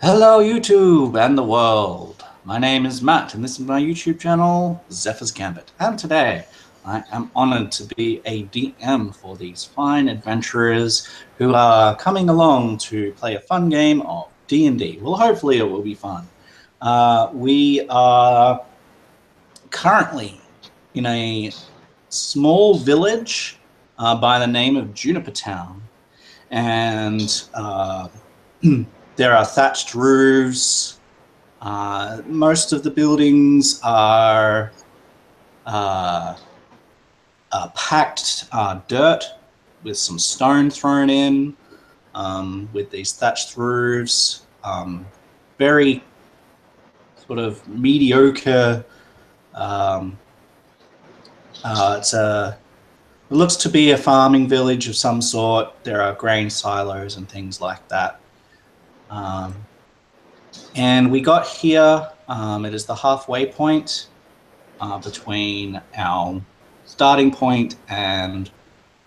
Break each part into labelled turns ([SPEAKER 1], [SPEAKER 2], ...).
[SPEAKER 1] Hello YouTube and the world. My name is Matt and this is my YouTube channel, Zephyr's Gambit. And today I am honored to be a DM for these fine adventurers who are coming along to play a fun game of D&D. Well, hopefully it will be fun. We are currently in a small village by the name of Juniper Town. And there are thatched roofs. Most of the buildings are packed dirt with some stone thrown in, with these thatched roofs. Very sort of mediocre. It looks to be a farming village of some sort. There are grain silos and things like that. And we got here, it is the halfway point between our starting point and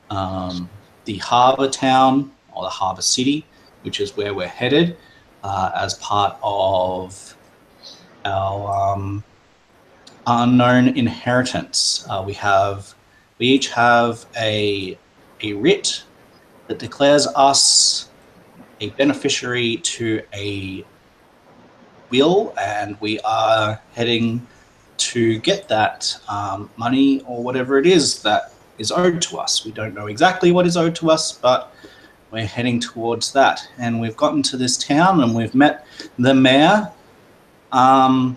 [SPEAKER 1] the harbour town, or the harbour city, which is where we're headed as part of our unknown inheritance. We each have a writ that declares us a beneficiary to a will, and we are heading to get that money or whatever it is that is owed to us. We don't know exactly what is owed to us, but we're heading towards that. And we've gotten to this town and we've met the mayor. And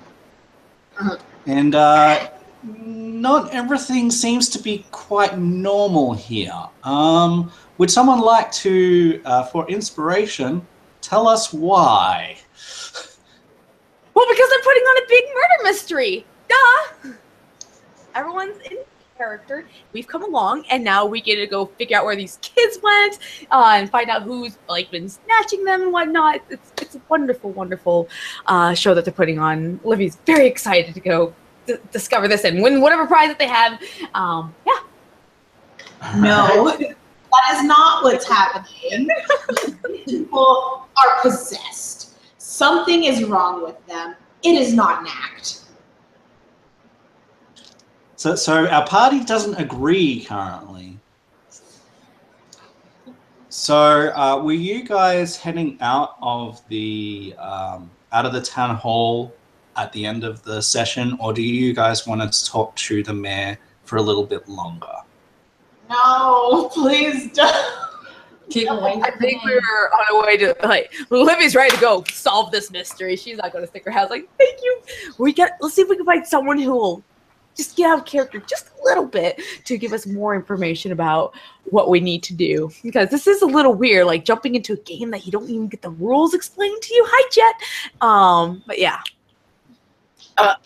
[SPEAKER 1] not everything seems to be quite normal here. Would someone like to, for inspiration, tell us why?
[SPEAKER 2] Well, because they're putting on a big murder mystery. Duh! Everyone's in character. We've come along, and now we get to go figure out where these kids went and find out who's been snatching them and whatnot. It's a wonderful, wonderful show that they're putting on. Livy's very excited to go discover this and win whatever prize that they have. Yeah.
[SPEAKER 3] No, that is not what's happening. People are possessed. Something is wrong with them. It is not an act.
[SPEAKER 1] So our party doesn't agree currently. So were you guys heading out of the town hall at the end of the session, or do you guys want to talk to the mayor for a little bit longer?
[SPEAKER 3] No, please don't.
[SPEAKER 2] I think we were on our way to, Livy's ready to go solve this mystery. She's not going to stick her house. Thank you. Let's see if we can find someone who will just get out of character just a little bit to give us more information about what we need to do. Because this is a little weird, jumping into a game that you don't even get the rules explained to you. Hi, Jet. But yeah.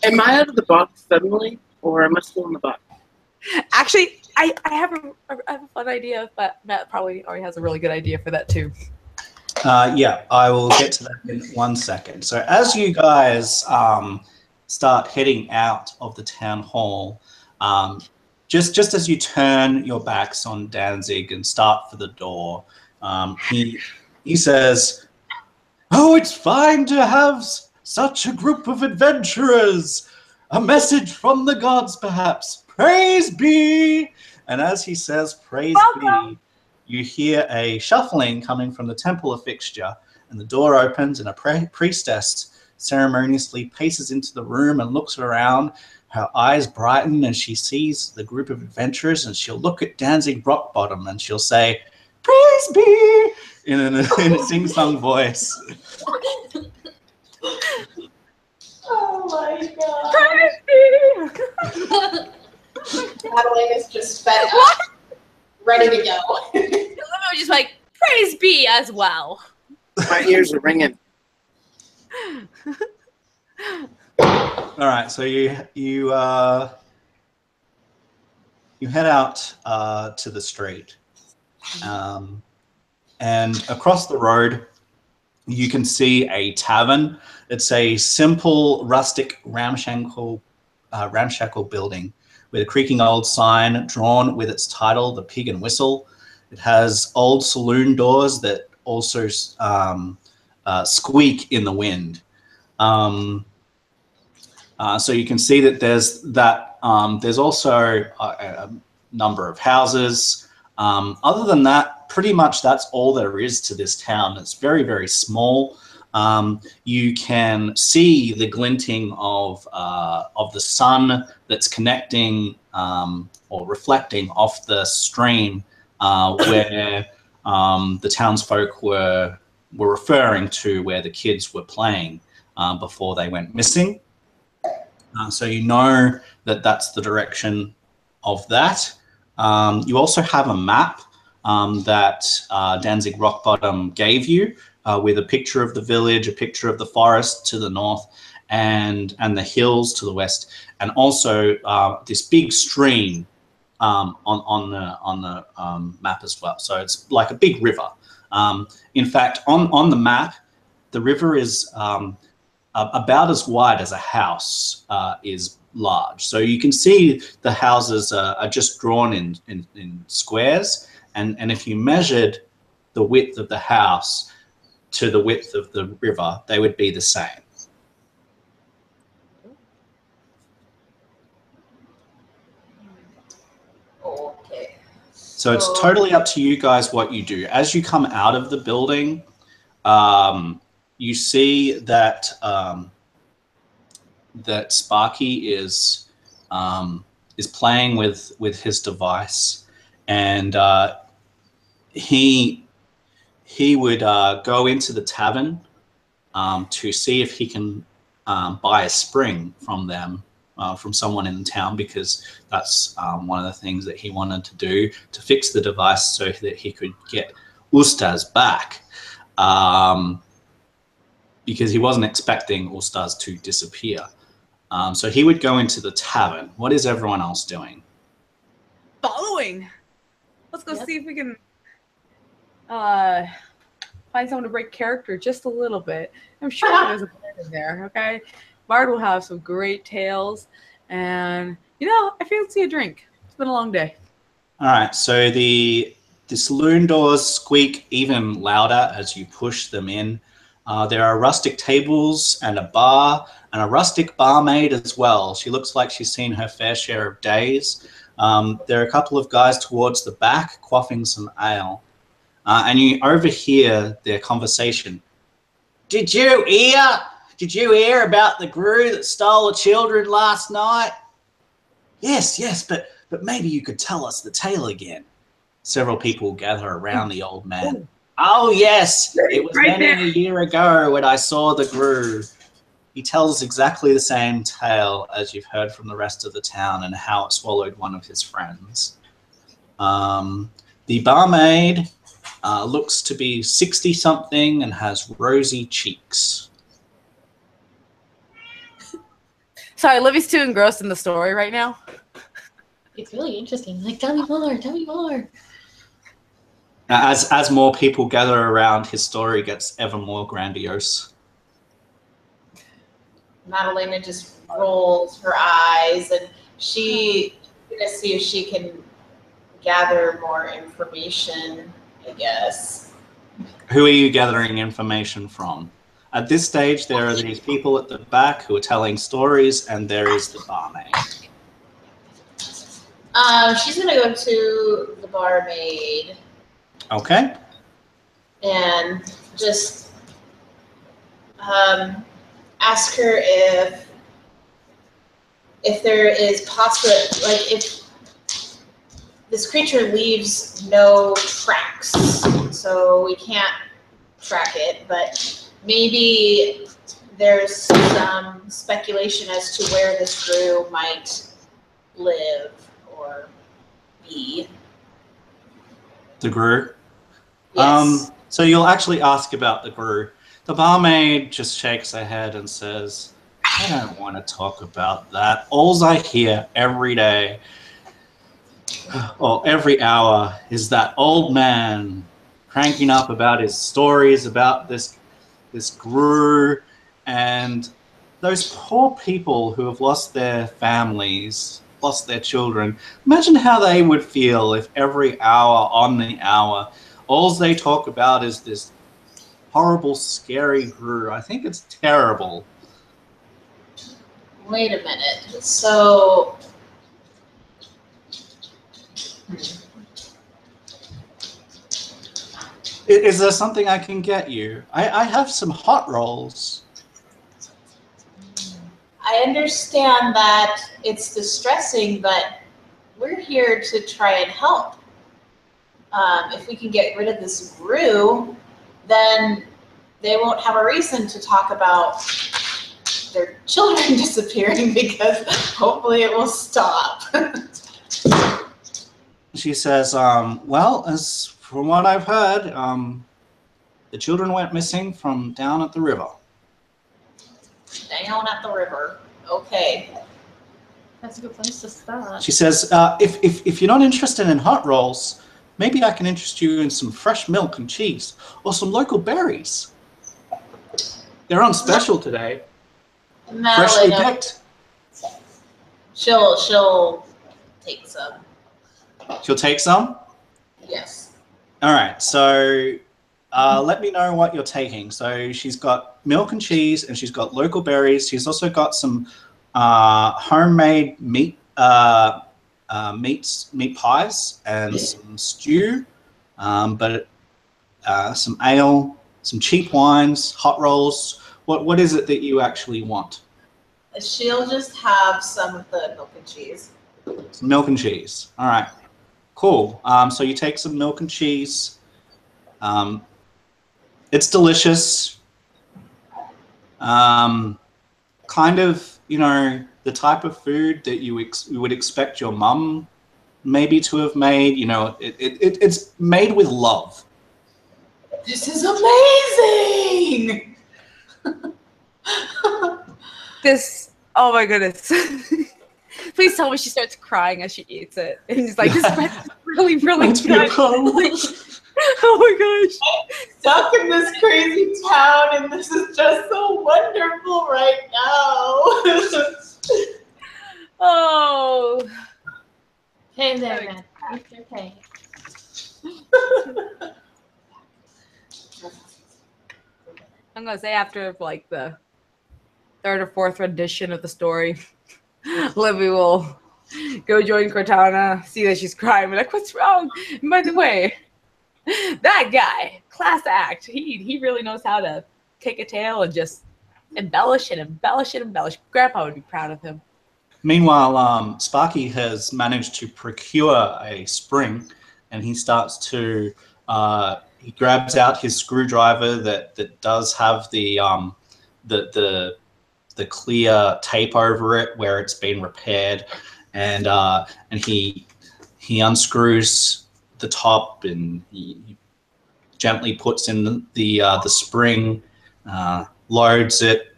[SPEAKER 4] Am I out of the box suddenly, or am I still in the box?
[SPEAKER 2] Actually, I have a fun idea, but Matt probably already has a really good idea for that too.
[SPEAKER 1] Yeah, I will get to that in 1 second. So as you guys start heading out of the town hall, just as you turn your backs on Danzig and start for the door, he says, "Oh, it's fine to have such a group of adventurers. A message from the gods, perhaps. Praise be!" And as he says, "Praise be," you hear a shuffling coming from the temple of fixture, and the door opens, and a priestess ceremoniously paces into the room and looks around. Her eyes brighten as she sees the group of adventurers, and she'll look at Danzig Rockbottom and she'll say, "Praise be!" in a sing-song voice.
[SPEAKER 3] Oh my god.
[SPEAKER 2] Praise be!
[SPEAKER 3] Madeline is just fed up, ready to go.
[SPEAKER 2] Livy was just praise be as well.
[SPEAKER 4] My ears are ringing.
[SPEAKER 1] All right, so you head out to the street, and across the road you can see a tavern. It's a simple, rustic, ramshackle building with a creaking old sign drawn with its title, The Pig and Whistle. It has old saloon doors that also squeak in the wind. So you can see that there's that. There's also a number of houses. Other than that, pretty much that's all there is to this town. It's very, very small. You can see the glinting of the sun that's connecting or reflecting off the stream where the townsfolk were referring to where the kids were playing before they went missing. So you know that that's the direction of that. You also have a map that Danzig Rockbottom gave you with a picture of the village, a picture of the forest to the north, and the hills to the west, and also this big stream on the map as well. So it's like a big river. In fact, on the map, the river is about as wide as a house is large. So you can see the houses are just drawn in squares. And if you measured the width of the house to the width of the river, they would be the same.
[SPEAKER 3] Okay.
[SPEAKER 1] So it's totally up to you guys what you do. As you come out of the building, you see that that Sparky is playing with his device, and he would go into the tavern to see if he can buy a spring from them, from someone in town, because that's one of the things that he wanted to do to fix the device so that he could get Ustaz back. Because he wasn't expecting Ustaz to disappear. So he would go into the tavern. What is everyone else doing?
[SPEAKER 2] Following. Let's go see if we can find someone to break character just a little bit. I'm sure there's a bard in there, okay? Bard will have some great tales. And, you know, I fancy a drink. It's been a long day.
[SPEAKER 1] All right, so the saloon doors squeak even louder as you push them in. There are rustic tables and a bar and a rustic barmaid as well. She looks like she's seen her fair share of days. There are a couple of guys towards the back quaffing some ale. And you overhear their conversation. Did you hear about the Grue that stole the children last night? Yes, but maybe you could tell us the tale again. Several people gather around the old man. Oh, yes, it was many a year ago when I saw the Grue. He tells exactly the same tale as you've heard from the rest of the town and how it swallowed one of his friends. The barmaid looks to be 60-something and has rosy cheeks.
[SPEAKER 2] Sorry, Livy's too engrossed in the story right now.
[SPEAKER 5] It's really interesting. Like, tell me more, tell me more.
[SPEAKER 1] As more people gather around, his story gets ever more grandiose.
[SPEAKER 3] Madalena just rolls her eyes, and she's gonna see if she can gather more information, I guess.
[SPEAKER 1] Who are you gathering information from? At this stage, there are these people at the back who are telling stories, and there is the barmaid.
[SPEAKER 3] She's gonna go to the barmaid.
[SPEAKER 1] Okay.
[SPEAKER 3] And just ask her if there is if this creature leaves no tracks, so we can't track it, but maybe there's some speculation as to where this Grue might live or be.
[SPEAKER 1] The Grue?
[SPEAKER 3] Yes.
[SPEAKER 1] So you'll actually ask about the Grue. The barmaid just shakes her head and says, I don't want to talk about that. Alls I hear every day, or every hour, is that old man cranking up about his stories about this Grue, and those poor people who have lost their families, lost their children. Imagine how they would feel if every hour on the hour, all they talk about is this horrible, scary Grue. I think it's terrible.
[SPEAKER 3] Wait a minute. So,
[SPEAKER 1] Is there something I can get you? I have some hot rolls.
[SPEAKER 3] I understand that it's distressing, but we're here to try and help. If we can get rid of this Grue, then they won't have a reason to talk about their children disappearing because hopefully it will stop.
[SPEAKER 1] She says, well, as from what I've heard, the children went missing from down at the river.
[SPEAKER 3] Down at the river. Okay.
[SPEAKER 5] That's a good place to start.
[SPEAKER 1] She says, if you're not interested in hot rolls, maybe I can interest you in some fresh milk and cheese or some local berries. They're on special today. Freshly picked.
[SPEAKER 3] She'll take some.
[SPEAKER 1] She'll take some?
[SPEAKER 3] Yes.
[SPEAKER 1] All right, so let me know what you're taking. So she's got milk and cheese, and she's got local berries. She's also got some homemade meat meat pies and some stew, but some ale, some cheap wines, hot rolls. What is it that you actually want?
[SPEAKER 3] She'll just have some of the milk and cheese.
[SPEAKER 1] Some milk and cheese. All right, cool. So you take some milk and cheese. It's delicious. Kind of, you know, the type of food that you would expect your mum maybe to have made. You know, it's made with love.
[SPEAKER 3] This is amazing!
[SPEAKER 2] Oh my goodness. Please tell me she starts crying as she eats it. And he's like, this bread is really, really good. Oh my gosh.
[SPEAKER 3] I'm stuck in this crazy town and this is just so wonderful right now.
[SPEAKER 2] Oh.
[SPEAKER 5] Hey there, man. It's okay.
[SPEAKER 2] I'm gonna say after like the third or fourth rendition of the story, Libby will go join Cortana, see that she's crying, be like, what's wrong? And by the way, that guy, class act, he really knows how to take a tale and just embellish and embellish and embellish. Grandpa would be proud of him.
[SPEAKER 1] Meanwhile, Sparky has managed to procure a spring, and he starts to he grabs out his screwdriver that does have the clear tape over it where it's been repaired, and he unscrews the top and he gently puts in the spring, loads it,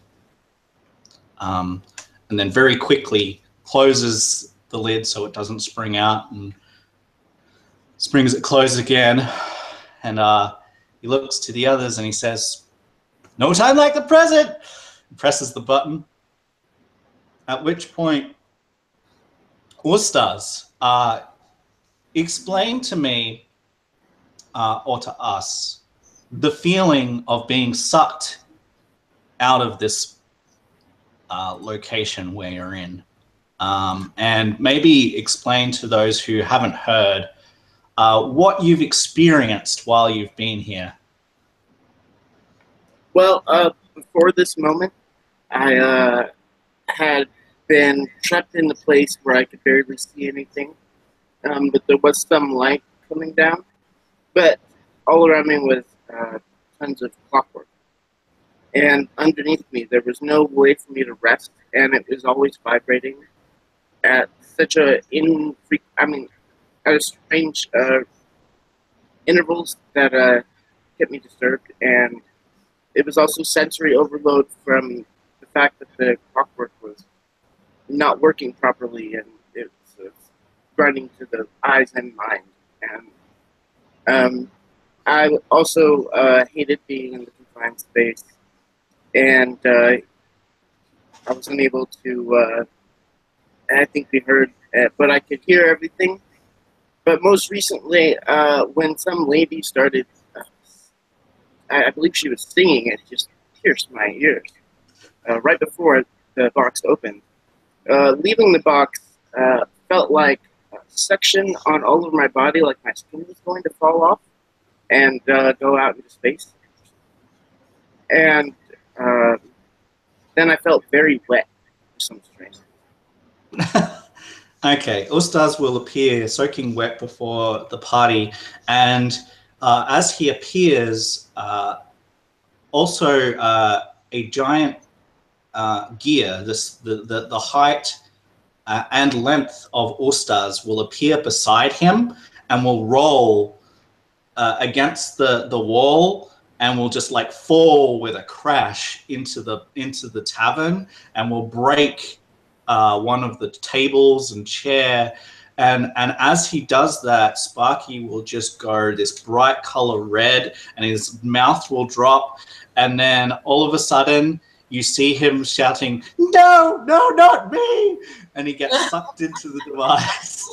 [SPEAKER 1] and then very quickly closes the lid so it doesn't spring out, and springs it closed again. And he looks to the others and he says, "No time like the present." He presses the button. At which point, Ustaz, explain to me or to us the feeling of being sucked out of this location where you're in, and maybe explain to those who haven't heard what you've experienced while you've been here.
[SPEAKER 4] Well, before this moment, I had been trapped in the place where I could barely see anything, but there was some light coming down. But all around me was tons of clockwork. And underneath me, there was no way for me to rest, and it was always vibrating at such a at a strange intervals that kept me disturbed. And it was also sensory overload from the fact that the clockwork was not working properly, and it was grinding to the eyes and mind. And I also hated being in the confined space, and I was unable to, I think we heard, but I could hear everything. But most recently, when some lady started I believe she was singing, and it just pierced my ears. Right before the box opened. Leaving the box felt like a suction on all over my body, like my skin was going to fall off and go out into space. And then I felt very wet for some strange reason.
[SPEAKER 1] Okay, Ustaz will appear soaking wet before the party, and as he appears, also a giant gear, the height and length of Ustaz will appear beside him and will roll against the wall and will just like fall with a crash into the tavern and will break one of the tables and chair. And as he does that, Sparky will just go this bright color red and his mouth will drop. And then all of a sudden you see him shouting, "No, no, not me!" And he gets sucked into the device.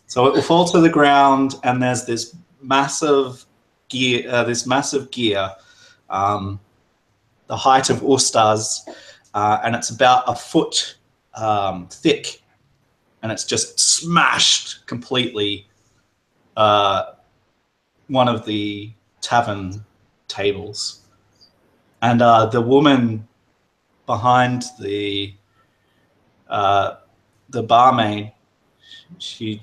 [SPEAKER 1] So it will fall to the ground, and there's this massive gear, the height of Ustaz, and it's about a foot thick, and it's just smashed completely one of the tavern tables. And the woman behind the barmaid, she's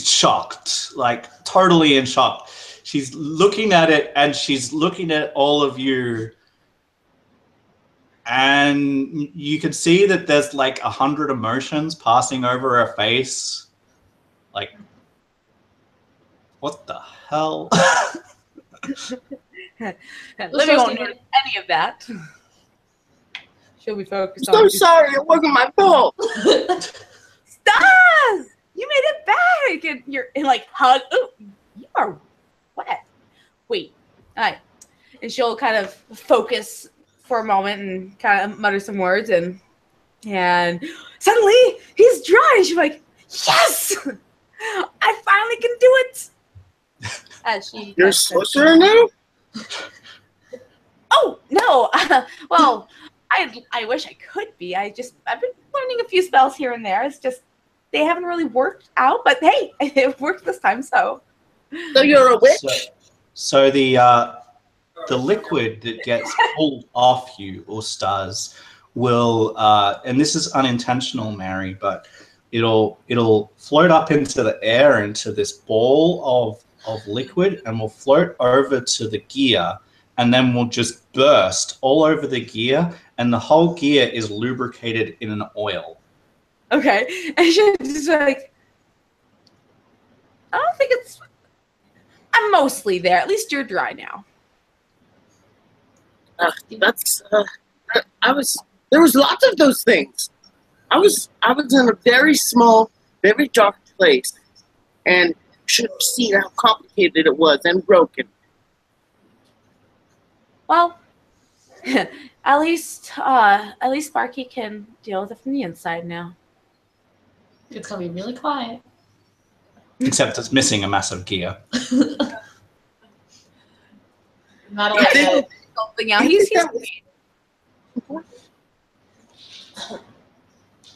[SPEAKER 1] shocked, like totally in shock. She's looking at it and she's looking at all of you, and you can see that there's like 100 emotions passing over her face. Like, what the hell?
[SPEAKER 2] Libby won't notice any of that. She'll be focused
[SPEAKER 4] I'm
[SPEAKER 2] on.
[SPEAKER 4] so sorry, it wasn't my fault.
[SPEAKER 2] Stars! You made it back! And you're like, hug. Oh, you are wet. Wait. All right. And she'll kind of focus for a moment and kind of mutter some words, and suddenly he's dry. And she's like, yes! I finally can do it! As she.
[SPEAKER 4] You're sorcerer now?
[SPEAKER 2] Oh, no. Well, I wish I could be. I've been learning a few spells here and there. It's just they haven't really worked out, but hey, it worked this time, so.
[SPEAKER 4] So you're a witch?
[SPEAKER 1] So the liquid that gets pulled off you, Ustaz, will, and this is unintentional, Mary, but it'll float up into the air into this ball of liquid and will float over to the gear, and then will just burst all over the gear, and the whole gear is lubricated in an oil.
[SPEAKER 2] Okay. And she's just like, I don't think I'm mostly there. At least you're dry now.
[SPEAKER 4] There was lots of those things. I was in a very small, very dark place, and should have seen how complicated it was and broken.
[SPEAKER 2] Well, at least Sparky can deal with it from the inside now.
[SPEAKER 5] It's gonna be really quiet.
[SPEAKER 1] Except it's missing a massive gear.
[SPEAKER 3] Not like that.
[SPEAKER 2] Something out. He's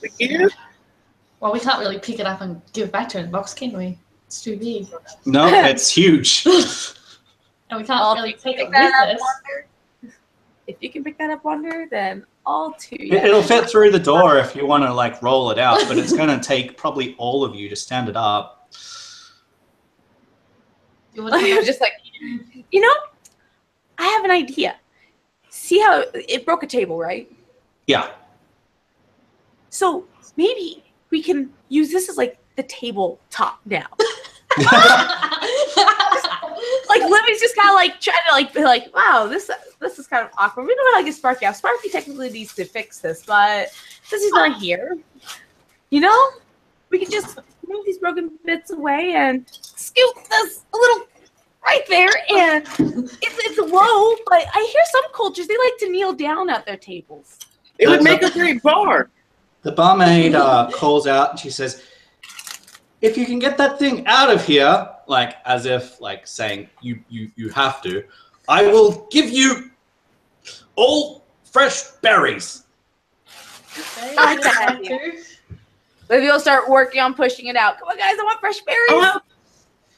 [SPEAKER 4] The gear?
[SPEAKER 5] Well, we can't really pick it up and give it back to her in the box, can we? It's too big.
[SPEAKER 1] No, it's huge.
[SPEAKER 5] And we can't really take it with us.
[SPEAKER 2] If you can pick that up, Wonder, then all two.
[SPEAKER 1] It'll fit through the door if you want to like roll it out, but it's going to take probably all of you to stand it up.
[SPEAKER 2] I'm just like, I have an idea. See how it broke a table, right?
[SPEAKER 1] Yeah.
[SPEAKER 2] So maybe we can use this as like the tabletop now. Like Libby's just kind of like trying to like be like, wow, this is kind of awkward. We don't want to get Sparky out. Sparky technically needs to fix this, but since he's not here, we can just move these broken bits away and scoot this a little right there, and it's low, but I hear some cultures, they like to kneel down at their tables.
[SPEAKER 4] It would make a great bar.
[SPEAKER 1] The barmaid calls out and she says, if you can get that thing out of here, like as if like saying you have to, I will give you all fresh berries.
[SPEAKER 2] I got you. Maybe you'll start working on pushing it out. Come on, guys, I want fresh berries.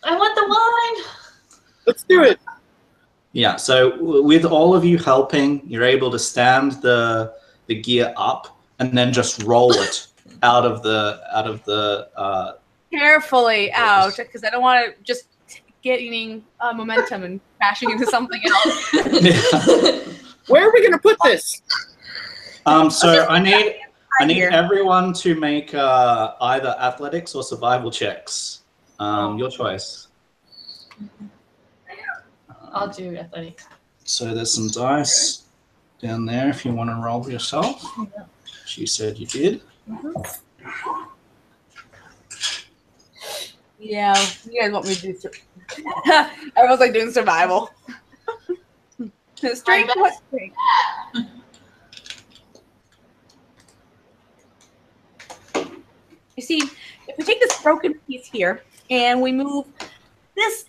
[SPEAKER 5] I want the wine.
[SPEAKER 4] Let's do it.
[SPEAKER 1] Yeah, so with all of you helping, you're able to stand the gear up and then just roll it out of the
[SPEAKER 2] Carefully out, because I don't want to just getting momentum and crashing into something else.
[SPEAKER 4] Where are we gonna put this?
[SPEAKER 1] So I need
[SPEAKER 2] here.
[SPEAKER 1] everyone to make either athletics or survival checks. Your choice.
[SPEAKER 5] I'll do athletics.
[SPEAKER 1] So there's some dice down there if you want to roll yourself. She said you did.
[SPEAKER 2] Yeah, you guys want me to do everyone's like doing survival. Strength, what strength? You see, if we take this broken piece here and we move this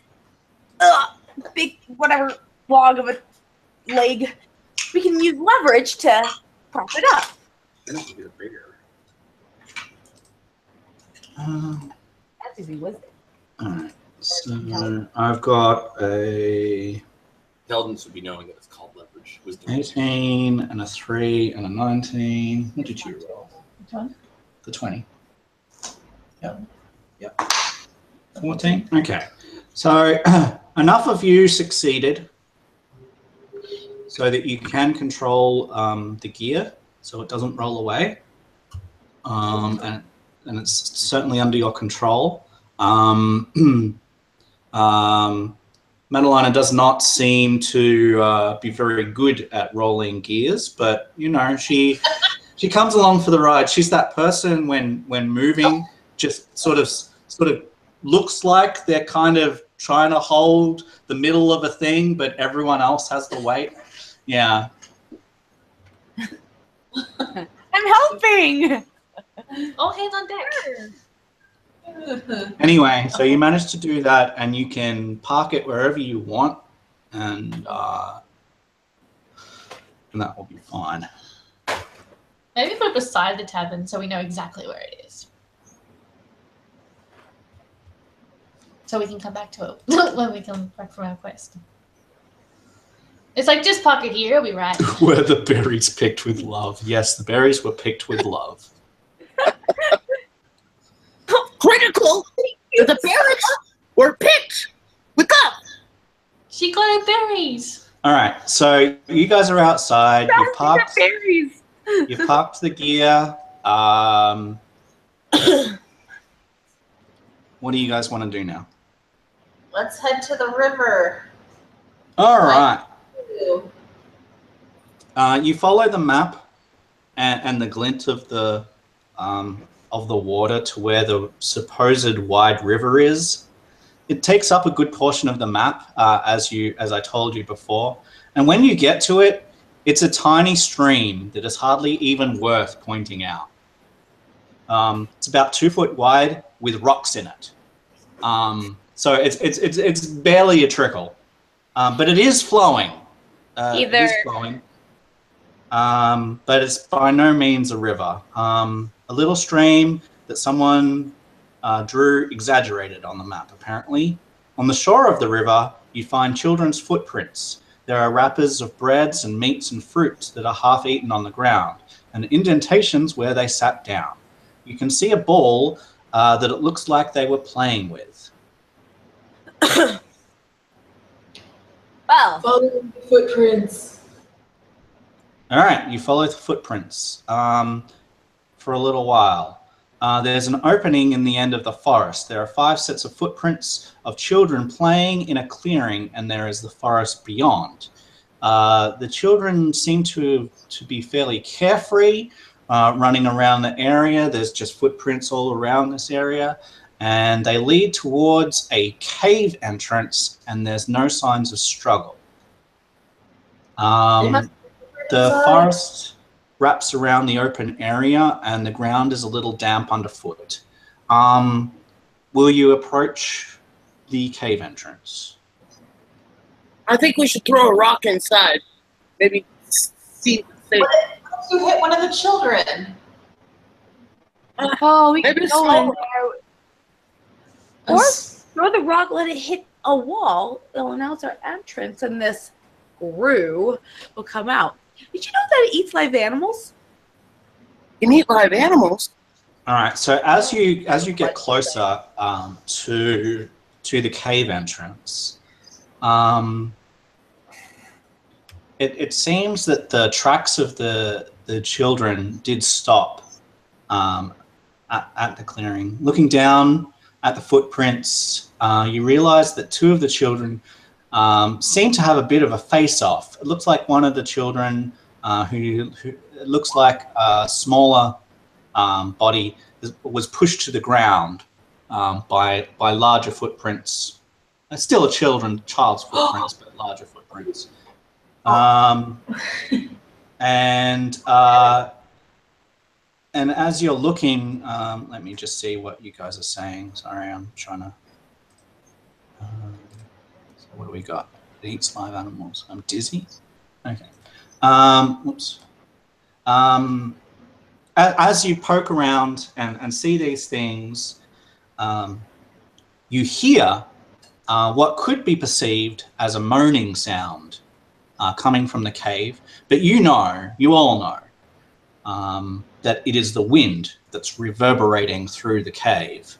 [SPEAKER 2] big whatever log of a leg, we can use leverage to prop it up.
[SPEAKER 1] That's bigger.
[SPEAKER 2] That's easy, was it?
[SPEAKER 1] Alright, so I've got a
[SPEAKER 6] Intelligence would be knowing that it's called leverage. Wisdom.
[SPEAKER 1] 18 and a 3 and a 19. What did you roll?
[SPEAKER 5] Which one?
[SPEAKER 1] The 20. Yep. 14? Okay. So enough of you succeeded so that you can control the gear so it doesn't roll away. And it's certainly under your control. Madalena does not seem to be very good at rolling gears, but you know, she comes along for the ride. She's that person when moving, just sort of looks like they're kind of trying to hold the middle of a thing, but everyone else has the weight. Yeah.
[SPEAKER 2] I'm helping.
[SPEAKER 5] All hands on deck.
[SPEAKER 1] Anyway, so you managed to do that, and you can park it wherever you want, and that will be fine.
[SPEAKER 5] Maybe put it beside the tavern so we know exactly where it is. So we can come back to it when we come back from our quest. It's like, just park it here, it'll be right.
[SPEAKER 1] Were the berries picked with love? Yes, the berries were picked with love.
[SPEAKER 4] Critical. The berries were picked with love.
[SPEAKER 5] She got her berries.
[SPEAKER 1] All right, so you guys are outside. You parked.
[SPEAKER 2] Berries.
[SPEAKER 1] You parked the gear. What do you guys want to do now?
[SPEAKER 3] Let's head to the river.
[SPEAKER 1] All right.
[SPEAKER 3] Ooh.
[SPEAKER 1] You follow the map and the glint of the water to where the supposed wide river is. It takes up a good portion of the map, as I told you before. And when you get to it, it's a tiny stream that is hardly even worth pointing out. It's about 2 foot wide with rocks in it. So it's barely a trickle, but it is flowing. It is flowing. But it's by no means a river. A little stream that someone drew exaggerated on the map, apparently. On the shore of the river, you find children's footprints. There are wrappers of breads and meats and fruits that are half eaten on the ground, and indentations where they sat down. You can see a ball that it looks like they were playing with.
[SPEAKER 2] Well,
[SPEAKER 3] Follow the footprints.
[SPEAKER 1] All right, you follow the footprints for a little while. There's an opening in the end of the forest. There are 5 sets of footprints of children playing in a clearing, and there is the forest beyond. The children seem to be fairly carefree, running around the area. There's just footprints all around this area. and they lead towards a cave entrance, and there's no signs of struggle. The forest wraps around the open area, and the ground is a little damp underfoot. Will you approach the cave entrance?
[SPEAKER 4] I think we should throw a rock inside. Maybe see.
[SPEAKER 3] What if you hit one of the children?
[SPEAKER 2] Oh, we
[SPEAKER 4] Maybe
[SPEAKER 2] can go in
[SPEAKER 4] so.
[SPEAKER 2] there. Or throw the rock, let it hit a wall. It'll announce our entrance, and this Grue will come out. Did you know that it eats live animals?
[SPEAKER 4] You can eat live animals.
[SPEAKER 1] All right. So as you get closer to the cave entrance, it seems that the tracks of the children did stop at the clearing. Looking down at the footprints, you realise that two of the children seem to have a bit of a face-off. It looks like one of the children, who looks like a smaller body, was pushed to the ground by larger footprints. It's still a child's footprints, but larger footprints. And as you're looking, let me just see what you guys are saying. Sorry, I'm trying to. So what do we got? It eats live animals. I'm dizzy. Okay. Whoops. As you poke around and see these things, you hear what could be perceived as a moaning sound coming from the cave, but you all know that it is the wind that's reverberating through the cave.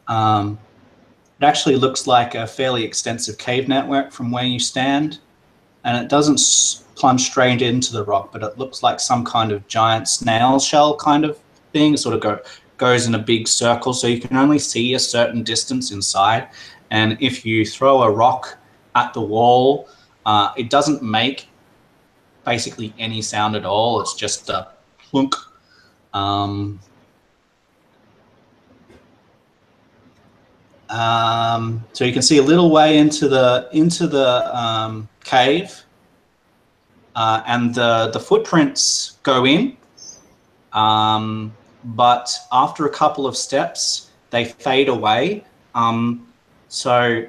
[SPEAKER 1] It actually looks like a fairly extensive cave network from where you stand, and it doesn't plunge straight into the rock, but it looks like some kind of giant snail shell kind of thing. It sort of goes in a big circle, so you can only see a certain distance inside. And if you throw a rock at the wall, it doesn't make basically any sound at all. It's just a plunk. So you can see a little way into the cave, and the footprints go in, but after a couple of steps, they fade away. So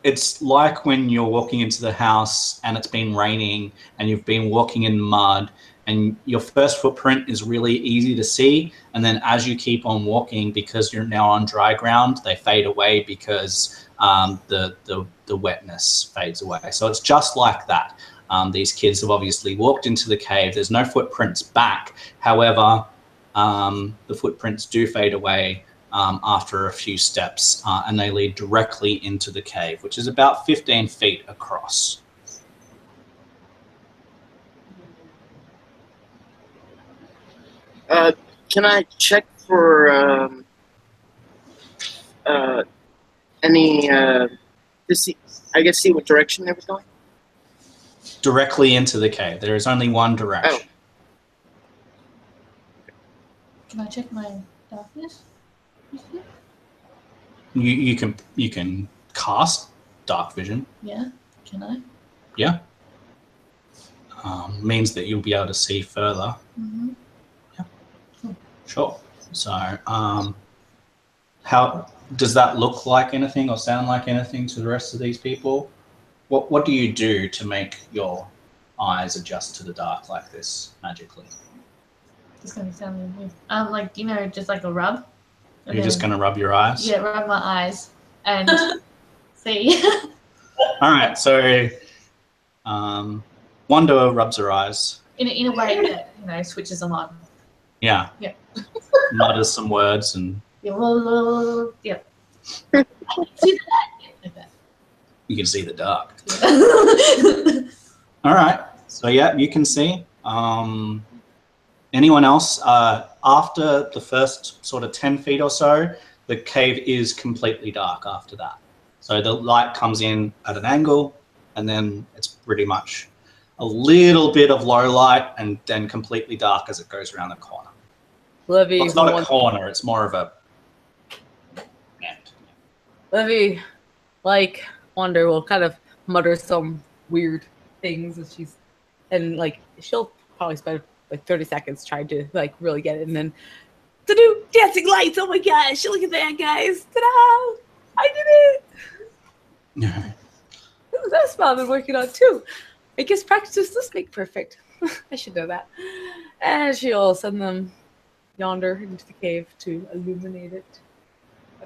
[SPEAKER 1] it's like when you're walking into the house and it's been raining and you've been walking in mud, and your first footprint is really easy to see, and then as you keep on walking, because you're now on dry ground, they fade away because the wetness fades away. So it's just like that. These kids have obviously walked into the cave. There's no footprints back. However, the footprints do fade away after a few steps, and they lead directly into the cave, which is about 15 feet across.
[SPEAKER 4] Can I check for any to see? I guess see what direction they were going.
[SPEAKER 1] Directly into the cave. There is only one direction.
[SPEAKER 5] Oh. Can I check my darkness?
[SPEAKER 1] You can cast dark vision.
[SPEAKER 5] Yeah. Can I?
[SPEAKER 1] Yeah. Means that you'll be able to see further.
[SPEAKER 5] Mm-hmm.
[SPEAKER 1] Sure. So, how does that look like anything or sound like anything to the rest of these people? What do you do to make your eyes adjust to the dark like this magically?
[SPEAKER 5] It's gonna sound really weird. Like, just like a rub.
[SPEAKER 1] You're just gonna rub your eyes?
[SPEAKER 5] Yeah, rub my eyes and see.
[SPEAKER 1] All right. So, Wanda rubs her eyes.
[SPEAKER 5] In a way that switches them on.
[SPEAKER 1] Yeah.
[SPEAKER 5] Yeah.
[SPEAKER 1] Mutters some words and.
[SPEAKER 5] Yeah. See that? Like that.
[SPEAKER 1] You can see the dark.
[SPEAKER 5] Yeah.
[SPEAKER 1] All right. So yeah, you can see. Anyone else? After the first sort of 10 feet or so, the cave is completely dark after that. So the light comes in at an angle, and then it's pretty much a little bit of low light and then completely dark as it goes around the corner.
[SPEAKER 2] Livy,
[SPEAKER 1] Well, it's not a corner, it's more of a
[SPEAKER 2] Livy, like, Wonder will kind of mutter some weird things as she'll probably spend like 30 seconds trying to like really get it, and then to do dancing lights. Oh my gosh, look at that, guys. Ta-da! I did it. Ooh, that spell I've been working on too. I guess practice does make perfect. I should know that. And she'll send them yonder into the cave to illuminate it.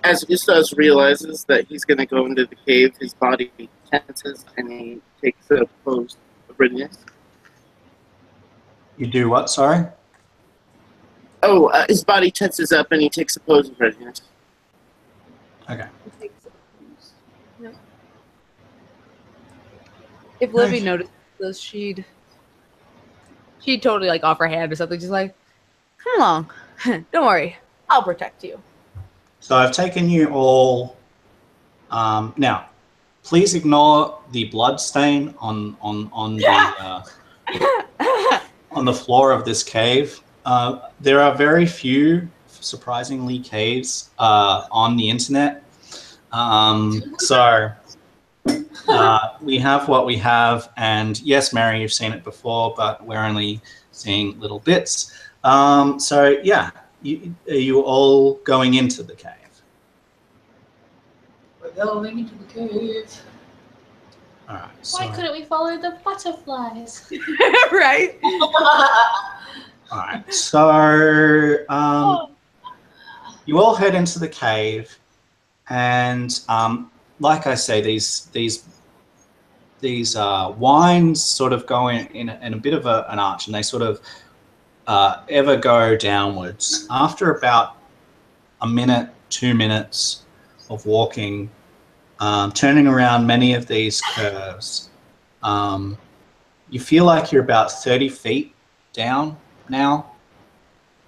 [SPEAKER 4] As Ustaz realizes that he's going to go into the cave, his body tenses and he takes a pose of readiness.
[SPEAKER 1] You do what? Sorry.
[SPEAKER 4] Oh, his body tenses up and he takes a pose of readiness.
[SPEAKER 1] Okay.
[SPEAKER 2] No. If Livy noticed this, she'd totally like offer a hand or something. Just like, come along, don't worry, I'll protect you.
[SPEAKER 1] So I've taken you all. Now, please ignore the blood stain on the floor of this cave. There are very few, surprisingly, caves on the internet. So we have what we have, and yes, Mary, you've seen it before, but we're only seeing little bits. So yeah. Are you all going into the cave?
[SPEAKER 3] We're going into the cave.
[SPEAKER 1] All right.
[SPEAKER 5] Why couldn't we follow the butterflies?
[SPEAKER 2] Right?
[SPEAKER 1] All right. So you all head into the cave, and like I say, these wines sort of go in a bit of an arch, and they sort of ever go downwards. After about a minute, 2 minutes of walking, turning around many of these curves, you feel like you're about 30 feet down now.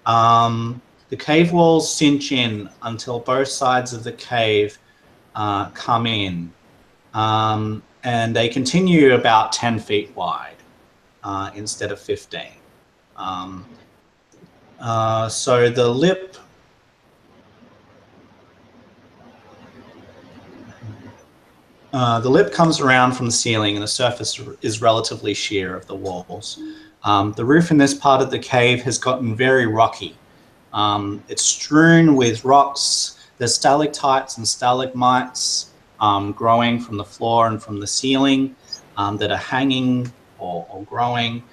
[SPEAKER 1] The cave walls cinch in until both sides of the cave come in, and they continue about 10 feet wide instead of 15. So the lip comes around from the ceiling, and the surface is relatively sheer of the walls. The roof in this part of the cave has gotten very rocky. It's strewn with rocks. There's stalactites and stalagmites growing from the floor and from the ceiling that are hanging or growing.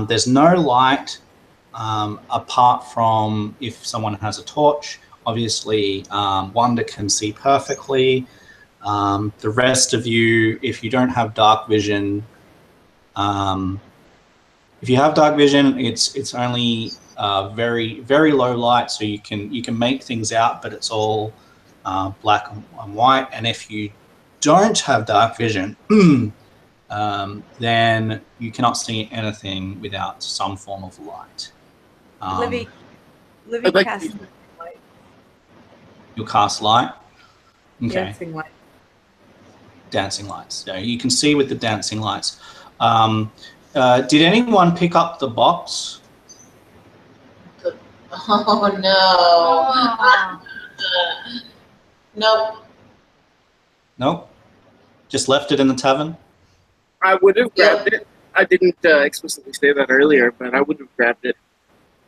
[SPEAKER 1] There's no light apart from if someone has a torch. Obviously, Wanda can see perfectly. The rest of you, if you don't have dark vision, if you have dark vision, it's only very, very low light, so you can make things out, but it's all black and white. And if you don't have dark vision, then you cannot see anything without some form of light.
[SPEAKER 2] Livy
[SPEAKER 4] like
[SPEAKER 2] casts light.
[SPEAKER 1] You'll cast light. Okay.
[SPEAKER 2] Dancing light.
[SPEAKER 1] Dancing lights. So you can see with the dancing lights. Did anyone pick up the box?
[SPEAKER 3] Oh no. Nope.
[SPEAKER 1] Nope. Just left it in the tavern?
[SPEAKER 4] I would have grabbed it. I didn't explicitly say that earlier, but I would have grabbed it.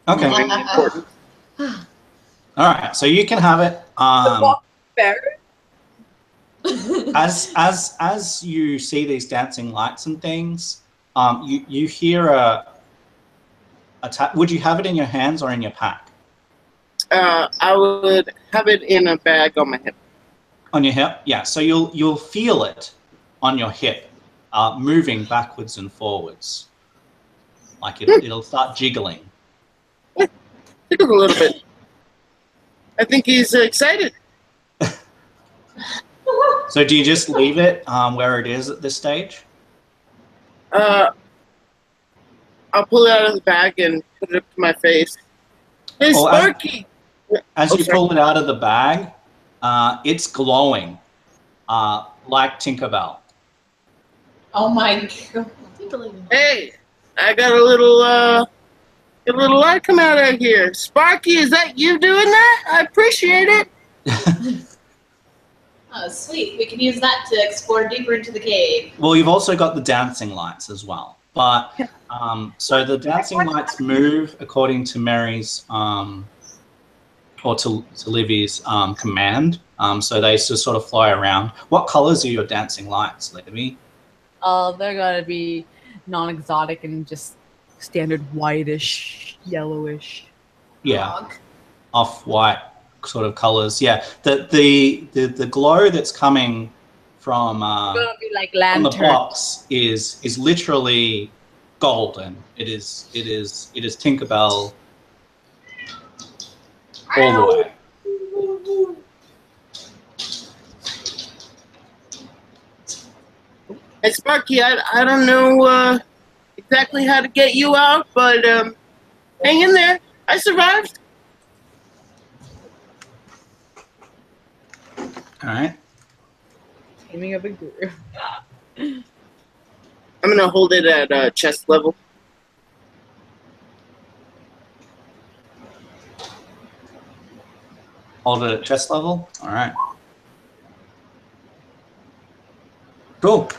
[SPEAKER 1] Okay.
[SPEAKER 4] Important.
[SPEAKER 1] All right. So you can have it.
[SPEAKER 2] The box bear?
[SPEAKER 1] As you see these dancing lights and things, you hear a would you have it in your hands or in your pack?
[SPEAKER 4] I would have it in a bag on my hip.
[SPEAKER 1] On your hip, yeah. So you'll feel it on your hip, moving backwards and forwards, like it'll start jiggling.
[SPEAKER 4] Tickles a little bit. I think he's excited.
[SPEAKER 1] So do you just leave it where it is at this stage?
[SPEAKER 4] I'll pull it out of the bag and put it up to my face. Hey,
[SPEAKER 1] Oh,
[SPEAKER 4] Sparky!
[SPEAKER 1] As you pull it out of the bag, it's glowing, like Tinkerbell.
[SPEAKER 3] Oh my god.
[SPEAKER 5] I believe in
[SPEAKER 4] Hey, I got a little light come out of here. Sparky, is that you doing that? I appreciate it.
[SPEAKER 3] Oh, sweet. We can use that to explore deeper into the cave.
[SPEAKER 1] Well, you've also got the dancing lights as well. But so the dancing lights move according to Mary's or to Livy's command. So they just sort of fly around. What colors are your dancing lights, Livy?
[SPEAKER 2] They're gonna be non-exotic and just standard whitish, yellowish.
[SPEAKER 1] Yeah,
[SPEAKER 3] Dog.
[SPEAKER 1] off-white sort of colors. Yeah, the glow that's coming from
[SPEAKER 2] Gonna be like
[SPEAKER 1] on the
[SPEAKER 2] lantern.
[SPEAKER 1] box is literally golden. It is Tinkerbell all the way.
[SPEAKER 4] Hey, Sparky, I don't know exactly how to get you out, but hang in there. I survived.
[SPEAKER 1] All right.
[SPEAKER 2] Taming of a Grue.
[SPEAKER 4] I'm gonna hold it at chest level.
[SPEAKER 1] Hold it at chest level. All right. Cool.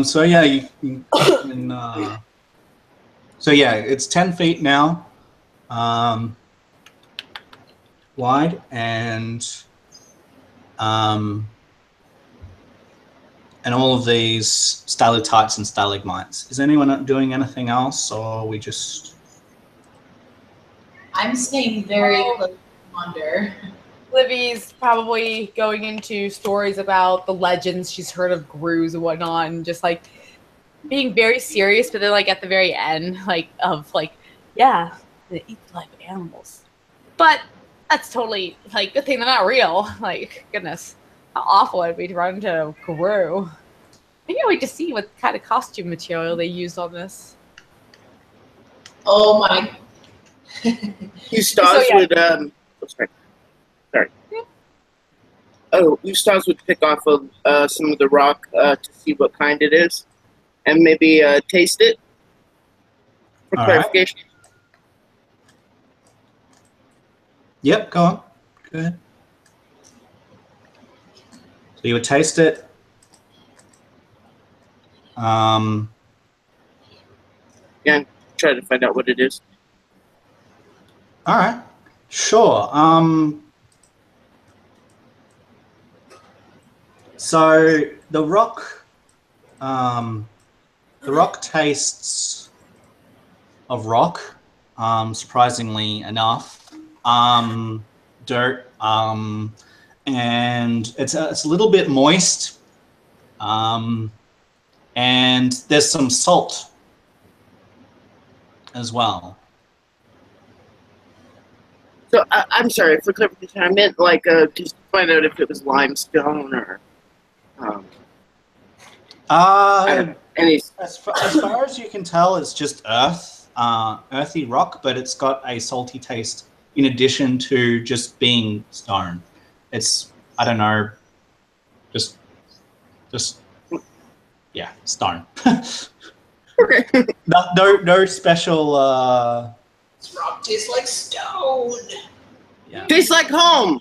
[SPEAKER 1] So yeah, you can. So yeah, it's 10 feet now, wide, and all of these stalactites and stalagmites. Is anyone doing anything else, or are we just?
[SPEAKER 3] I'm staying very close to Wonder.
[SPEAKER 2] Livy's probably going into stories about the legends she's heard of Grues and whatnot, and just like being very serious, but then like at the very end, yeah, they eat live animals. But that's totally like good thing they're not real. Like, goodness, how awful it'd be to run into Grue. I can't wait to see what kind of costume material they used on this.
[SPEAKER 3] Oh my.
[SPEAKER 4] You stars
[SPEAKER 2] So, yeah.
[SPEAKER 4] would sorry. Oh, you stars would pick off of some of the rock to see what kind it is, and maybe taste it for
[SPEAKER 1] All right.
[SPEAKER 4] clarification.
[SPEAKER 1] Yep, go on. Go ahead. So you would taste it.
[SPEAKER 4] Yeah, try to find out what it is.
[SPEAKER 1] All right. Sure. So the rock tastes of rock, surprisingly enough. Dirt, and it's a little bit moist, and there's some salt as well.
[SPEAKER 4] So I'm sorry for clarification. I meant like just find out if it was limestone or any.
[SPEAKER 1] As far as you can tell, it's just earthy rock, but it's got a salty taste in addition to just being stone. It's, I don't know, just yeah, stone.
[SPEAKER 4] Okay.
[SPEAKER 1] No special.
[SPEAKER 3] This rock tastes like stone.
[SPEAKER 1] Yeah.
[SPEAKER 4] Tastes like home.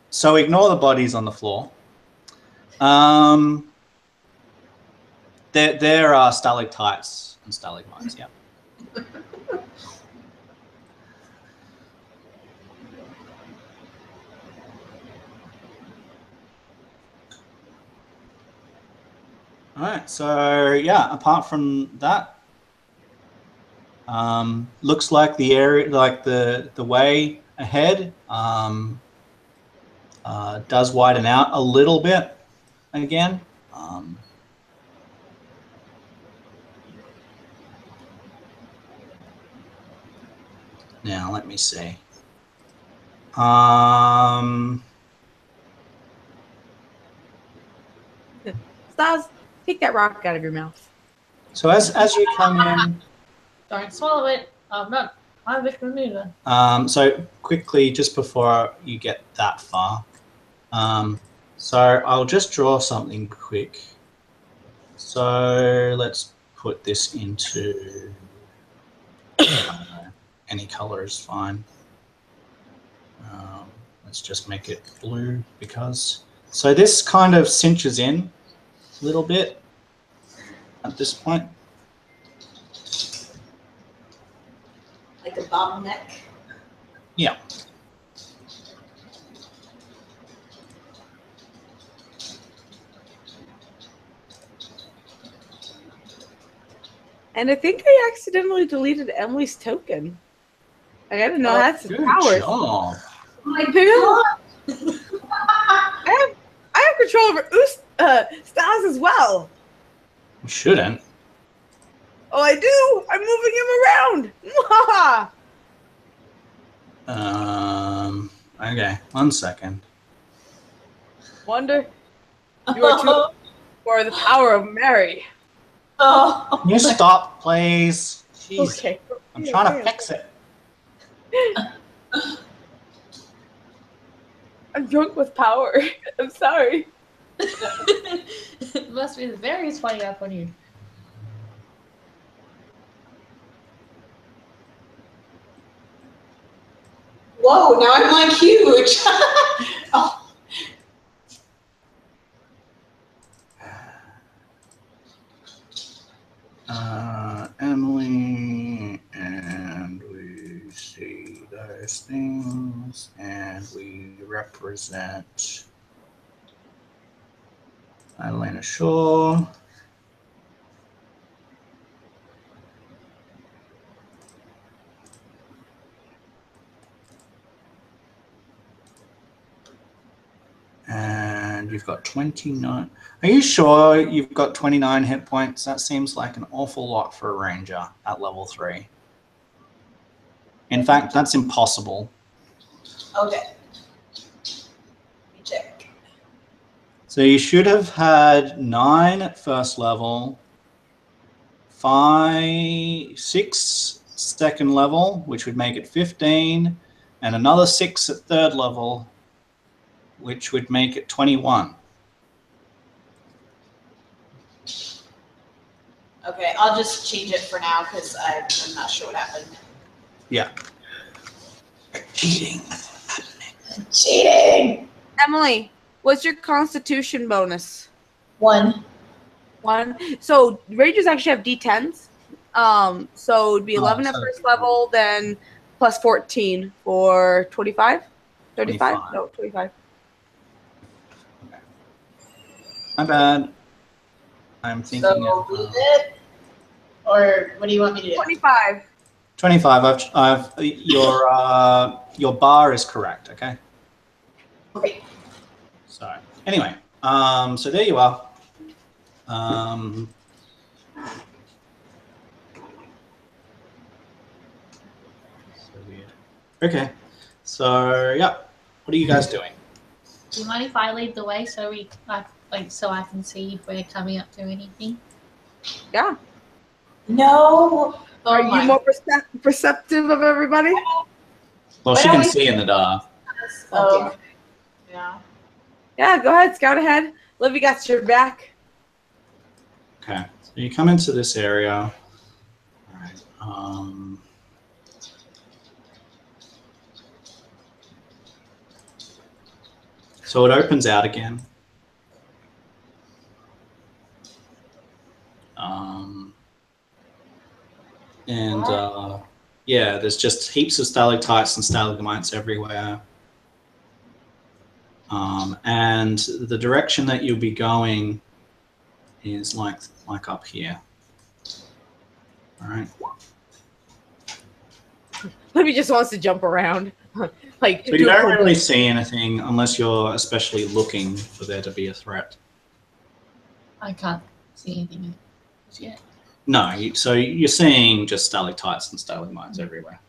[SPEAKER 1] So ignore the bodies on the floor. There are stalactites and stalagmites. Yeah. All right. So yeah, apart from that, looks like the area, like the way ahead, does widen out a little bit again. Now let me see.
[SPEAKER 2] Stars, take that rock out of your mouth.
[SPEAKER 1] So as you come in,
[SPEAKER 5] Don't swallow it. I'm not. I'm with Bermuda.
[SPEAKER 1] so quickly, just before you get that far, so I'll just draw something quick. So let's put this into, I don't know, any color is fine. Let's just make it blue because... So this kind of cinches in a little bit at this point.
[SPEAKER 3] Like a bottleneck.
[SPEAKER 1] Yeah.
[SPEAKER 2] And I think I accidentally deleted Emily's token. I didn't know that's
[SPEAKER 1] Good
[SPEAKER 2] powers.
[SPEAKER 1] job.
[SPEAKER 3] Oh my
[SPEAKER 2] God. I have control over Styles as well.
[SPEAKER 1] You shouldn't.
[SPEAKER 2] Oh, I do. I'm moving him around.
[SPEAKER 1] Okay, 1 second.
[SPEAKER 2] Wonder, you are too for the power of Mary.
[SPEAKER 3] Oh.
[SPEAKER 1] Can you stop, please? Jeez.
[SPEAKER 2] Okay.
[SPEAKER 1] I'm trying to fix it.
[SPEAKER 2] I'm drunk with power. I'm sorry.
[SPEAKER 5] It must be very sweaty up on you.
[SPEAKER 3] Whoa, now I'm like huge. Oh.
[SPEAKER 1] Emily, and we see those things, and we represent Elena Shaw. And you've got 29. Are you sure you've got 29 hit points? That seems like an awful lot for a ranger at level 3. In fact, that's impossible.
[SPEAKER 3] Okay. Let me check.
[SPEAKER 1] So you should have had 9 at first level, 6 second level, which would make it 15, and another 6 at third level, which would make it 21.
[SPEAKER 3] Okay, I'll just change it for now because I'm not sure what happened.
[SPEAKER 1] Yeah. Cheating.
[SPEAKER 3] Cheating!
[SPEAKER 2] Emily, what's your Constitution bonus?
[SPEAKER 3] 1.
[SPEAKER 2] 1. So Rangers actually have D10s. So it'd be 11 at
[SPEAKER 1] so
[SPEAKER 2] first level, then plus 14 for 25? 35?
[SPEAKER 1] 25.
[SPEAKER 2] No, 25.
[SPEAKER 1] My bad. I'm thinking
[SPEAKER 3] So
[SPEAKER 1] of
[SPEAKER 3] leave it? Or what do you want me to do?
[SPEAKER 2] 25.
[SPEAKER 1] 25. I've your bar is correct. Okay.
[SPEAKER 3] Okay.
[SPEAKER 1] So anyway, so there you are. So weird. Okay. So yeah, what are you guys doing?
[SPEAKER 5] Do you mind if I lead the way so so I can see if we're coming up to anything?
[SPEAKER 2] Yeah.
[SPEAKER 3] No. Oh
[SPEAKER 2] Are
[SPEAKER 3] my.
[SPEAKER 2] you more perceptive of everybody?
[SPEAKER 1] Well,
[SPEAKER 3] Why
[SPEAKER 1] she
[SPEAKER 3] don't
[SPEAKER 1] can
[SPEAKER 3] we-
[SPEAKER 1] see in the dark.
[SPEAKER 3] Oh, okay. Yeah.
[SPEAKER 2] Yeah, go ahead. Scout ahead. Livy got your back.
[SPEAKER 1] Okay. So you come into this area. All right. So it opens out again. Yeah, there's just heaps of stalactites and stalagmites everywhere. And the direction that you'll be going is like up here. All right.
[SPEAKER 2] Livy just wants to jump around. Like,
[SPEAKER 1] So you don't really see anything unless you're especially looking for there to be a threat.
[SPEAKER 5] I can't see anything yet.
[SPEAKER 1] No, so you're seeing just stalactites and stalagmites everywhere.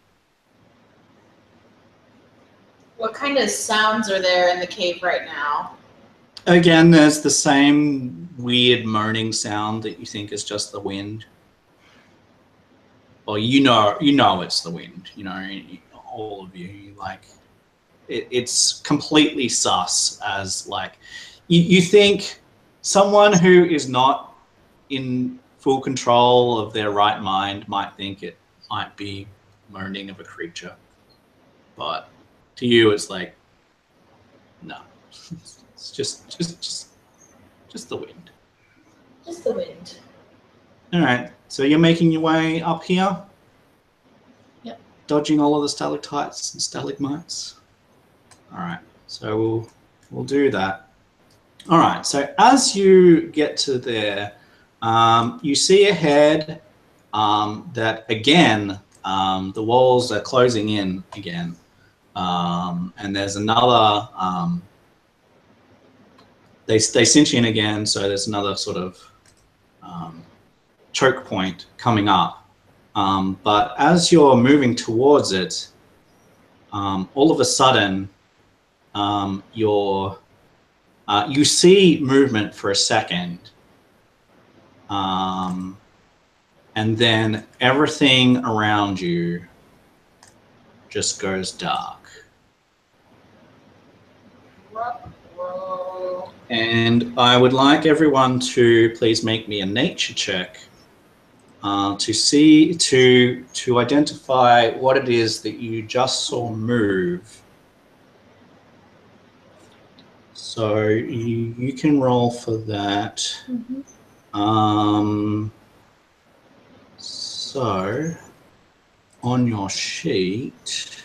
[SPEAKER 3] What kind of sounds are there in the cave right now?
[SPEAKER 1] Again, there's the same weird moaning sound that you think is just the wind. Well, you know it's the wind. You know, all of you, like, it's completely sus as, like, you think someone who is not in full control of their right mind might think it might be moaning of a creature, but to you, it's like, no, it's just the wind.
[SPEAKER 3] Just the wind.
[SPEAKER 1] All right, so you're making your way up here.
[SPEAKER 5] Yep.
[SPEAKER 1] Dodging all of the stalactites and stalagmites. All right, so we'll do that. All right, so as you get to there, you see ahead that again, the walls are closing in again. And there's another, they cinch in again, so there's another sort of choke point coming up. But as you're moving towards it, all of a sudden, you see movement for a second, and then everything around you just goes dark. And I would like everyone to please make me a nature check to identify what it is that you just saw move. So you can roll for that. So on your sheet,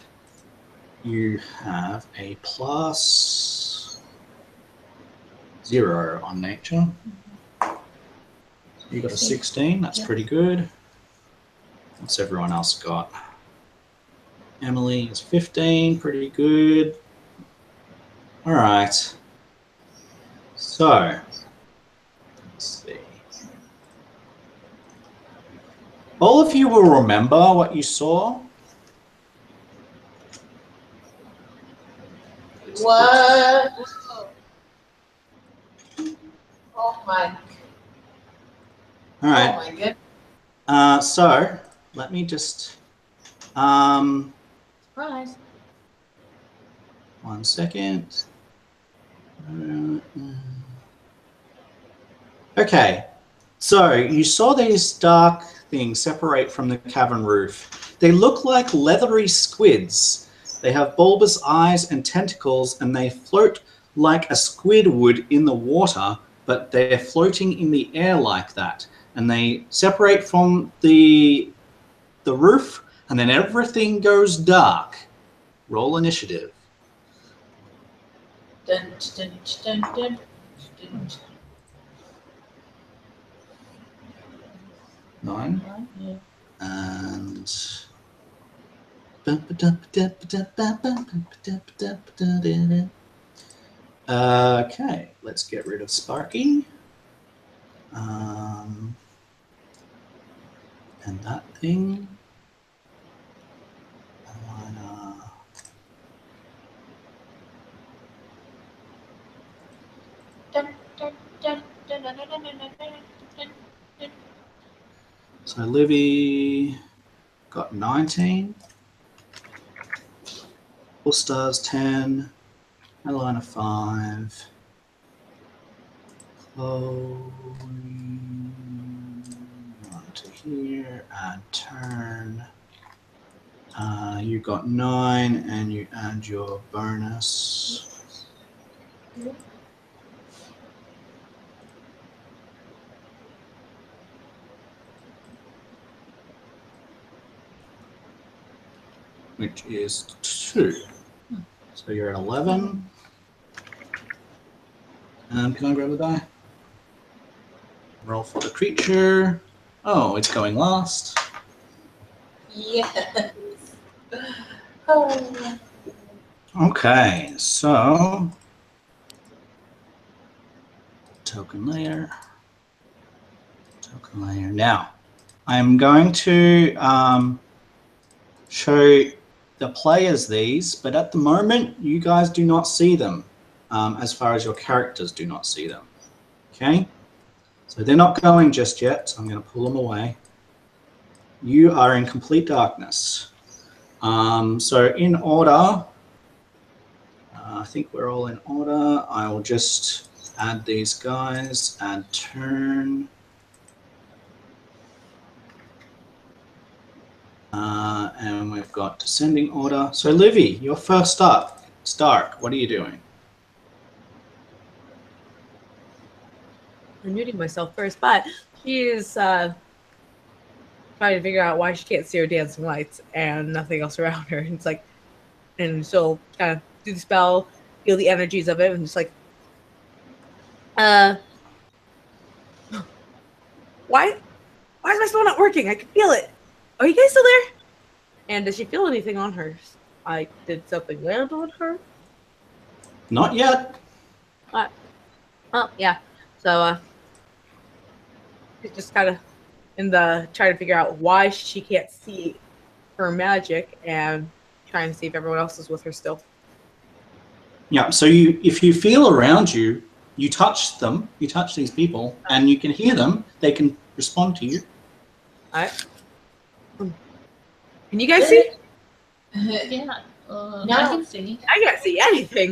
[SPEAKER 1] you have a +0 on nature. You got a 16. That's pretty good. What's everyone else got? Emily is 15. Pretty good. All right. So let's see. All of you will remember what you saw.
[SPEAKER 3] What? Oh my.
[SPEAKER 1] All right.
[SPEAKER 3] Oh my goodness.
[SPEAKER 1] So let me just
[SPEAKER 5] Surprise.
[SPEAKER 1] 1 second. Okay, so you saw these dark things separate from the cavern roof. They look like leathery squids. They have bulbous eyes and tentacles, and they float like a squid would in the water, but they're floating in the air like that. And they separate from the roof, and then everything goes dark. Roll initiative.
[SPEAKER 3] Dun, dun, dun, dun, dun.
[SPEAKER 1] 9.
[SPEAKER 5] Yeah.
[SPEAKER 1] And okay, let's get rid of Sparky. And that thing.
[SPEAKER 3] Dun, dun, dun, dun, dun, dun, dun, dun, dun, dun.
[SPEAKER 1] So Livy got 19. All Stars 10. Adeline 5. Chloe onto here. Add turn. You got 9, and you add your bonus. Which is 2. So you're at 11. Can I grab a die? Roll for the creature. Oh, it's going last.
[SPEAKER 3] Yes. Oh.
[SPEAKER 1] Okay, so token layer. Now, I'm going to show the players these, but at the moment, you guys do not see them, as far as your characters do not see them. Okay, so they're not going just yet, so I'm going to pull them away. You are in complete darkness. So in order, I think we're all in order. I will just add these guys, add turn. And we've got descending order. So, Livy, you're first up. It's dark. What are you doing?
[SPEAKER 2] I'm muting myself first, but she is trying to figure out why she can't see her dancing lights and nothing else around her. And it's like, and she'll kind of do the spell, feel the energies of it, and just like, why is my spell not working? I can feel it. Are you guys still there? And does she feel anything on her? Did something land on her?
[SPEAKER 1] Not yet.
[SPEAKER 2] Oh, yeah. So, she's just kind of trying to figure out why she can't see her magic and trying to see if everyone else is with her still.
[SPEAKER 1] Yeah, so if you feel around you, you touch them, you touch these people, and you can hear them. They can respond to you.
[SPEAKER 2] All right. Can you guys see?
[SPEAKER 5] Yeah.
[SPEAKER 3] No.
[SPEAKER 5] I can see.
[SPEAKER 2] I can't see anything.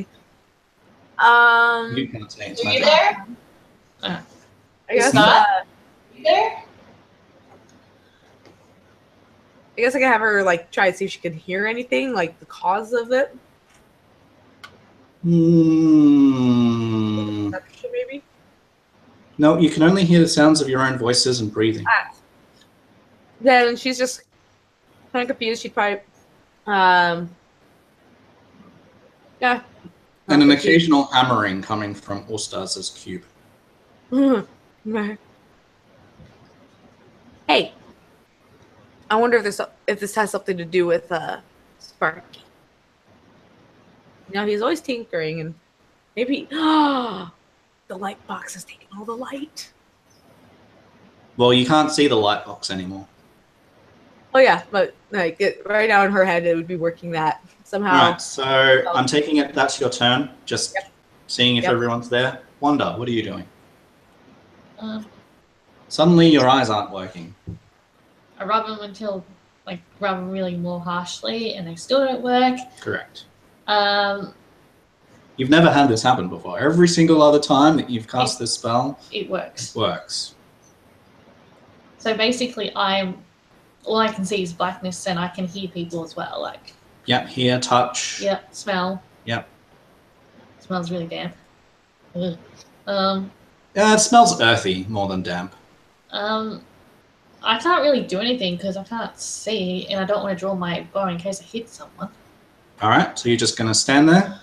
[SPEAKER 1] You can't say it's
[SPEAKER 3] Are you
[SPEAKER 1] magic.
[SPEAKER 3] there?
[SPEAKER 2] I guess
[SPEAKER 3] Scott? You there?
[SPEAKER 2] I guess I can have her like try to see if she can hear anything, like the cause of it. Perception, maybe.
[SPEAKER 1] No, you can only hear the sounds of your own voices and breathing.
[SPEAKER 2] Then she's just kind of confused. She'd probably, yeah.
[SPEAKER 1] And an occasional hammering coming from All-Stars' cube.
[SPEAKER 2] Hey, I wonder if this has something to do with Sparky. You know, he's always tinkering, and maybe the light box is taking all the light.
[SPEAKER 1] Well, you can't see the light box anymore.
[SPEAKER 2] Oh yeah, but like right now in her head, it would be working that somehow.
[SPEAKER 1] All right, so I'm taking it. That's your turn. Just seeing if everyone's there. Wanda, what are you doing? Suddenly, your eyes aren't working.
[SPEAKER 5] I rub them until, like, rub them really more harshly, and they still don't work.
[SPEAKER 1] Correct.
[SPEAKER 5] Um,
[SPEAKER 1] You've never had this happen before. Every single other time that you've cast this spell,
[SPEAKER 5] it works.
[SPEAKER 1] it works.
[SPEAKER 5] So basically, all I can see is blackness, and I can hear people as well. Like,
[SPEAKER 1] Yep, hear, touch.
[SPEAKER 5] yep, smell.
[SPEAKER 1] Yep.
[SPEAKER 5] It smells really damp. Ugh.
[SPEAKER 1] Yeah, it smells earthy more than damp.
[SPEAKER 5] I can't really do anything because I can't see, and I don't want to draw my bow in case I hit someone.
[SPEAKER 1] All right, so you're just going to stand there.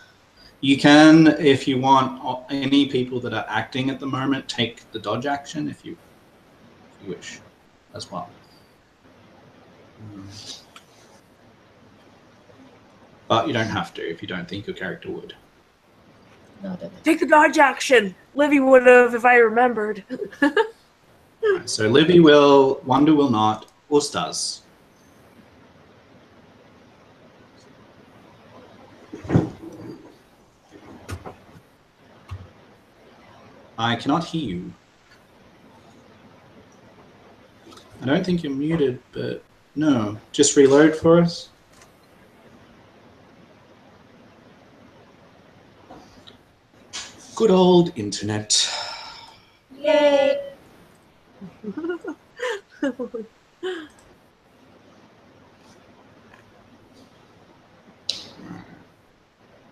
[SPEAKER 1] You can, if you want, any people that are acting at the moment, take the dodge action if you wish as well. But you don't have to if you don't think your character would.
[SPEAKER 5] No, I don't.
[SPEAKER 2] Take the dodge action. Livy would have if I remembered.
[SPEAKER 1] Right, so Livy will, Wanda will not, Us does. I cannot hear you. I don't think you're muted, but no. Just reload for us. Good old internet.
[SPEAKER 3] Yay!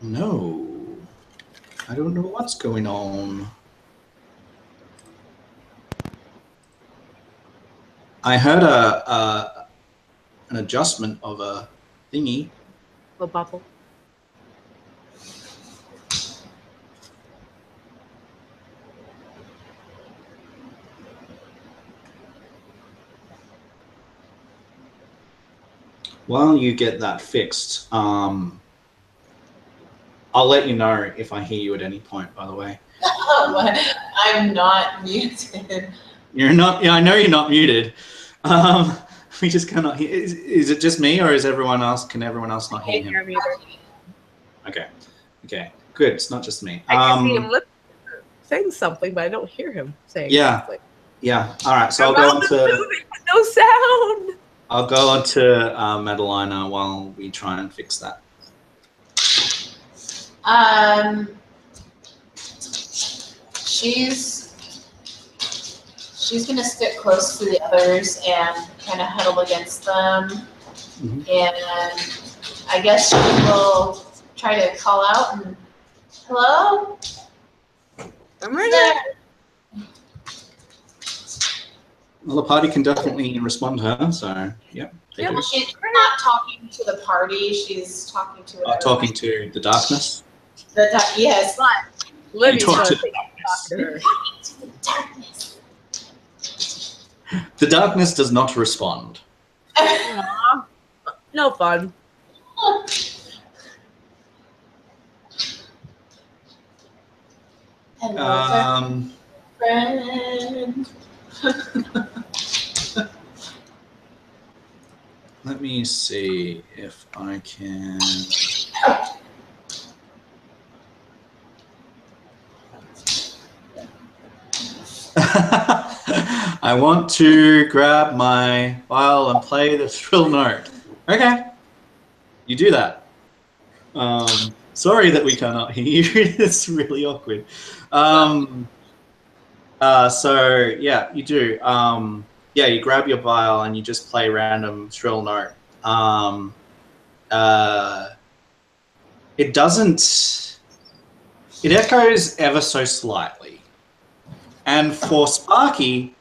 [SPEAKER 1] No. I don't know what's going on. I heard an adjustment of a thingy.
[SPEAKER 2] A bubble.
[SPEAKER 1] While you get that fixed, I'll let you know if I hear you at any point, by the way.
[SPEAKER 3] I'm not muted.
[SPEAKER 1] You're not, yeah, I know you're not muted. We just cannot hear. Is it just me or is everyone else, can everyone else not hear him? Okay. Okay, good. It's not just me.
[SPEAKER 2] I can see him saying something, but I don't hear him saying something.
[SPEAKER 1] Yeah. All right, so I'll go on to...
[SPEAKER 2] No sound!
[SPEAKER 1] I'll go on to Madalina while we try and fix that.
[SPEAKER 3] She's gonna stick close to the others and kind of huddle against them And I guess she will try to call out and, hello?
[SPEAKER 2] I'm right here.
[SPEAKER 1] Well, the party can definitely respond to her, so, yeah.
[SPEAKER 2] Yeah,
[SPEAKER 3] Well, she's not talking to the party, she's talking to whatever.
[SPEAKER 1] Talking to the darkness.
[SPEAKER 3] Yes.
[SPEAKER 2] Libby's
[SPEAKER 1] talk
[SPEAKER 2] gonna
[SPEAKER 1] to
[SPEAKER 2] talk to her.
[SPEAKER 3] Talking to the darkness.
[SPEAKER 1] The darkness does not respond.
[SPEAKER 2] Aw, no fun.
[SPEAKER 3] Hello, friend.
[SPEAKER 1] Let me see if I can. I want to grab my viol and play the shrill note. Okay, you do that. Sorry that we cannot hear you. It's really awkward. So yeah, you do. Yeah, you grab your viol and you just play random shrill note. It doesn't. It echoes ever so slightly, and for Sparky,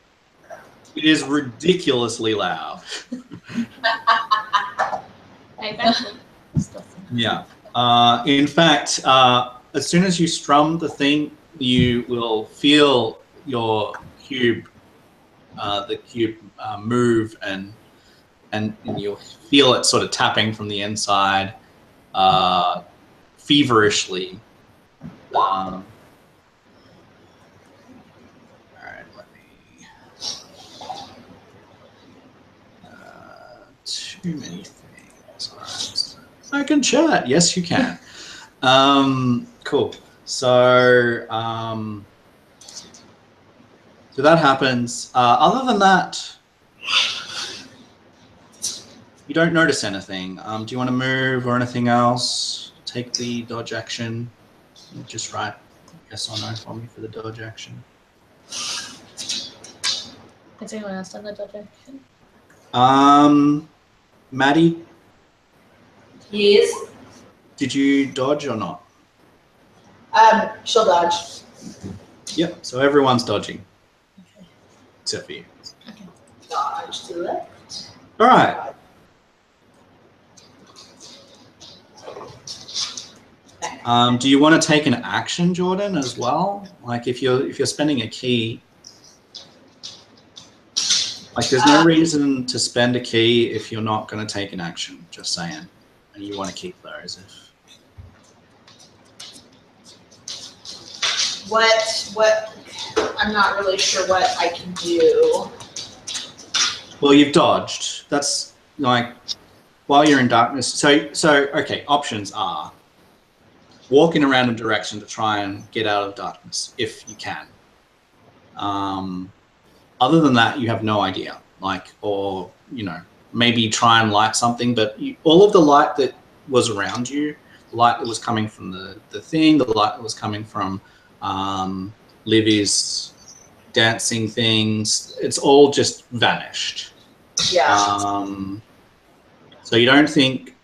[SPEAKER 1] it is ridiculously loud. Yeah. In fact, as soon as you strum the thing, you will feel your cube, the cube move, and you'll feel it sort of tapping from the inside, feverishly. All right, let me. Too many things. All right. I can chat. Yes, you can. Cool. So, so that happens. Other than that, you don't notice anything. Do you want to move or anything else? Take the dodge action. Just write yes or no for me for the dodge action.
[SPEAKER 5] Has anyone else done the dodge action?
[SPEAKER 1] Maddie,
[SPEAKER 3] Yes.
[SPEAKER 1] did you dodge or not?
[SPEAKER 3] She'll dodge.
[SPEAKER 1] Yep. So everyone's dodging,
[SPEAKER 5] Okay.
[SPEAKER 1] except for you.
[SPEAKER 5] Okay.
[SPEAKER 3] Dodge to the left.
[SPEAKER 1] All right. Do you want to take an action, Jordan, as well? Like if you're spending a key, like there's no reason to spend a key if you're not going to take an action. Just saying, and you want to keep those.
[SPEAKER 3] What? I'm not really sure what I can do.
[SPEAKER 1] Well, you've dodged. That's like while you're in darkness. So okay. Options are walk in a random direction to try and get out of darkness if you can. Other than that, you have no idea. Like, or maybe try and light something, but all of the light that was around you, the light that was coming from the thing, the light that was coming from Livy's dancing things, it's all just vanished.
[SPEAKER 3] Yeah.
[SPEAKER 1] So you don't think.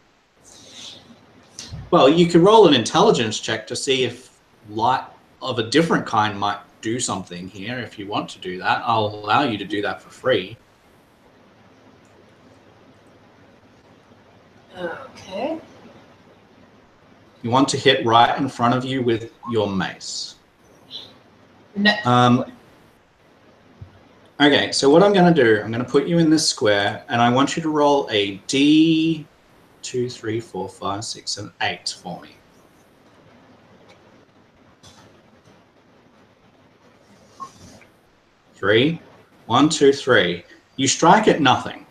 [SPEAKER 1] Well, you could roll an intelligence check to see if light of a different kind might do something here. If you want to do that, I'll allow you to do that for free.
[SPEAKER 3] Okay.
[SPEAKER 1] You want to hit right in front of you with your mace.
[SPEAKER 3] No.
[SPEAKER 1] Okay, so what I'm going to do, I'm going to put you in this square, and I want you to roll a D2, 3, 4, 5, 6, and 8 for me. Three. 1, 2, 3. You strike at nothing.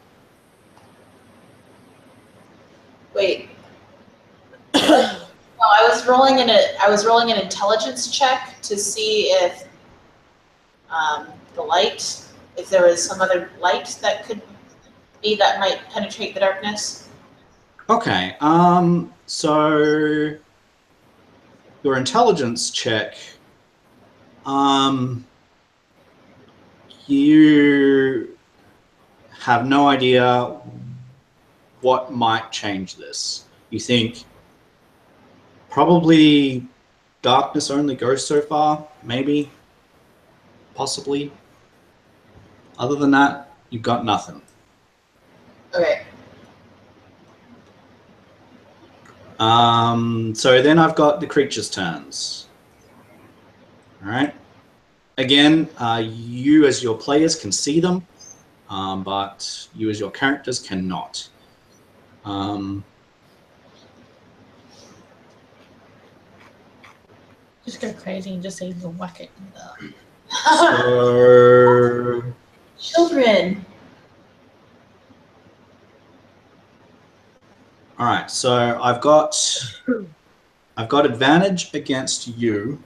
[SPEAKER 3] Wait. No, I was rolling an intelligence check to see if the light, if there was some other light that could be that might penetrate the darkness.
[SPEAKER 1] Okay. So your intelligence check. You have no idea what might change this. You think probably darkness only goes so far, maybe, possibly. Other than that, you've got nothing.
[SPEAKER 3] Okay.
[SPEAKER 1] So then I've got the creatures' turns. All right. Again, you as your players can see them, but you as your characters cannot.
[SPEAKER 5] Just go crazy and just say you whack it.
[SPEAKER 1] So,
[SPEAKER 3] Children.
[SPEAKER 1] all right. So I've got advantage against you,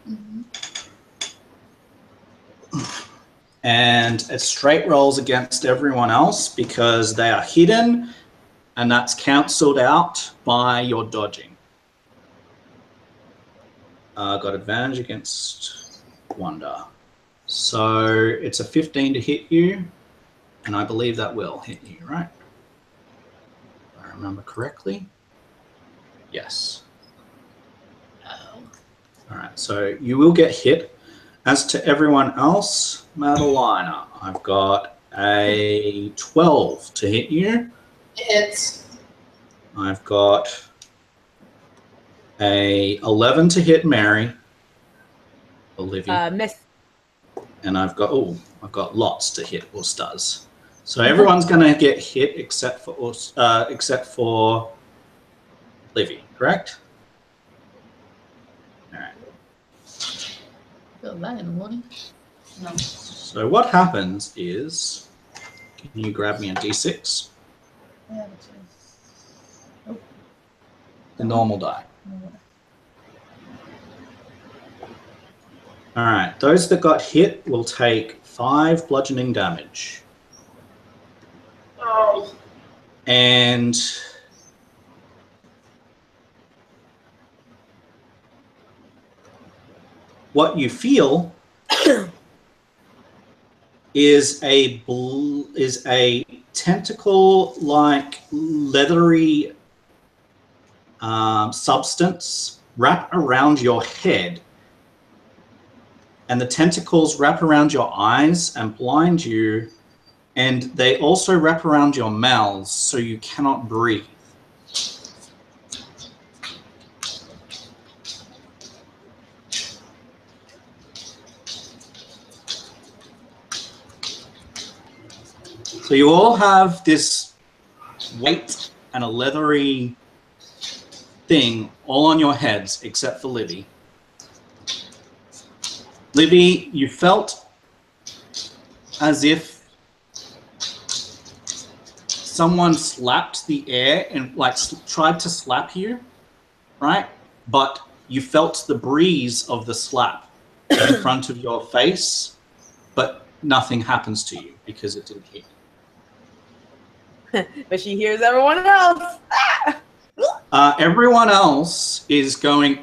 [SPEAKER 1] and it straight rolls against everyone else because they are hidden, and that's cancelled out by your dodging. Got advantage against Wanda. So it's a 15 to hit you, and I believe that will hit you, right? If I remember correctly. Yes.
[SPEAKER 5] Oh.
[SPEAKER 1] All right, so you will get hit. As to everyone else, Madalina, I've got a 12 to hit you.
[SPEAKER 3] It's
[SPEAKER 1] I've got a 11 to hit Mary. Olivia.
[SPEAKER 2] Miss.
[SPEAKER 1] And I've got lots to hit Ustaz. So everyone's gonna get hit except for Livy, correct? All right.
[SPEAKER 5] Feel that in the morning.
[SPEAKER 3] no.
[SPEAKER 1] So what happens is, can you grab me a D6?
[SPEAKER 5] Yeah, oh.
[SPEAKER 1] The normal die. All right, those that got hit will take 5 bludgeoning damage.
[SPEAKER 3] Oh.
[SPEAKER 1] And what you feel is a tentacle-like leathery substance wrap around your head, and the tentacles wrap around your eyes and blind you, and they also wrap around your mouths so you cannot breathe. So you all have this weight and a leathery thing all on your heads except for Livy. Livy, you felt as if someone slapped the air and like tried to slap you, right? But you felt the breeze of the slap in front of your face, but nothing happens to you because it didn't hit you.
[SPEAKER 2] But she hears everyone else.
[SPEAKER 1] Everyone else is going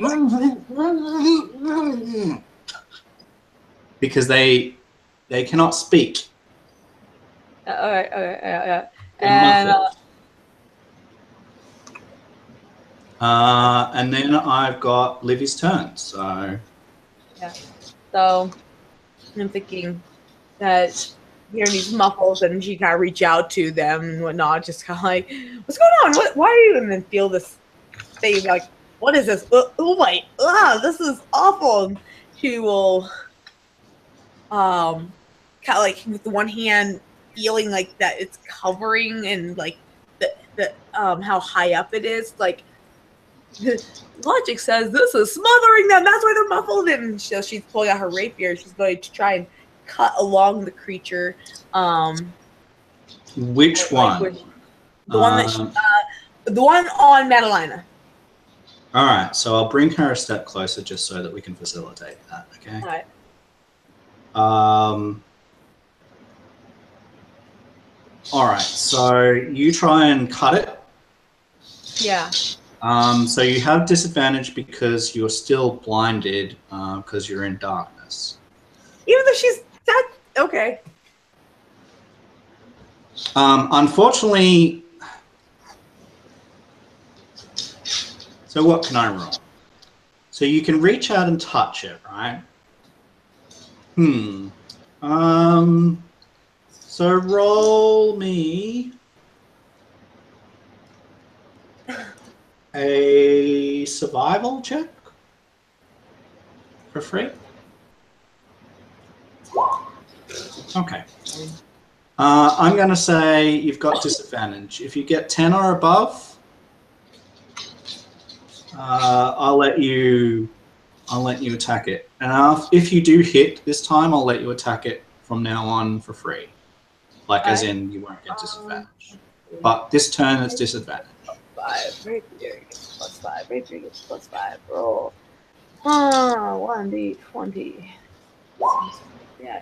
[SPEAKER 1] because they cannot speak.
[SPEAKER 2] Okay.
[SPEAKER 1] They're
[SPEAKER 2] And
[SPEAKER 1] and then I've got Livy's turn. So
[SPEAKER 2] yeah. So I'm thinking that hearing these muffles, and she kind of reach out to them and whatnot, just kind of like, what's going on? Why are you? And then feel this thing like, what is this? Oh my, this is awful. And she will, kind of like with the one hand feeling like that it's covering and like the how high up it is, like. Logic says this is smothering them. That's why they're muffled. And so she's pulling out her rapier. She's going to try and cut along the creature.
[SPEAKER 1] which one?
[SPEAKER 2] The one that the one on Madalina.
[SPEAKER 1] All right, so I'll bring her a step closer just so that we can facilitate that. Okay.
[SPEAKER 2] All right.
[SPEAKER 1] All right. So you try and cut it.
[SPEAKER 2] Yeah.
[SPEAKER 1] So you have disadvantage because you're still blinded because you're in darkness.
[SPEAKER 2] Even though she's that okay.
[SPEAKER 1] Unfortunately, So what can I roll? So you can reach out and touch it, right? So roll me a survival check for free. Okay. I'm going to say you've got disadvantage. If you get 10 or above, I'll let you attack it. And if you do hit this time, I'll let you attack it from now on for free. Like, as in, you won't get disadvantage. But this turn, it's disadvantage.
[SPEAKER 2] 5. Rapier gets +5. Rapier gets +5. Roll. 1d20. Yeah.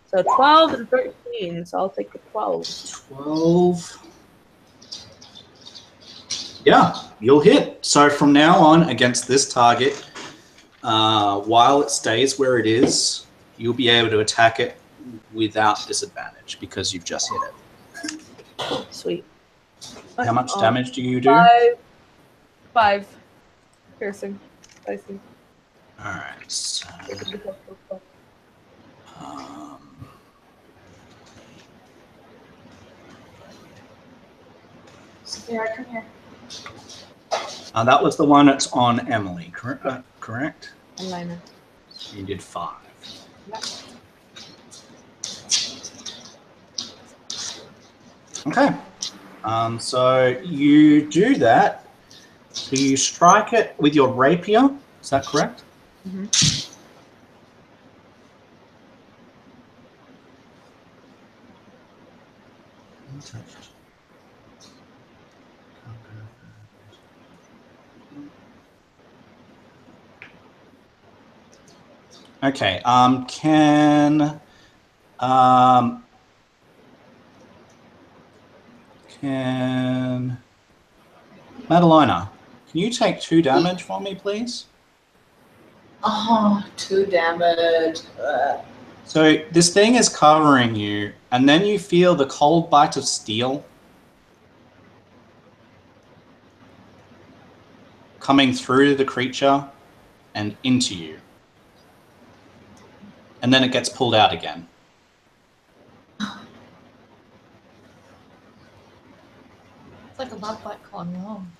[SPEAKER 2] So 12 and 13. So I'll take the 12.
[SPEAKER 1] 12. Yeah, you'll hit. So from now on, against this target, while it stays where it is, you'll be able to attack it without disadvantage because you've just hit it.
[SPEAKER 2] Sweet.
[SPEAKER 1] How much damage do you do?
[SPEAKER 2] 5 piercing. I see.
[SPEAKER 1] All right. So,
[SPEAKER 3] Sophia, come here.
[SPEAKER 1] that was the one that's on Emily, correct?
[SPEAKER 2] Liner.
[SPEAKER 1] You did 5. Okay. So you do that. So you strike it with your rapier. Is that correct?
[SPEAKER 2] Mm-hmm.
[SPEAKER 1] Okay. Can Madalena, can you take 2 damage for me, please?
[SPEAKER 3] Oh, 2 damage.
[SPEAKER 1] So this thing is covering you, and then you feel the cold bite of steel coming through the creature and into you. And then it gets pulled out again.
[SPEAKER 5] It's like a love bite gone wrong.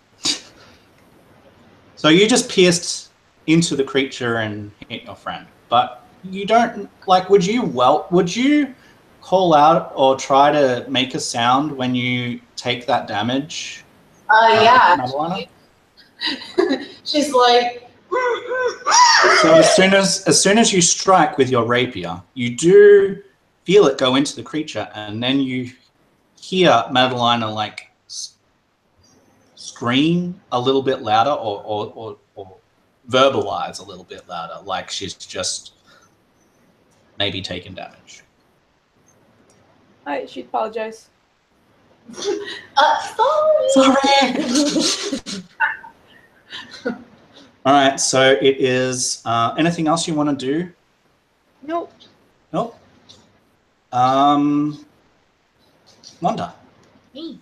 [SPEAKER 1] So you just pierced into the creature and hit your friend. But you don't, like, would you call out or try to make a sound when you take that damage?
[SPEAKER 3] Yeah.
[SPEAKER 1] Madalena?
[SPEAKER 3] She's like.
[SPEAKER 1] So as soon as you strike with your rapier, you do feel it go into the creature, and then you hear Madalena like scream a little bit louder, or verbalize a little bit louder, like she's just maybe taken damage.
[SPEAKER 2] Alright, she apologized.
[SPEAKER 3] Sorry.
[SPEAKER 1] All right, so it is anything else you want to do?
[SPEAKER 2] Nope.
[SPEAKER 1] Nope. Wanda,
[SPEAKER 5] Me.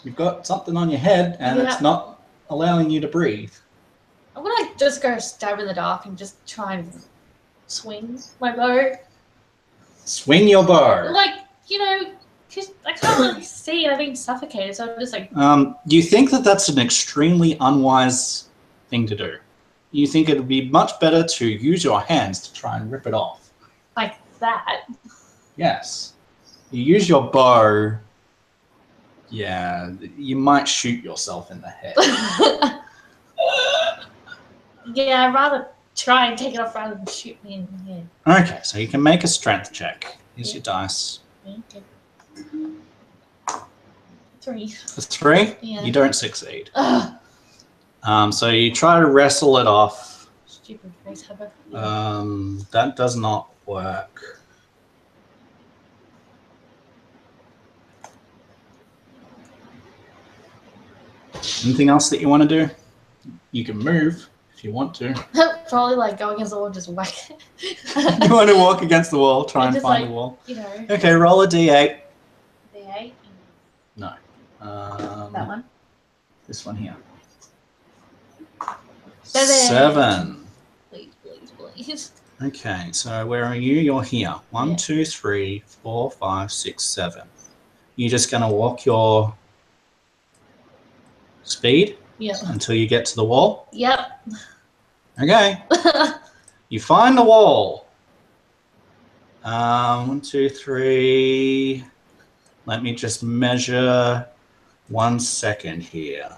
[SPEAKER 1] you've got something on your head and it's not allowing you to breathe.
[SPEAKER 5] I'm gonna just go stab in the dark and just try and swing my bow.
[SPEAKER 1] Swing your bow.
[SPEAKER 5] Like, you know, because I can't really see and I'm being suffocated, so I'm just like...
[SPEAKER 1] You think that that's an extremely unwise thing to do. You think it would be much better to use your hands to try and rip it off.
[SPEAKER 5] Like that?
[SPEAKER 1] Yes. You use your bow, yeah, you might shoot yourself in the head.
[SPEAKER 5] Yeah, I'd rather try and take it off rather than shoot me in the head.
[SPEAKER 1] Okay, so you can make a strength check. Here's your dice.
[SPEAKER 5] Okay. 3.
[SPEAKER 1] For 3,
[SPEAKER 5] Yeah.
[SPEAKER 1] you don't succeed.
[SPEAKER 5] Ugh.
[SPEAKER 1] So you try to wrestle it off.
[SPEAKER 5] Stupid face hugger.
[SPEAKER 1] That does not work. Anything else that you want to do? You can move if you want to.
[SPEAKER 5] Probably like go against the wall and just whack it.
[SPEAKER 1] You want to walk against the wall, try and
[SPEAKER 5] Just
[SPEAKER 1] find
[SPEAKER 5] like,
[SPEAKER 1] the wall.
[SPEAKER 5] You know.
[SPEAKER 1] Okay, roll a d8.
[SPEAKER 5] D8.
[SPEAKER 1] No.
[SPEAKER 2] That one?
[SPEAKER 1] This one here.
[SPEAKER 5] 7.
[SPEAKER 1] 7.
[SPEAKER 5] Please, please, please.
[SPEAKER 1] Okay, so where are you? You're here. 1,
[SPEAKER 5] Yeah.
[SPEAKER 1] 2, 3, 4, 5, 6, 7. You're just going to walk your speed
[SPEAKER 5] Yep.
[SPEAKER 1] until you get to the wall.
[SPEAKER 5] Yep.
[SPEAKER 1] Okay. You find the wall. 1, 2, 3. Let me just measure 1 second here.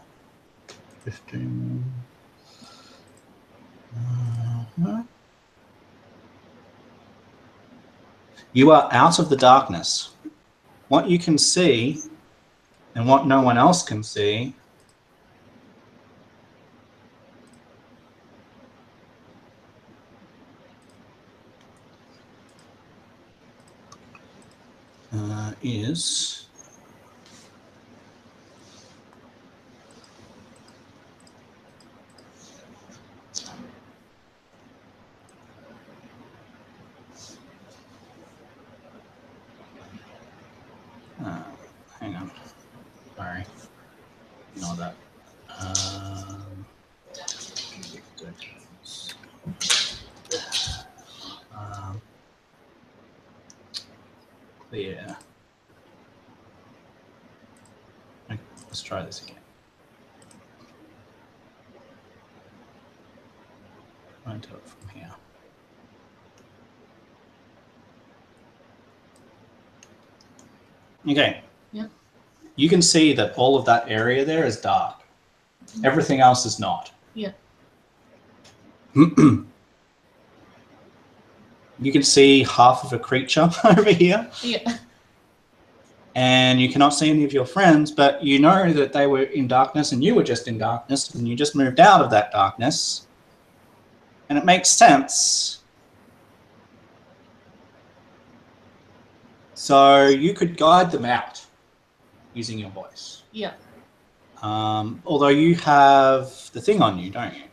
[SPEAKER 1] 15. You are out of the darkness. What you can see and what no one else can see is hang on. Sorry. Ignore that. Yeah. Okay, let's try this again. I'll do it from here. Okay.
[SPEAKER 5] Yep.
[SPEAKER 1] You can see that all of that area there is dark. Everything else is not.
[SPEAKER 5] Yeah.
[SPEAKER 1] You can see half of a creature over here.
[SPEAKER 5] Yeah.
[SPEAKER 1] And you cannot see any of your friends, but you know that they were in darkness and you were just in darkness and you just moved out of that darkness. And it makes sense. So you could guide them out using your voice.
[SPEAKER 5] Yeah.
[SPEAKER 1] Although you have the thing on you, don't you?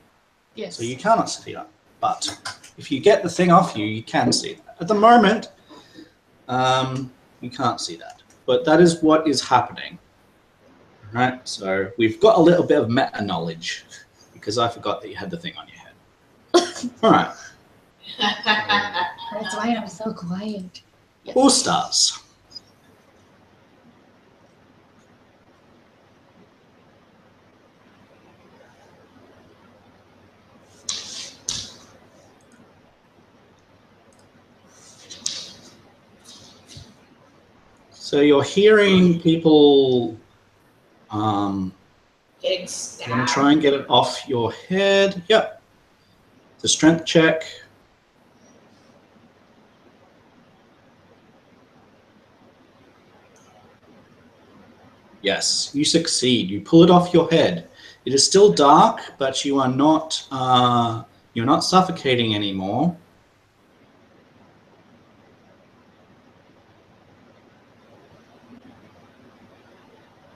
[SPEAKER 5] Yes.
[SPEAKER 1] So you cannot see that. But if you get the thing off you, you can see that. At the moment, you can't see that. But that is what is happening. All right, so we've got a little bit of meta knowledge because I forgot that you had the thing on your head. All right.
[SPEAKER 5] That's why I'm so quiet.
[SPEAKER 1] Yes. All stars. So you're hearing people
[SPEAKER 3] Getting
[SPEAKER 1] you
[SPEAKER 3] stabbed.
[SPEAKER 1] want to try and get it off your head. Yep. The strength check. Yes, you succeed. You pull it off your head. It is still dark, but you are not you're not suffocating anymore.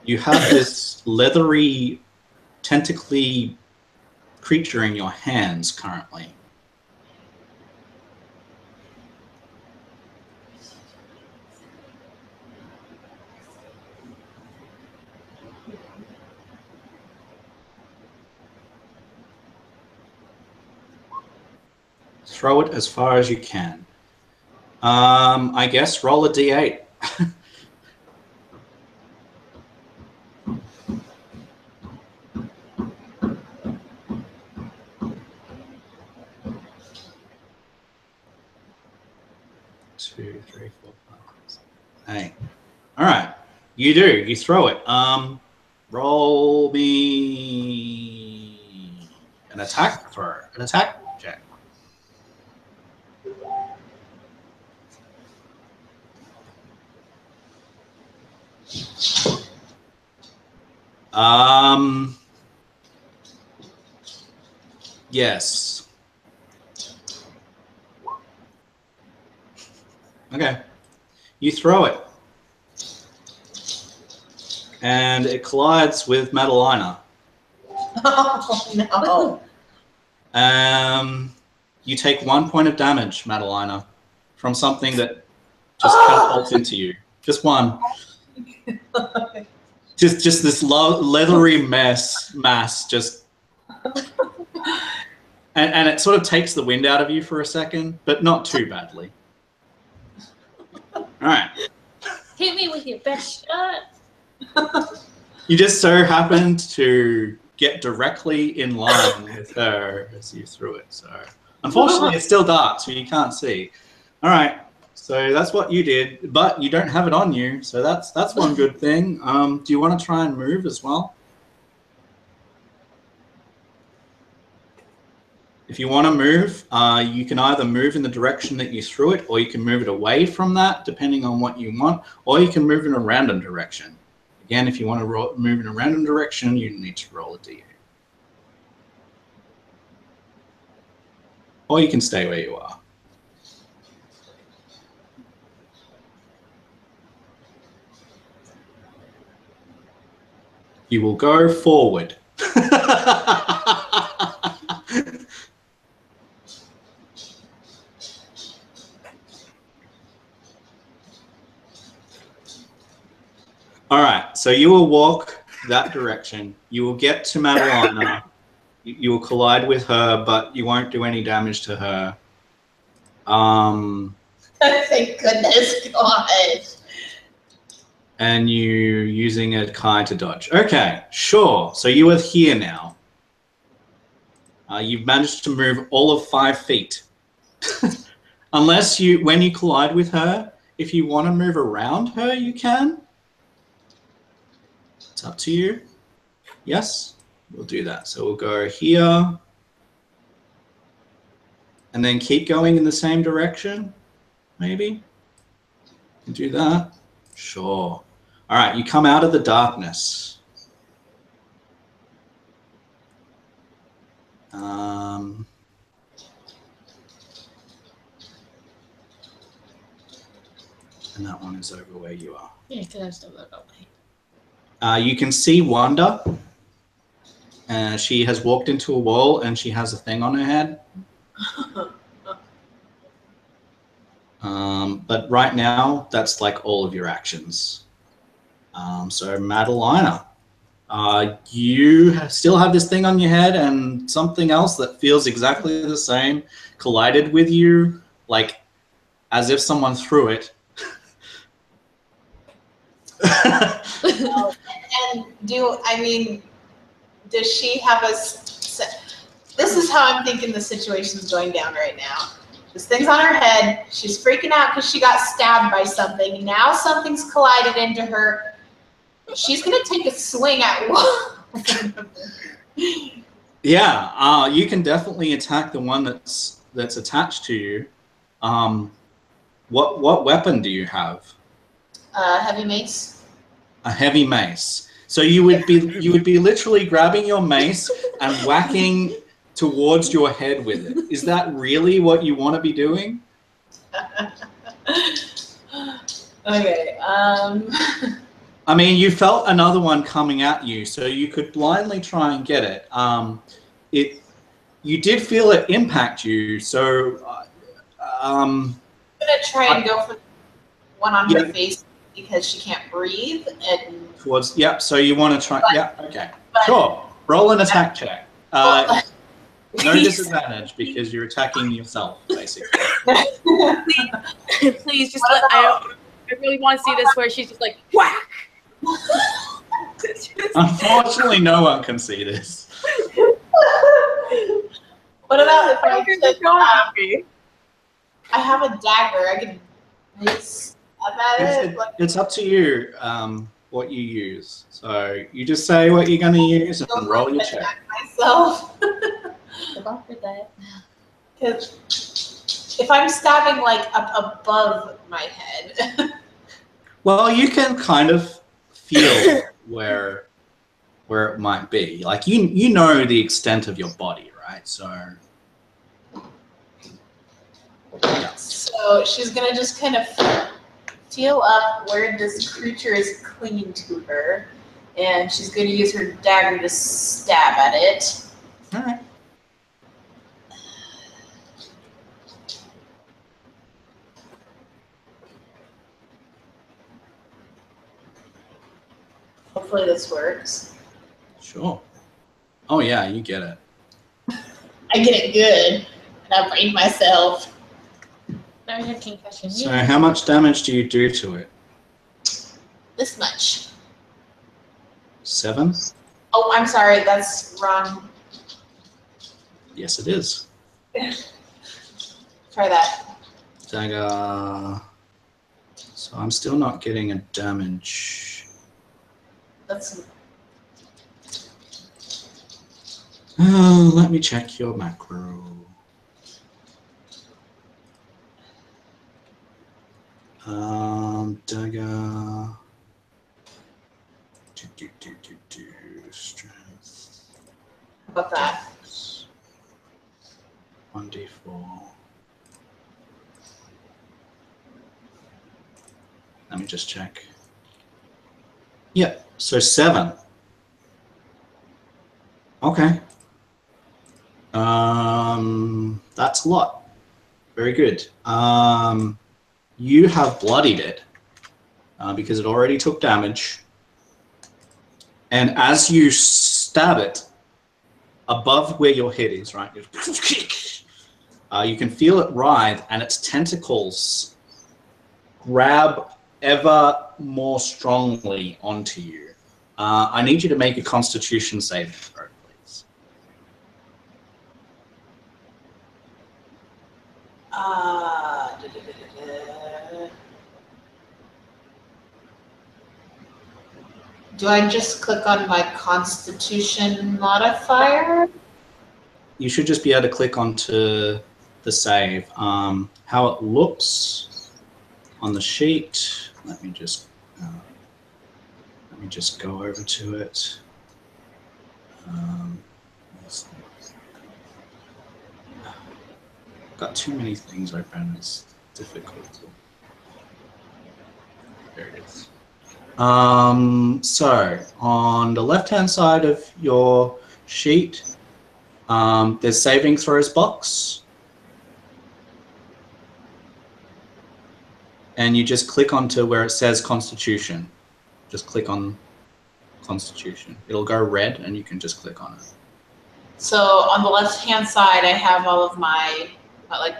[SPEAKER 1] You have this leathery, tentacly creature in your hands currently. Throw it as far as you can. I guess roll a d8. Two, three, four, five, six, 8. All right, you do. You throw it. Roll me an attack throw. An attack check. Yes. Okay. You throw it. And it collides with Madalina.
[SPEAKER 3] Oh, no.
[SPEAKER 1] You take 1 point of damage, Madalina, from something that just catapults into you. Just one. Just this leathery mass just and it sort of takes the wind out of you for a second, but not too badly. All right.
[SPEAKER 5] Hit me with your best shot.
[SPEAKER 1] You just so happened to get directly in line with her as you threw it. So unfortunately, it's still dark, so you can't see. All right. So that's what you did, but you don't have it on you, so that's one good thing. Do you want to try and move as well? If you want to move, you can either move in the direction that you threw it, or you can move it away from that, depending on what you want, or you can move in a random direction. Again, if you want to move in a random direction, you need to roll a d8. Or you can stay where you are. You will go forward. All right, so you will walk that direction. You will get to Madalina. You will collide with her, but you won't do any damage to her.
[SPEAKER 3] Thank goodness, God.
[SPEAKER 1] And you using a Kai to dodge. Okay, sure. So you are here now. You've managed to move all of 5 feet. Unless when you collide with her, if you want to move around her, you can. It's up to you. Yes, we'll do that. So we'll go here. And then keep going in the same direction, maybe. Do that. Sure. All right, you come out of the darkness. And that one is over where you are.
[SPEAKER 5] Yeah, because I still got away.
[SPEAKER 1] You can see Wanda. She has walked into a wall and she has a thing on her head. But right now, that's like all of your actions. So Madalina, you still have this thing on your head and something else that feels exactly the same collided with you, like as if someone threw it.
[SPEAKER 3] And does she have this is how I'm thinking the situation's going down right now. This thing's on her head. She's freaking out because she got stabbed by something. Now something's collided into her. She's going to take a swing at one.
[SPEAKER 1] Yeah, you can definitely attack the one that's attached to you. What weapon do you have?
[SPEAKER 3] Heavy mace.
[SPEAKER 1] A heavy mace. So you would be literally grabbing your mace and whacking towards your head with it. Is that really what you want to be doing?
[SPEAKER 3] Okay.
[SPEAKER 1] I mean, you felt another one coming at you, so you could blindly try and get it. You did feel it impact you, so.
[SPEAKER 3] I'm gonna try and go for one on her face because she can't breathe and.
[SPEAKER 1] Towards So you want to try? Okay. Sure. Roll an attack check. No disadvantage because you're attacking yourself, basically.
[SPEAKER 2] Please, just I really want to see this where she's just like whack.
[SPEAKER 1] Unfortunately, no one can see this.
[SPEAKER 3] What about if I have a dagger? I can stab at it.
[SPEAKER 1] It's up to you what you use. So you just say what you're going to use and roll your check.
[SPEAKER 3] Myself.
[SPEAKER 5] About for that.
[SPEAKER 3] Because if I'm stabbing like up above my head.
[SPEAKER 1] Well, you can kind of feel where it might be. Like you know the extent of your body, right? So yeah.
[SPEAKER 3] So she's gonna just kind of feel up where this creature is clinging to her, and she's gonna use her dagger to stab at it.
[SPEAKER 1] All right.
[SPEAKER 3] Hopefully this works.
[SPEAKER 1] Sure. Oh yeah, you get it.
[SPEAKER 3] I get it good, and I brain myself.
[SPEAKER 5] Now we have concussion.
[SPEAKER 1] So how much damage do you do to it?
[SPEAKER 3] This much.
[SPEAKER 1] 7?
[SPEAKER 3] Oh, I'm sorry, that's wrong.
[SPEAKER 1] Yes, it is.
[SPEAKER 3] Try that.
[SPEAKER 1] Dagger. So I'm still not getting a damage.
[SPEAKER 3] That's
[SPEAKER 1] Let me check your macro. Dagger. Strength.
[SPEAKER 3] how about that.
[SPEAKER 1] 1d4. Let me just check. Yep, so 7. Okay. That's a lot. Very good. You have bloodied it because it already took damage. And as you stab it, above where your head is, right, you can feel it writhe, and its tentacles grab ever more strongly onto you. I need you to make a Constitution saving throw, please.
[SPEAKER 3] Do I just click on my Constitution modifier?
[SPEAKER 1] You should just be able to click onto the save. How it looks on the sheet. Let me just go over to it. Got too many things open. It's difficult. There it is. So on the left-hand side of your sheet, there's saving throws box. And you just click onto where it says Constitution. Just click on Constitution. It'll go red and you can just click on it.
[SPEAKER 3] So on the left-hand side, I have all of my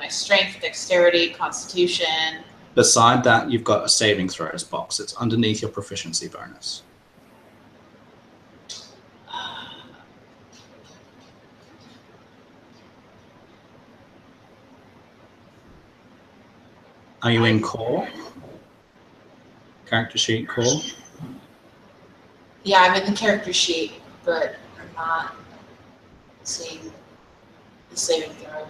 [SPEAKER 3] strength, dexterity, constitution.
[SPEAKER 1] Beside that, you've got a saving throws box. It's underneath your proficiency bonus. Are you in core? Character sheet core?
[SPEAKER 3] Yeah, I'm in the character sheet, but I'm not seeing the saving throw.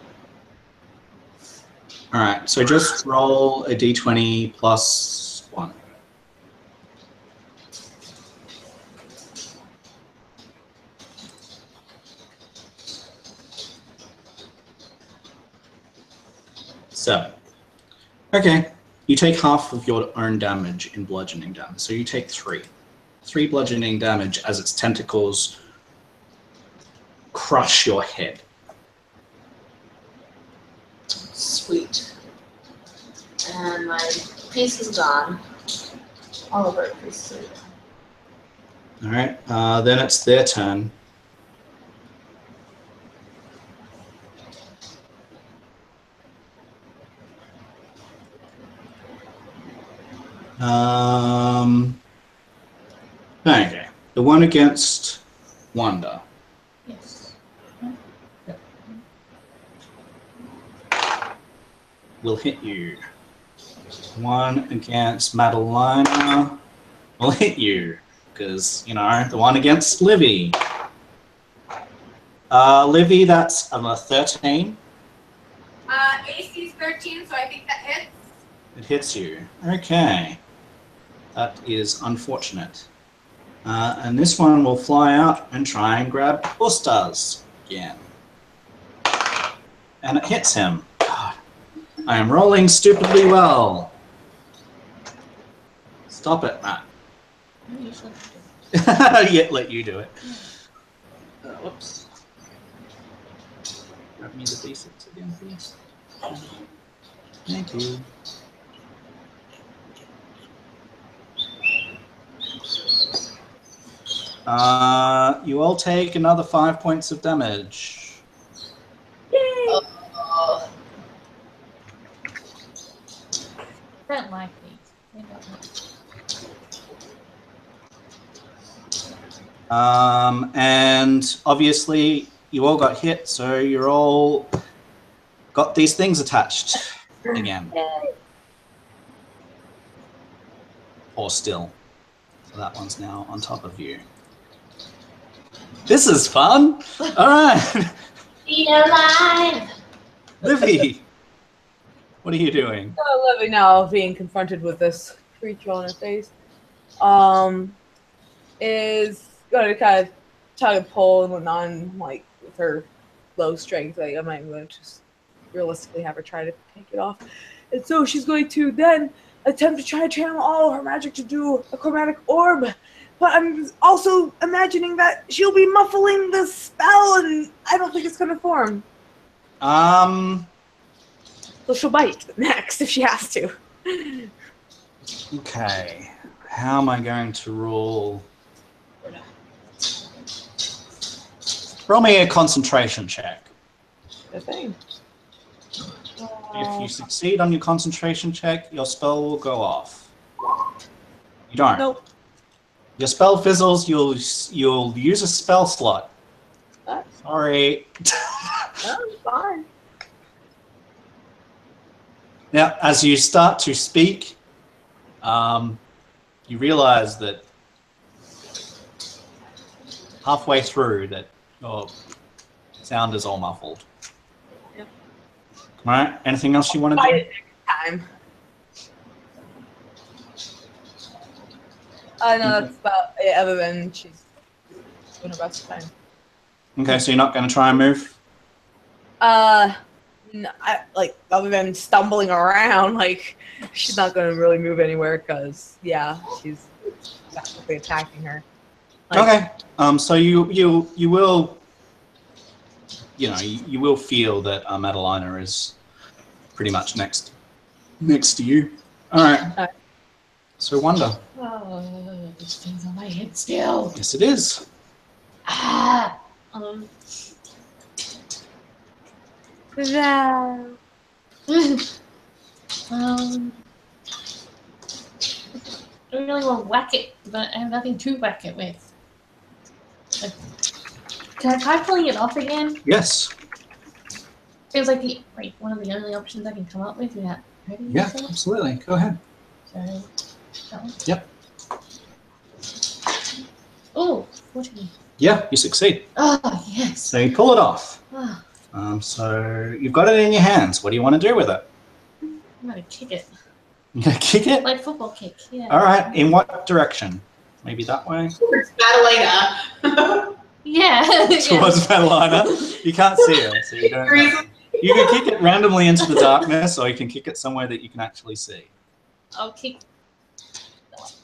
[SPEAKER 1] All right, so just roll a d20 plus 1. So, okay, you take half of your own damage in bludgeoning damage, so you take 3. 3 bludgeoning damage as its tentacles crush your head.
[SPEAKER 3] Sweet. And my piece is gone. All of our pieces are gone.
[SPEAKER 1] All right, then it's their turn. Okay, the one against Wanda.
[SPEAKER 5] Yes.
[SPEAKER 1] Will hit you. One against Madalena will hit you because, you know, the one against Livy. Livy, that's a 13.
[SPEAKER 2] AC is 13, so I think that hits.
[SPEAKER 1] It hits you. Okay. That is unfortunate. And this one will fly out and try and grab Ustaz again. And it hits him. God, I am rolling stupidly well. Stop it, Matt. Yeah, let you do it. Whoops. Grab me the D6 again, please. Thank you. You all take another 5 points of damage.
[SPEAKER 2] Yay!
[SPEAKER 5] Don't like these. They don't like
[SPEAKER 1] And obviously you all got hit, so you're all got these things attached again. Or still. So that one's now on top of you. This is fun. All right.
[SPEAKER 3] Eat alive!
[SPEAKER 1] Livy, what are you doing?
[SPEAKER 2] Livy now being confronted with this creature on her face, is going to kind of tug and pull and whatnot, and, like, with her low strength, like, I'm not going to just realistically have her try to take it off. And so she's going to then attempt to try to channel all her magic to do a chromatic orb. But I'm also imagining that she'll be muffling the spell, and I don't think it's going to form. So she'll bite next if she has to.
[SPEAKER 1] Okay. How am I going to roll? Roll me a concentration check.
[SPEAKER 2] The thing.
[SPEAKER 1] If you succeed on your concentration check, your spell will go off. You don't.
[SPEAKER 2] Nope.
[SPEAKER 1] Your spell fizzles. You'll use a spell slot. Sorry.
[SPEAKER 2] No, fine.
[SPEAKER 1] Now, as you start to speak, you realize that halfway through that your sound is all muffled.
[SPEAKER 2] Yep.
[SPEAKER 1] All right. Anything else you want to
[SPEAKER 2] Fight
[SPEAKER 1] do?
[SPEAKER 2] it next time. No, that's about it, other than she's doing her best time.
[SPEAKER 1] Okay, so you're not going to try and move?
[SPEAKER 2] No, other than stumbling around, like, she's not going to really move anywhere because, yeah, she's technically attacking her.
[SPEAKER 1] Okay. So you will, you will feel that Madalina is pretty much next to you. All right. So Wonder.
[SPEAKER 5] Oh, this thing's on my head still.
[SPEAKER 1] Yes, it is.
[SPEAKER 5] Ah.
[SPEAKER 2] Yeah.
[SPEAKER 5] I really want to whack it, but I have nothing to whack it with. Like, can I try pulling it off again?
[SPEAKER 1] Yes.
[SPEAKER 5] It was like one of the only options I can come up with without hurting
[SPEAKER 1] Yeah,
[SPEAKER 5] myself.
[SPEAKER 1] absolutely. Go ahead.
[SPEAKER 5] So, that one.
[SPEAKER 1] Yep.
[SPEAKER 5] Oh, 14.
[SPEAKER 1] Yeah, you succeed.
[SPEAKER 5] Oh, yes.
[SPEAKER 1] So you pull it off.
[SPEAKER 5] Oh,
[SPEAKER 1] So you've got it in your hands. What do you want to do with it?
[SPEAKER 5] I'm going to kick it.
[SPEAKER 1] You're going to kick it?
[SPEAKER 5] Like football kick, yeah.
[SPEAKER 1] All right. In what direction? Maybe that way?
[SPEAKER 3] Towards Madalena.
[SPEAKER 5] Yeah.
[SPEAKER 1] Towards Madalina. You can't see her, so you don't know. You can kick it randomly into the darkness, or you can kick it somewhere that you can actually see.
[SPEAKER 5] I'll kick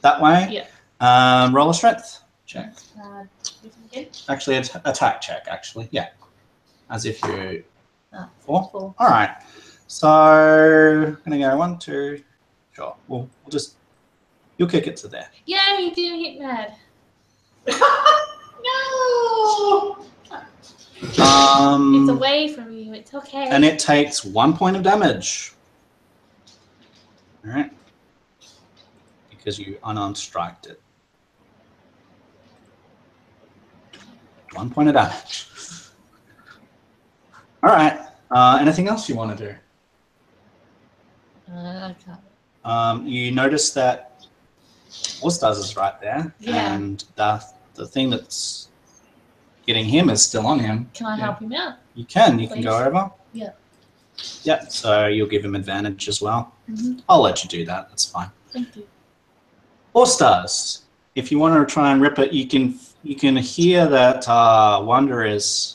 [SPEAKER 1] That way?
[SPEAKER 5] Yeah.
[SPEAKER 1] Roll a strength check.
[SPEAKER 5] Again?
[SPEAKER 1] Actually, attack check, actually. Yeah. As if you're 4?
[SPEAKER 5] 4.
[SPEAKER 1] All right. So, I'm going to go 1, 2. Sure. We'll just, you'll kick it to there.
[SPEAKER 5] Yeah, you didn't hit mad.
[SPEAKER 3] No!
[SPEAKER 5] It's away from you. It's okay.
[SPEAKER 1] And it takes 1 point of damage. All right. Because you unarmed striked it. 1 point of damage. All right. Anything else you want to do?
[SPEAKER 5] I can't.
[SPEAKER 1] You notice that All-Stars is right there.
[SPEAKER 5] Yeah.
[SPEAKER 1] And the thing that's getting him is still on him.
[SPEAKER 5] Can I help him out?
[SPEAKER 1] You can. You can
[SPEAKER 5] Please?
[SPEAKER 1] go over.
[SPEAKER 5] Yeah.
[SPEAKER 1] Yep. So you'll give him advantage as well.
[SPEAKER 5] Mm-hmm.
[SPEAKER 1] I'll let you do that. That's fine.
[SPEAKER 5] Thank you.
[SPEAKER 1] All-Stars. If you want to try and rip it, you can hear that Wanda is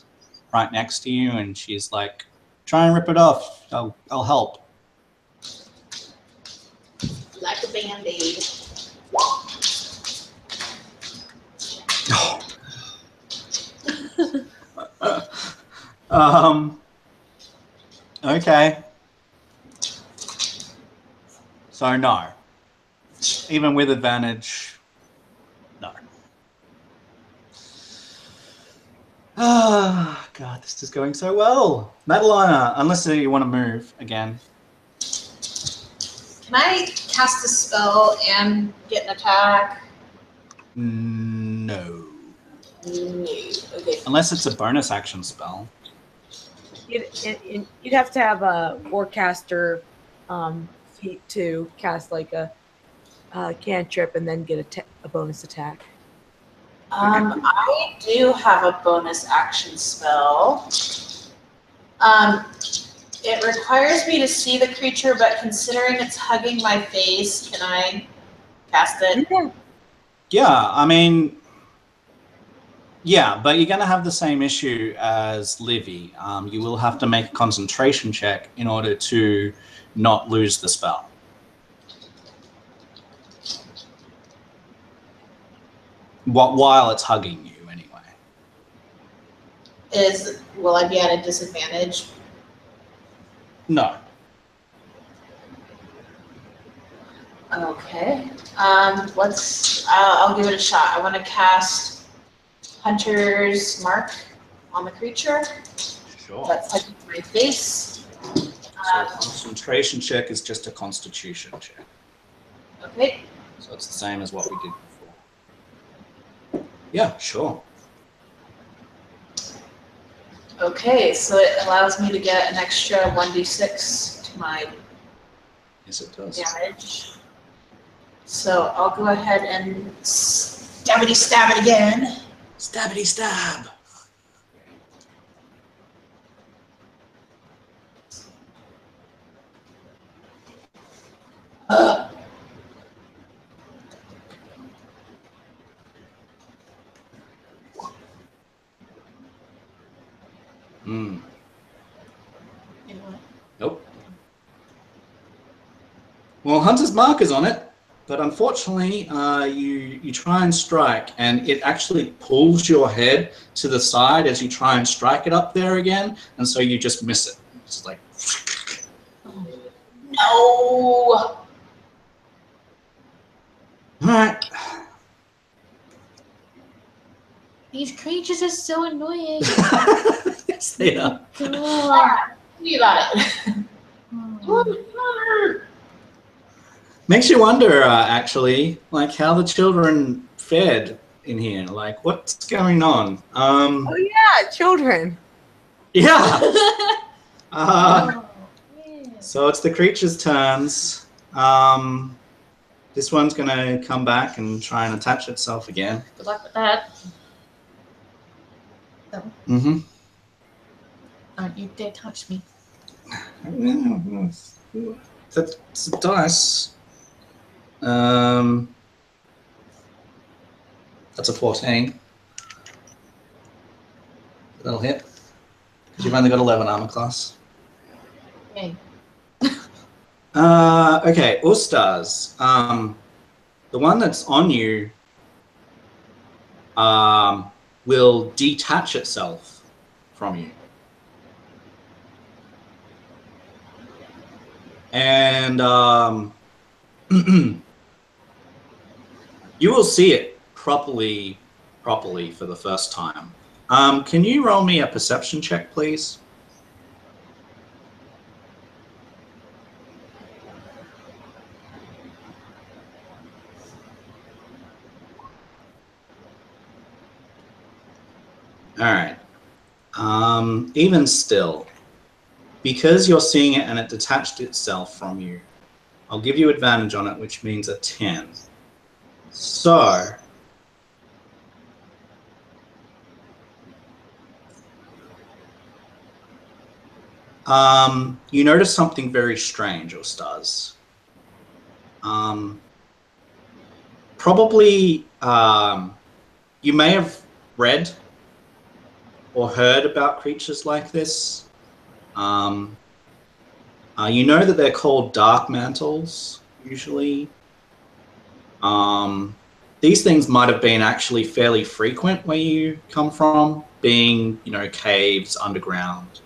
[SPEAKER 1] right next to you, and she's like, "Try and rip it off. I'll help."
[SPEAKER 3] Like a Band-Aid.
[SPEAKER 1] Okay. So no. Even with advantage, no. Ah, God, this is going so well. Madalina, unless you want to move again.
[SPEAKER 3] Can I cast a spell and get an attack?
[SPEAKER 1] No.
[SPEAKER 3] No. Okay.
[SPEAKER 1] Unless it's a bonus action spell.
[SPEAKER 2] You'd have to have a forecaster feat to cast like a cantrip and then get a bonus attack.
[SPEAKER 3] I do have a bonus action spell. It requires me to see the creature, but considering it's hugging my face, can I cast it?
[SPEAKER 1] Yeah, I mean, yeah, but you're going to have the same issue as Livy. You will have to make a concentration check in order to not lose the spell. While it's hugging you, anyway.
[SPEAKER 3] Will I be at a disadvantage?
[SPEAKER 1] No.
[SPEAKER 3] Okay. I'll give it a shot. I want to cast Hunter's Mark on the creature.
[SPEAKER 1] Sure.
[SPEAKER 3] That's hugging my face.
[SPEAKER 1] So a concentration check is just a constitution check.
[SPEAKER 3] Okay.
[SPEAKER 1] So it's the same as what we did before. Yeah, sure.
[SPEAKER 3] Okay, so it allows me to get an extra 1d6 to my
[SPEAKER 1] Yes, it does.
[SPEAKER 3] damage. So I'll go ahead and stabbity stab it again.
[SPEAKER 1] Stabbity stab. Hmm. Nope. Well, Hunter's Mark is on it, but unfortunately, you try and strike, and it actually pulls your head to the side as you try and strike it up there again, and so you just miss it. It's like...
[SPEAKER 3] No!
[SPEAKER 1] All right.
[SPEAKER 5] These creatures are so annoying.
[SPEAKER 1] Yes, they are.
[SPEAKER 5] God.
[SPEAKER 3] You got it.
[SPEAKER 1] Makes you wonder, actually, like how the children fared in here. Like, what's going on?
[SPEAKER 2] Oh yeah, children.
[SPEAKER 1] Yeah.
[SPEAKER 5] Oh, yeah.
[SPEAKER 1] So it's the creature's turns. This one's gonna come back and try and attach itself again.
[SPEAKER 5] Good luck with that.
[SPEAKER 1] Mm-hmm.
[SPEAKER 5] Don't you dare touch me.
[SPEAKER 1] That's a dice. That's a 14. That'll hit. Because you've only got 11 armor class.
[SPEAKER 5] Okay.
[SPEAKER 1] Okay, Ustars. The one that's on you will detach itself from you. And you will see it properly for the first time. Can you roll me a perception check, please? All right. Even still, because you're seeing it and it detached itself from you, I'll give you advantage on it, which means a 10. So, you notice something very strange, Ustaz. Probably, you may have read or heard about creatures like this. You know that they're called dark mantles, usually. These things might have been actually fairly frequent where you come from, being, you know, caves, underground.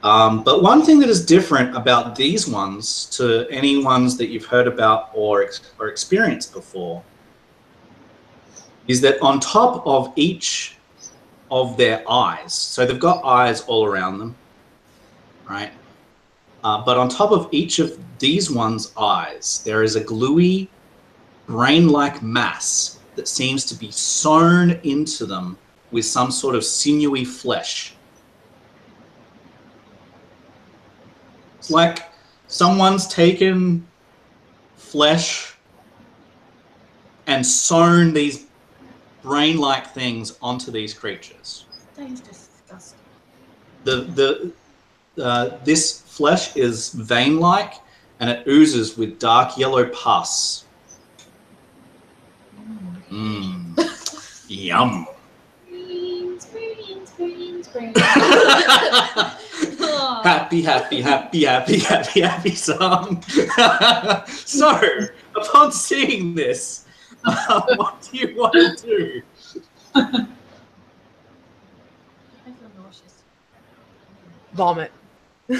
[SPEAKER 1] But one thing that is different about these ones to any ones that you've heard about or experienced before is that on top of each of their eyes. So they've got eyes all around them, right? But on top of each of these one's eyes, there is a gluey, brain-like mass that seems to be sewn into them with some sort of sinewy flesh. It's like someone's taken flesh and sewn these brain-like things onto these creatures.
[SPEAKER 5] That is disgusting.
[SPEAKER 1] This flesh is vein-like, and it oozes with dark yellow pus. Yum.
[SPEAKER 5] Brains.
[SPEAKER 1] Happy, happy, happy, happy, happy, happy song. So, upon seeing this, what do you want to do?
[SPEAKER 5] I feel nauseous.
[SPEAKER 2] Vomit.
[SPEAKER 5] That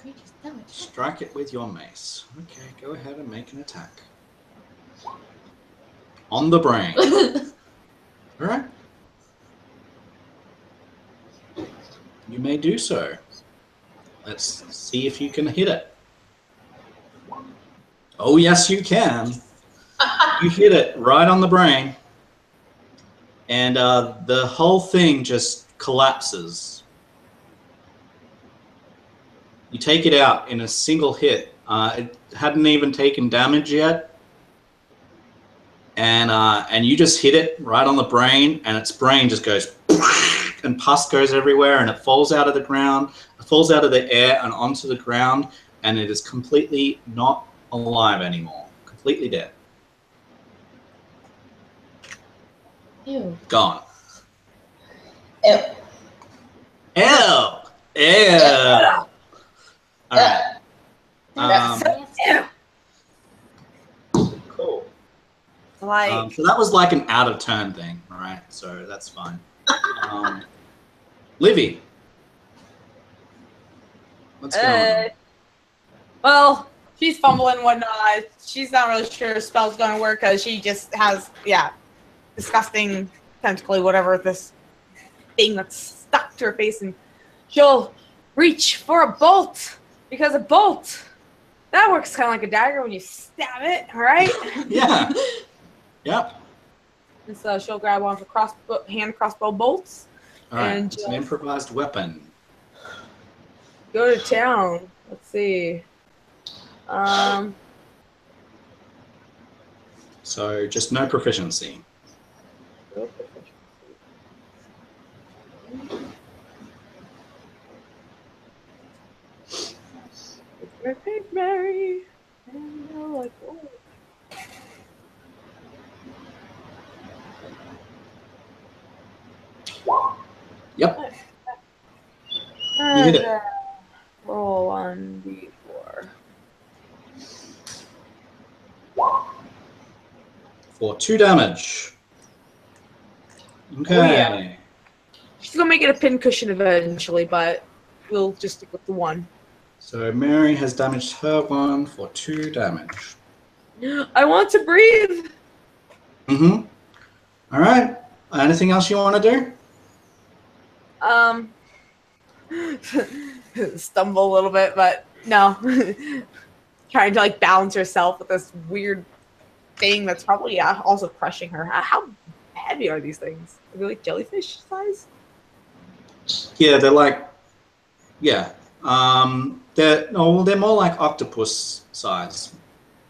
[SPEAKER 5] creature's damage.
[SPEAKER 1] Strike it with your mace. Okay, go ahead and make an attack. On the brain. All right. You may do so. Let's see if you can hit it. Oh, yes, you can. You hit it right on the brain. And the whole thing just collapses. You take it out in a single hit. It hadn't even taken damage yet. And you just hit it right on the brain, and its brain just goes, and pus goes everywhere, and it falls out of the ground, it falls out of the air and onto the ground, and it is completely not alive anymore. Completely dead.
[SPEAKER 5] Ew.
[SPEAKER 1] Gone.
[SPEAKER 3] Ew.
[SPEAKER 1] Ew. Ew. All right.
[SPEAKER 2] Ew.
[SPEAKER 1] Cool.
[SPEAKER 2] Like,
[SPEAKER 1] So that was like an out of turn thing, all right? So that's fine. Livy. What's going on?
[SPEAKER 2] well, she's fumbling and whatnot. She's not really sure the spell's going to work because she just has, disgusting, tentacly, whatever, this thing that's stuck to her face. And she'll reach for a bolt because a bolt, that works kind of like a dagger when you stab it, all right?
[SPEAKER 1] Yeah. Yep.
[SPEAKER 2] And so she'll grab one for hand crossbow bolts.
[SPEAKER 1] All right.
[SPEAKER 2] And
[SPEAKER 1] It's an improvised weapon.
[SPEAKER 2] go to town. Let's see.
[SPEAKER 1] So just no proficiency.
[SPEAKER 2] My pink Mary. And they're like, oh.
[SPEAKER 1] Yep.
[SPEAKER 2] And,
[SPEAKER 1] hit it.
[SPEAKER 2] roll on D4.
[SPEAKER 1] For 2 damage. Okay.
[SPEAKER 2] Oh, yeah. She's gonna make it a pincushion eventually, but we'll just stick with the 1.
[SPEAKER 1] So Mary has damaged her one for 2 damage.
[SPEAKER 2] I want to breathe.
[SPEAKER 1] Mm-hmm. All right. Anything else you want to do?
[SPEAKER 2] Stumble a little bit, but no. Trying to like balance herself with this weird thing that's probably also crushing her. How heavy are these things? Are they like jellyfish size?
[SPEAKER 1] Yeah, they're like, yeah. They're more like octopus size.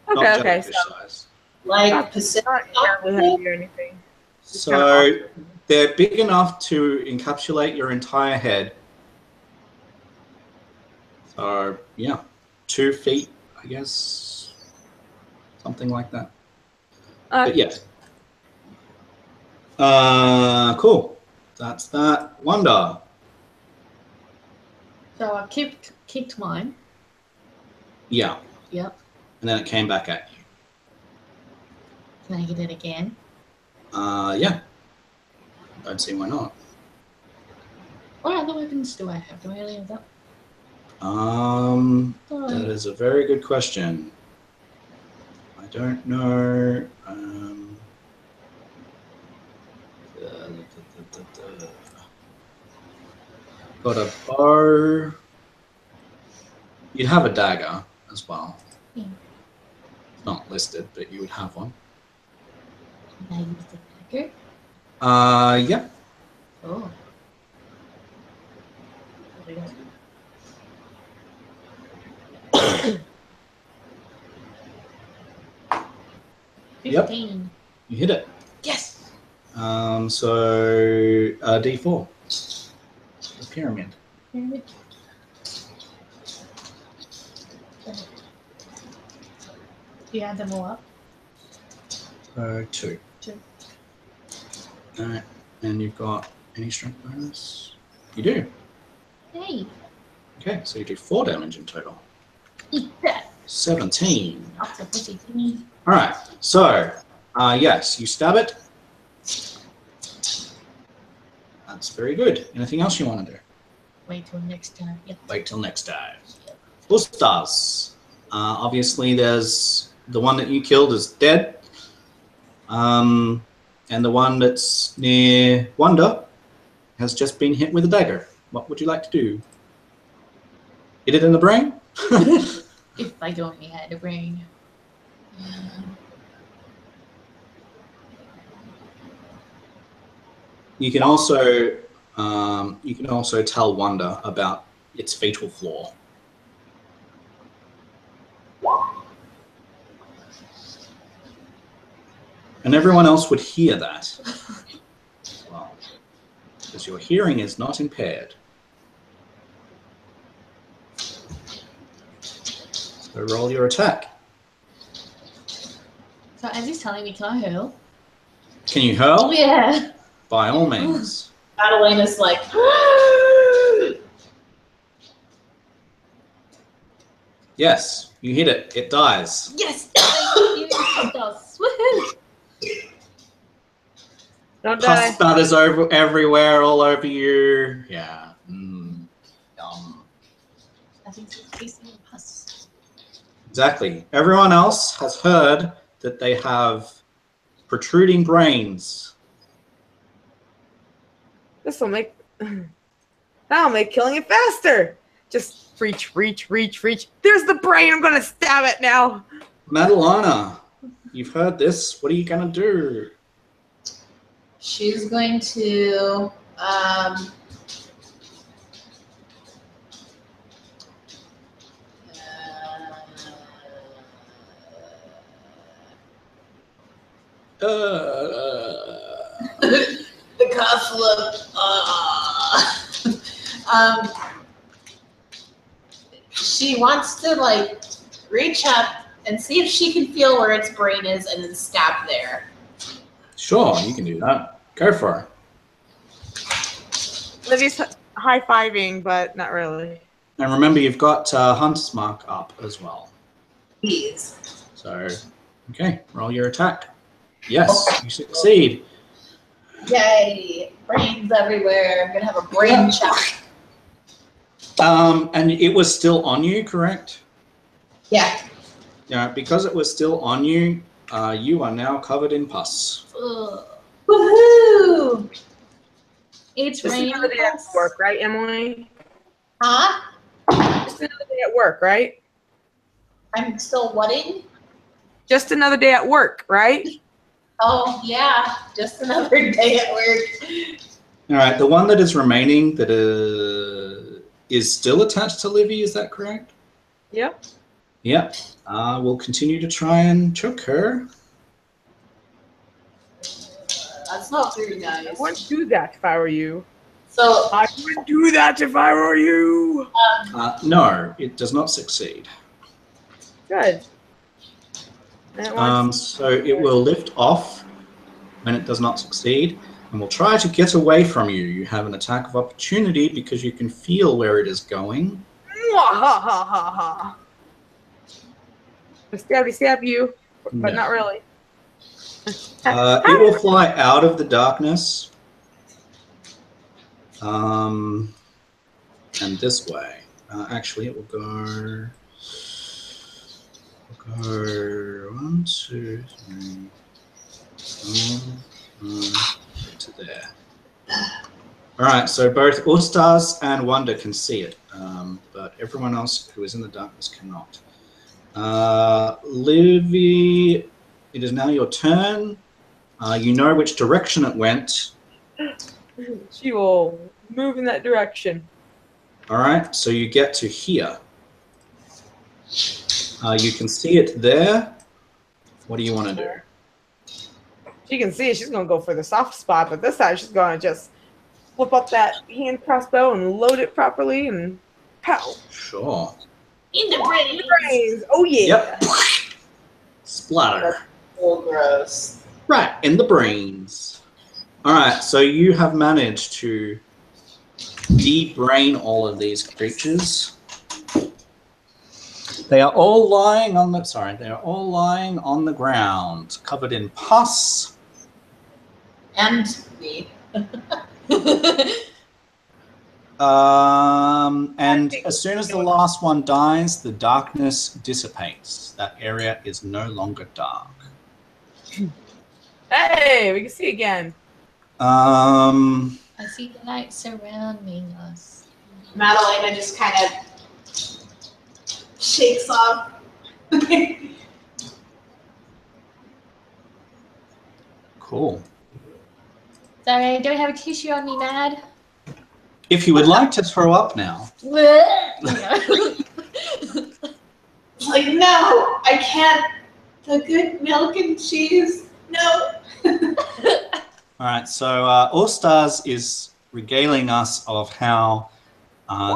[SPEAKER 2] Okay,
[SPEAKER 1] not
[SPEAKER 2] okay.
[SPEAKER 1] jellyfish
[SPEAKER 2] So
[SPEAKER 1] size.
[SPEAKER 3] Like Pacific.
[SPEAKER 2] not terribly heavy or anything.
[SPEAKER 1] So they're big enough to encapsulate your entire head. So yeah, 2 feet, I guess, something like that. But yes. Cool. That's that. Wonder.
[SPEAKER 5] So I kicked mine.
[SPEAKER 1] Yeah.
[SPEAKER 5] Yep.
[SPEAKER 1] And then it came back at you.
[SPEAKER 5] Can I hit it again?
[SPEAKER 1] Yeah. Don't see why not.
[SPEAKER 5] What other weapons do I have? Do I really have that?
[SPEAKER 1] That is a very good question. I don't know. Got a bow. You'd have a dagger as well.
[SPEAKER 5] Yeah.
[SPEAKER 1] Not listed, but you would have one.
[SPEAKER 5] Can I use the dagger?
[SPEAKER 1] Yep.
[SPEAKER 5] Oh. There we go.
[SPEAKER 1] Yep.
[SPEAKER 5] 15.
[SPEAKER 1] You hit it.
[SPEAKER 5] Yes.
[SPEAKER 1] So D4. The pyramid.
[SPEAKER 5] Pyramid. Do you add them all up?
[SPEAKER 1] 2.
[SPEAKER 5] 2.
[SPEAKER 1] Alright. And you've got any strength bonus? You do.
[SPEAKER 5] Hey.
[SPEAKER 1] Okay, so you do 4 damage in total.
[SPEAKER 5] Eat that.
[SPEAKER 1] 17.
[SPEAKER 5] Lots of pussy.
[SPEAKER 1] Alright, so yes, you stab it. That's very good. Anything else you want to do?
[SPEAKER 5] Wait till next time. Yep.
[SPEAKER 1] Wait till next time. Ustas. Obviously, there's the one that you killed is dead. And the one that's near Wanda has just been hit with a dagger. What would you like to do? Hit it in the brain?
[SPEAKER 5] If I only had a brain.
[SPEAKER 1] You can also tell Wanda about its fatal flaw. And everyone else would hear that as well, because your hearing is not impaired. So roll your attack.
[SPEAKER 5] So as he's telling me, can I hurl?
[SPEAKER 1] Can you hurl?
[SPEAKER 5] Yeah.
[SPEAKER 1] By all means.
[SPEAKER 3] Adelena's like,
[SPEAKER 1] Yes, you hit it. It dies.
[SPEAKER 5] Yes. Thank you. It does. Woohoo.
[SPEAKER 2] Don't
[SPEAKER 1] Pus
[SPEAKER 2] die.
[SPEAKER 1] spatters over everywhere, all over you. Yeah. Yum.
[SPEAKER 5] I think it's tasty and pus.
[SPEAKER 1] Exactly. Everyone else has heard that they have protruding brains.
[SPEAKER 2] That'll make killing it faster. Just reach. There's the brain. I'm gonna stab it now.
[SPEAKER 1] Madalena, you've heard this. What are you gonna do?
[SPEAKER 3] she's going to the cuff look. She wants to like reach up and see if she can feel where its brain is, and then stab there.
[SPEAKER 1] Sure, you can do that. Go for it.
[SPEAKER 2] Libby's high-fiving, but not really.
[SPEAKER 1] And remember, you've got Hunter's Mark up as well.
[SPEAKER 3] Please.
[SPEAKER 1] So, okay, roll your attack. Yes, you succeed.
[SPEAKER 3] Yay! Brains everywhere. I'm gonna have a brain shock.
[SPEAKER 1] And it was still on you, correct?
[SPEAKER 3] Yeah.
[SPEAKER 1] Yeah, because it was still on you, you are now covered in pus.
[SPEAKER 5] Ugh.
[SPEAKER 3] Woohoo!
[SPEAKER 5] It's
[SPEAKER 2] Just
[SPEAKER 5] raining.
[SPEAKER 2] another day at work, right, Emily?
[SPEAKER 3] Huh?
[SPEAKER 2] Just another day at work, right?
[SPEAKER 3] I'm still whatting?
[SPEAKER 2] Just another day at work, right?
[SPEAKER 3] Oh yeah, just another day at work.
[SPEAKER 1] All right, the one that is remaining that is still attached to Livy, is that correct?
[SPEAKER 2] Yep.
[SPEAKER 1] Yep. We'll continue to try and choke her.
[SPEAKER 3] That's not very
[SPEAKER 2] I
[SPEAKER 3] nice.
[SPEAKER 2] wouldn't do that if I were you.
[SPEAKER 3] So,
[SPEAKER 2] I wouldn't do that if I were you.
[SPEAKER 1] No, it does not succeed.
[SPEAKER 2] Good.
[SPEAKER 1] So it will lift off when it does not succeed, and will try to get away from you. You have an attack of opportunity because you can feel where it is going.
[SPEAKER 2] Ha. Stab you, but
[SPEAKER 1] No.
[SPEAKER 2] not really.
[SPEAKER 1] It will fly out of the darkness And this way. Actually, it will go. We'll go 1, 2, 3, 4, to there. All right, so both All-Stars and Wonder can see it, but everyone else who is in the darkness cannot. Livy, it is now your turn. You know which direction it went.
[SPEAKER 2] She will move in that direction.
[SPEAKER 1] All right, so you get to here. You can see it there. What do you want to do?
[SPEAKER 2] She can see it. She's going to go for the soft spot, but this time she's going to just flip up that hand crossbow and load it properly and pow.
[SPEAKER 1] Sure.
[SPEAKER 3] In the brains.
[SPEAKER 2] Brains. Oh, yeah.
[SPEAKER 1] Yep. Splatter.
[SPEAKER 3] That's so gross.
[SPEAKER 1] Right, in the brains. All right, so you have managed to de-brain all of these creatures. They are all lying on the ground, covered in pus.
[SPEAKER 3] And me.
[SPEAKER 1] And as soon as the last one dies, the darkness dissipates. That area is no longer dark.
[SPEAKER 2] Hey, we can see again.
[SPEAKER 5] I see the light surrounding us.
[SPEAKER 3] Madalena just kind of shakes off.
[SPEAKER 1] Cool.
[SPEAKER 5] Sorry, I don't have a tissue on me, Mad.
[SPEAKER 1] If you would like to throw up now.
[SPEAKER 3] It's like, no, I can't. The good milk and cheese, no.
[SPEAKER 1] All right, so All Stars is regaling us of how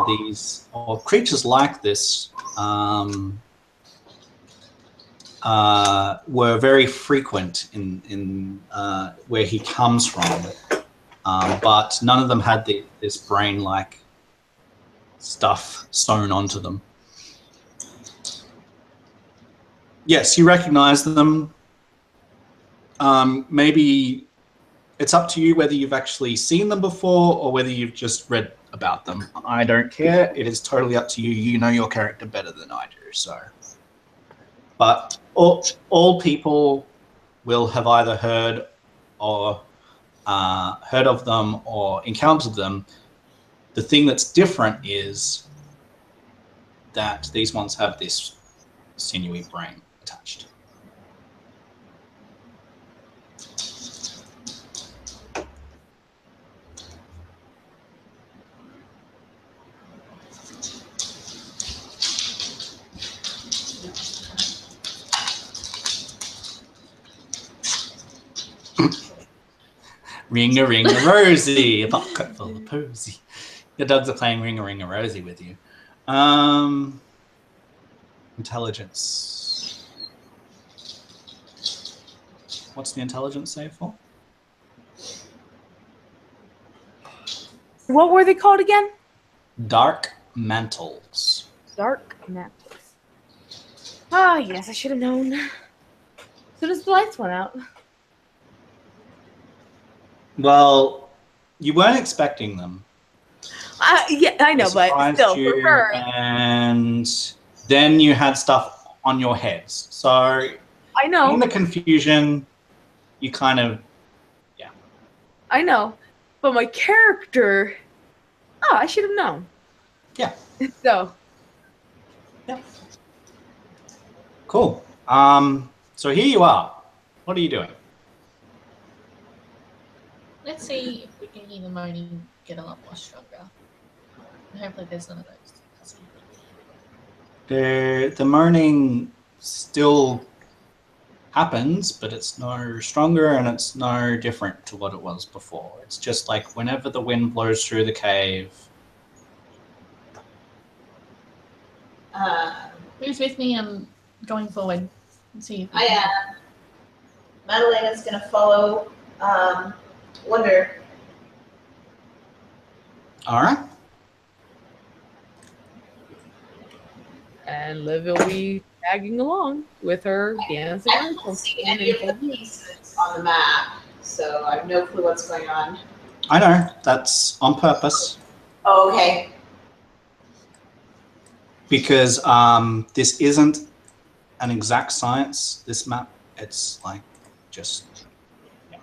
[SPEAKER 1] these or creatures like this were very frequent in where he comes from, but none of them had this brain-like stuff sewn onto them. Yes, you recognize them. Maybe it's up to you whether you've actually seen them before or whether you've just read about them. I don't care. It is totally up to you. You know your character better than I do. So, but all people will have either heard or heard of them or encountered them. The thing that's different is that these ones have this sinewy brain attached. Ring a rosy, a pocket full of posy. Your dogs are playing ring a rosy with you. Intelligence. What's the intelligence save for?
[SPEAKER 2] What were they called again?
[SPEAKER 1] Dark mantles.
[SPEAKER 2] Dark mantles. Ah, yes, I should have known. As soon as the lights went out.
[SPEAKER 1] Well, you weren't expecting them.
[SPEAKER 2] Yeah, I know,
[SPEAKER 1] They
[SPEAKER 2] but
[SPEAKER 1] surprised
[SPEAKER 2] still,
[SPEAKER 1] you,
[SPEAKER 2] for her.
[SPEAKER 1] and then you had stuff on your heads. So
[SPEAKER 2] I know.
[SPEAKER 1] in the confusion, you kind of, yeah.
[SPEAKER 2] I know. But my character, I should have known.
[SPEAKER 1] Yeah.
[SPEAKER 2] So.
[SPEAKER 1] Yeah. Cool. So here you are. What are you doing?
[SPEAKER 5] Let's see if we can even moaning get a lot more stronger. And hopefully there's none of those.
[SPEAKER 1] The moaning still happens, but it's no stronger and it's no different to what it was before. It's just like whenever the wind blows through the cave.
[SPEAKER 5] Who's with me? I'm going forward. Let's see.
[SPEAKER 3] I am. Madalena's gonna follow Wonder.
[SPEAKER 1] All right.
[SPEAKER 2] And Liv will be tagging along with her dancing.
[SPEAKER 3] I don't see any of the pieces on the map, so I have no clue what's going on.
[SPEAKER 1] I know, that's on purpose.
[SPEAKER 3] Oh, okay.
[SPEAKER 1] Because this isn't an exact science, this map. It's like just, yeah.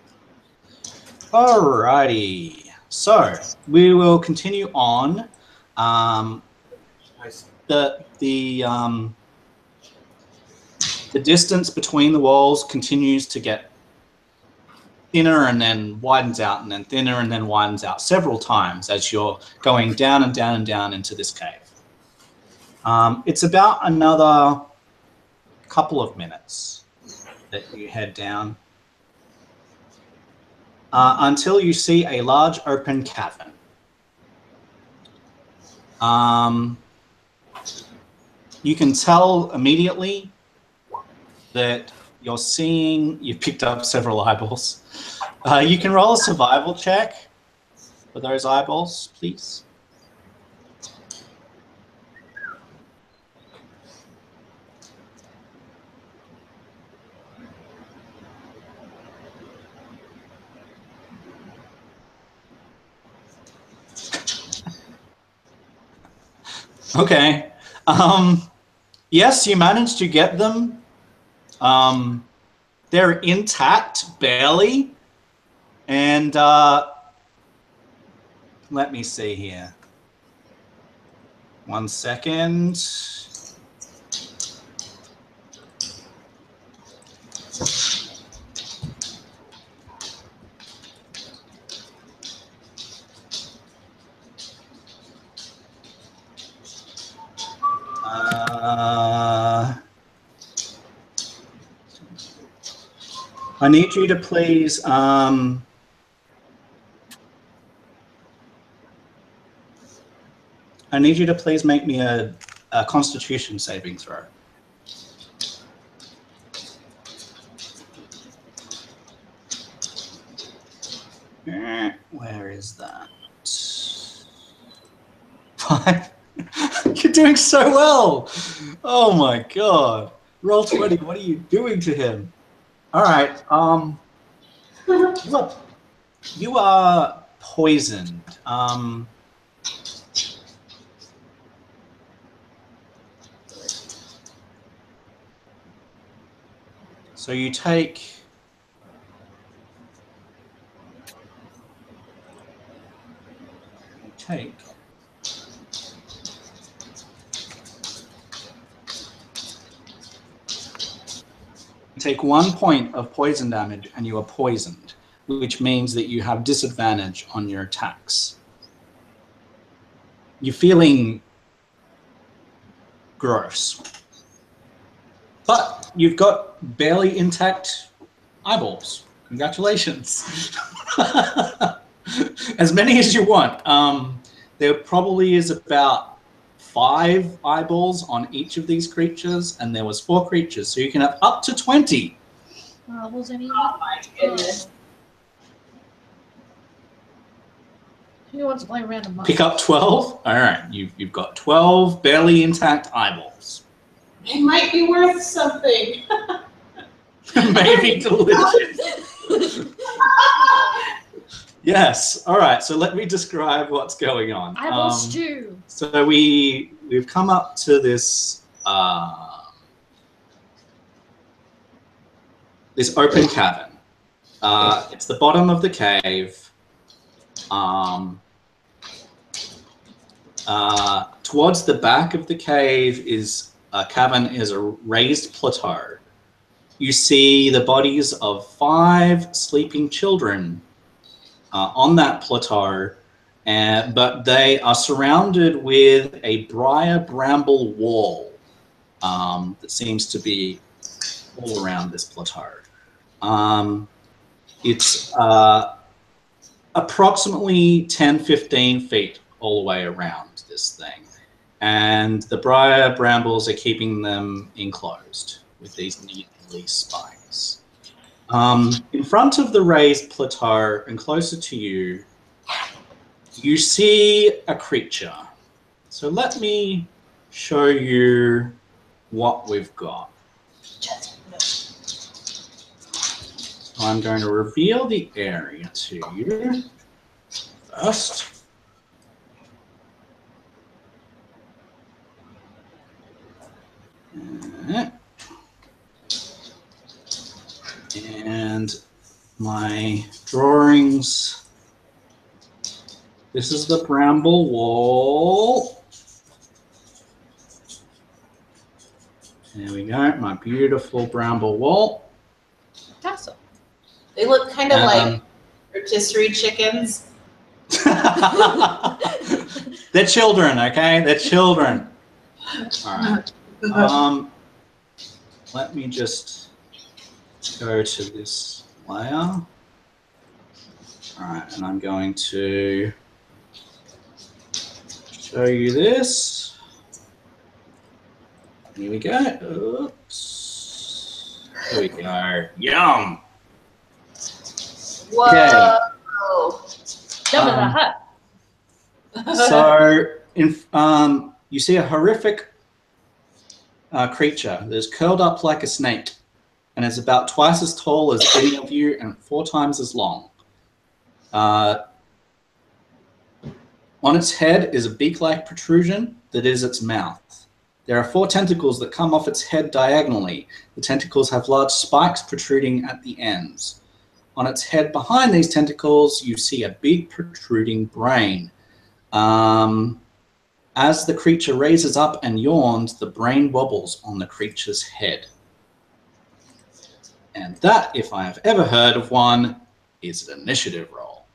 [SPEAKER 1] Alrighty. So we will continue on. The distance between the walls continues to get thinner and then widens out and then thinner and then widens out several times as you're going down and down and down into this cave. It's about another couple of minutes that you head down until you see a large open cavern. You can tell immediately that you've picked up several eyeballs. You can roll a survival check for those eyeballs, please. Okay. Yes, you managed to get them. They're intact, barely. And let me see here. 1 second. I need you to please make me a Constitution saving throw. Where is that? 5. You're doing so well. Oh my god. Roll 20. What are you doing to him? All right. Look, you are poisoned. So you take. You take 1 point of poison damage and you are poisoned, which means that you have disadvantage on your attacks. You're feeling gross. But you've got barely intact eyeballs. Congratulations. As many as you want. There probably is about 5 eyeballs on each of these creatures, and there was 4 creatures, so you can have up to 20.
[SPEAKER 5] Was any?
[SPEAKER 3] Oh my goodness.
[SPEAKER 5] Who wants to play random?
[SPEAKER 1] Pick up 12. All right, you've got 12 barely intact eyeballs.
[SPEAKER 3] It might be worth something.
[SPEAKER 1] Maybe delicious. Yes. All right. So let me describe what's going on.
[SPEAKER 5] Eyeball stew.
[SPEAKER 1] So we've come up to this this open cavern. It's the bottom of the cave. Towards the back of the cave is a cavern, is a raised plateau. You see the bodies of 5 sleeping children on that plateau, but they are surrounded with a briar bramble wall that seems to be all around this plateau. It's approximately 10-15 feet all the way around this thing. And the briar brambles are keeping them enclosed with these needly spikes. In front of the raised plateau and closer to you, you see a creature. So let me show you what we've got. I'm going to reveal the area to you. first. And my drawings. This is the bramble wall. There we go, my beautiful bramble wall.
[SPEAKER 5] Tassel.
[SPEAKER 3] They look kind of like rotisserie chickens.
[SPEAKER 1] They're children, okay? They're children. All right. Let me just go to this layer. All right, and I'm going to show you this. Here we go. Oops. There we go. Yum.
[SPEAKER 3] Whoa.
[SPEAKER 1] Okay.
[SPEAKER 5] Jabba the Hutt.
[SPEAKER 1] So, you see a horrific creature that is curled up like a snake and is about twice as tall as any of you and 4 times as long. On its head is a beak-like protrusion that is its mouth. There are 4 tentacles that come off its head diagonally. The tentacles have large spikes protruding at the ends. On its head behind these tentacles, you see a big protruding brain. As the creature raises up and yawns, the brain wobbles on the creature's head. And that, if I have ever heard of one, is an initiative roll.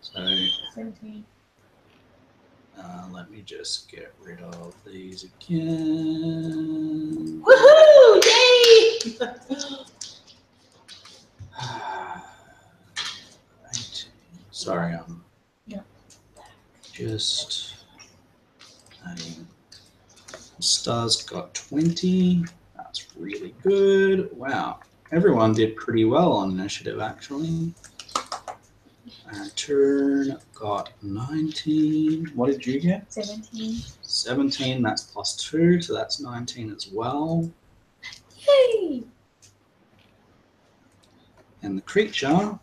[SPEAKER 1] So,
[SPEAKER 5] 17.
[SPEAKER 1] let me just get rid of these again.
[SPEAKER 3] Woohoo! Yay!
[SPEAKER 1] Sorry,
[SPEAKER 5] Yeah.
[SPEAKER 1] just adding. Stars got 20. That's really good. Wow, everyone did pretty well on initiative, actually. Turn got 19. What did you get?
[SPEAKER 5] 17.
[SPEAKER 1] 17. That's +2, so that's 19 as well.
[SPEAKER 5] Yay!
[SPEAKER 1] And the creature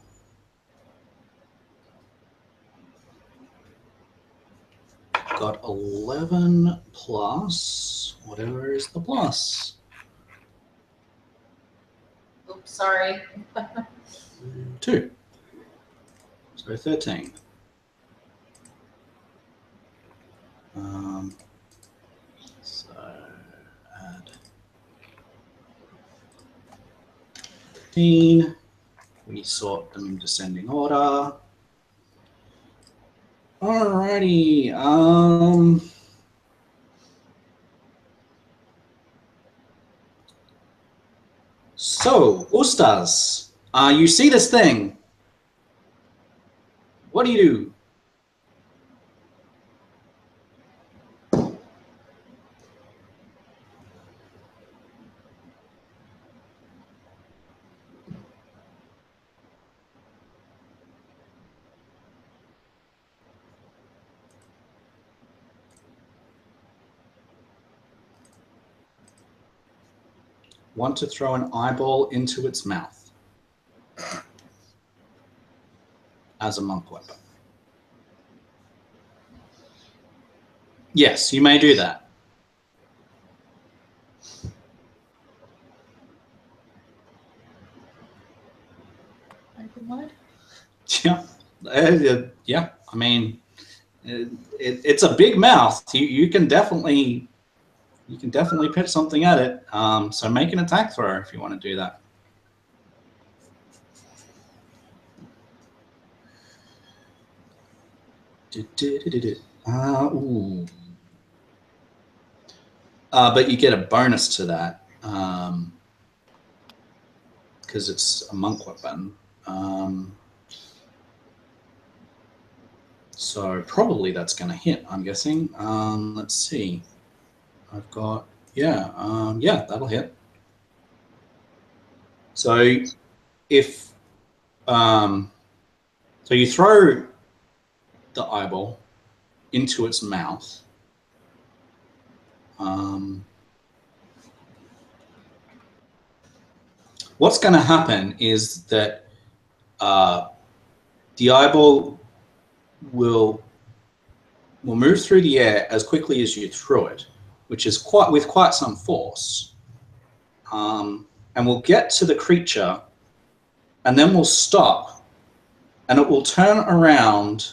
[SPEAKER 1] got 11 plus whatever is the plus.
[SPEAKER 3] Oops, sorry.
[SPEAKER 1] 2. So 13. So add 15. We sort them in descending order. Alrighty. So, Ustaz, you see this thing. What do you do? Want to throw an eyeball into its mouth as a monk weapon. Yes, you may do that.
[SPEAKER 5] What?
[SPEAKER 1] Yeah, yeah. I mean, it's a big mouth. You can definitely pitch something at it. So make an attack throw if you want to do that. Ooh. But you get a bonus to that because it's a monk weapon. So probably that's going to hit, I'm guessing. Let's see. I've got, yeah, that'll hit. So if, so you throw the eyeball into its mouth. what's going to happen is that the eyeball will move through the air as quickly as you threw it, which is with quite some force. And we'll get to the creature, and then we'll stop, and it will turn around,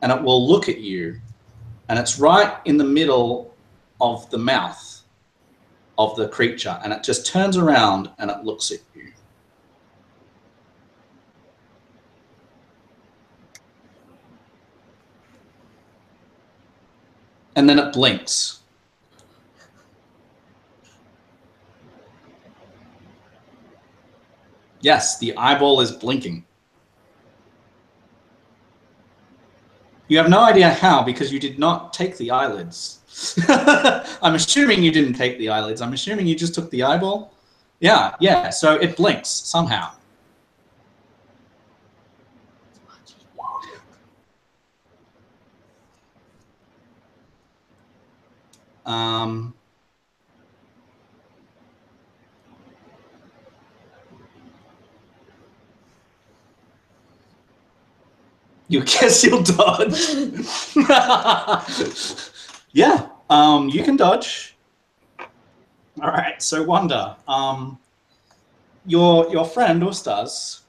[SPEAKER 1] and it will look at you, and it's right in the middle of the mouth of the creature, and it just turns around and it looks at you. And then it blinks. Yes, the eyeball is blinking. You have no idea how, because you did not take the eyelids. I'm assuming you didn't take the eyelids. I'm assuming you just took the eyeball. Yeah, so it blinks somehow. You guess you'll dodge. Yeah, you can dodge. All right, so Wanda, your friend Ustaz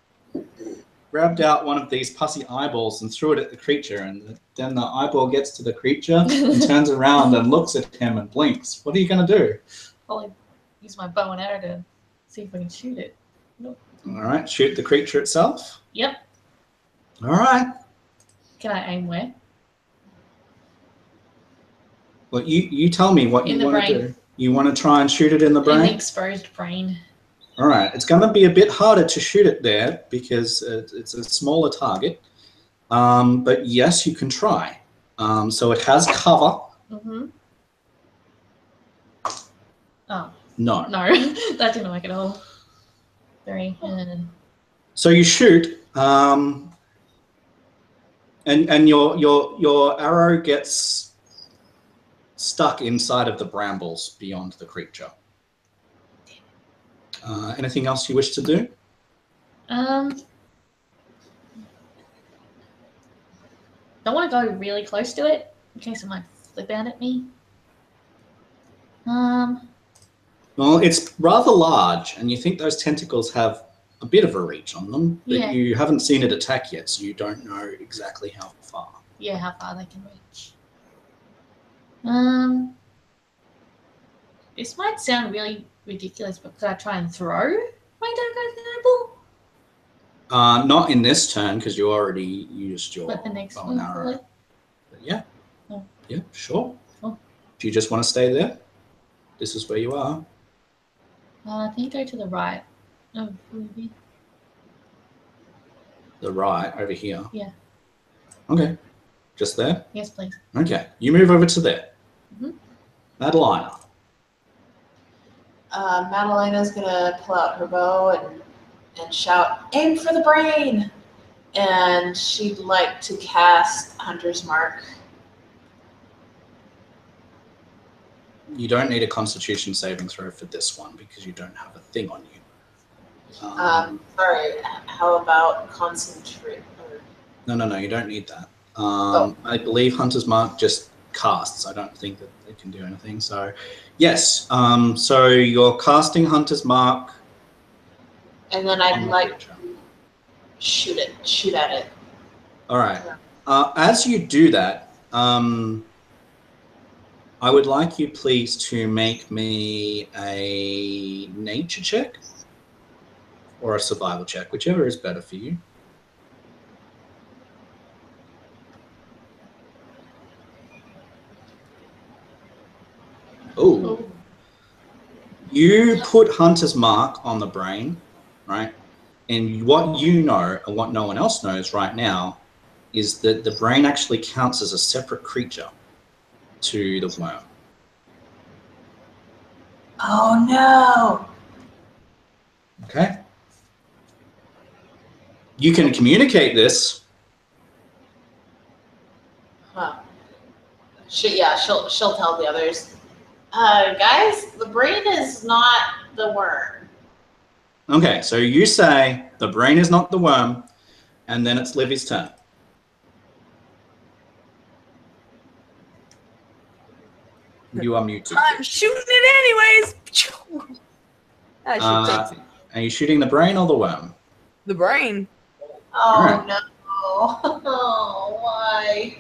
[SPEAKER 1] grabbed out one of these pussy eyeballs and threw it at the creature, and then the eyeball gets to the creature and turns around and looks at him and blinks. What are you going to do?
[SPEAKER 5] I'll use my bow and arrow to see if I can shoot it. Nope.
[SPEAKER 1] All right, shoot the creature itself.
[SPEAKER 5] Yep.
[SPEAKER 1] All right.
[SPEAKER 5] Can I aim where?
[SPEAKER 1] Well, you tell me what you want to do. You want to try and shoot it in the brain?
[SPEAKER 5] In the exposed brain.
[SPEAKER 1] All right. It's going to be a bit harder to shoot it there because it's a smaller target. But yes, you can try. So it has cover.
[SPEAKER 5] Mm-hmm. Oh.
[SPEAKER 1] No.
[SPEAKER 5] No, that didn't work at all. 3.
[SPEAKER 1] So you shoot, and your arrow gets stuck inside of the brambles beyond the creature. Anything else you wish to do?
[SPEAKER 5] Don't want to go really close to it in case it might flip out at me.
[SPEAKER 1] Well, it's rather large, and you think those tentacles have a bit of a reach on them, but
[SPEAKER 5] Yeah.
[SPEAKER 1] you haven't seen it attack yet, so you don't know exactly how far.
[SPEAKER 5] Yeah, how far they can reach. This might sound really ridiculous, but could I try and throw my dagger eyeball?
[SPEAKER 1] Not in this turn, because you already used your
[SPEAKER 5] But the next
[SPEAKER 1] bow
[SPEAKER 5] one,
[SPEAKER 1] and arrow.
[SPEAKER 5] will it?
[SPEAKER 1] But yeah.
[SPEAKER 5] Oh.
[SPEAKER 1] Yeah, sure.
[SPEAKER 5] Oh.
[SPEAKER 1] Do you just want to stay there? This is where you are.
[SPEAKER 5] I think go to the right. Oh, maybe.
[SPEAKER 1] The right, over here.
[SPEAKER 5] Yeah.
[SPEAKER 1] Okay. Just there?
[SPEAKER 5] Yes, please.
[SPEAKER 1] Okay. You move over to there.
[SPEAKER 5] Mm-hmm.
[SPEAKER 1] Madalena.
[SPEAKER 3] Madalena's gonna pull out her bow and shout, "Aim for the brain!" And she'd like to cast Hunter's Mark.
[SPEAKER 1] You don't need a Constitution saving throw for this one because you don't have a thing on you.
[SPEAKER 3] Sorry, how about concentrate?
[SPEAKER 1] No, you don't need that. I believe Hunter's Mark just casts. I don't think that it can do anything. So, yes. So you're casting Hunter's Mark.
[SPEAKER 3] And then I'd like to shoot at it.
[SPEAKER 1] All right. As you do that, I would like you please to make me a nature check or a survival check, whichever is better for you. Oh. You put Hunter's Mark on the brain, right? And what you know and what no one else knows right now is that the brain actually counts as a separate creature to the worm.
[SPEAKER 3] Oh no!
[SPEAKER 1] Okay. You can communicate this.
[SPEAKER 3] Huh. She'll tell the others. Guys, the brain is not the worm.
[SPEAKER 1] Okay, so you say the brain is not the worm, and then it's Livy's turn. You are muted.
[SPEAKER 2] I'm shooting it anyways. I should take
[SPEAKER 1] Are you shooting the brain or the worm?
[SPEAKER 2] the brain.
[SPEAKER 3] Oh
[SPEAKER 1] Alright.
[SPEAKER 3] no. Oh, why?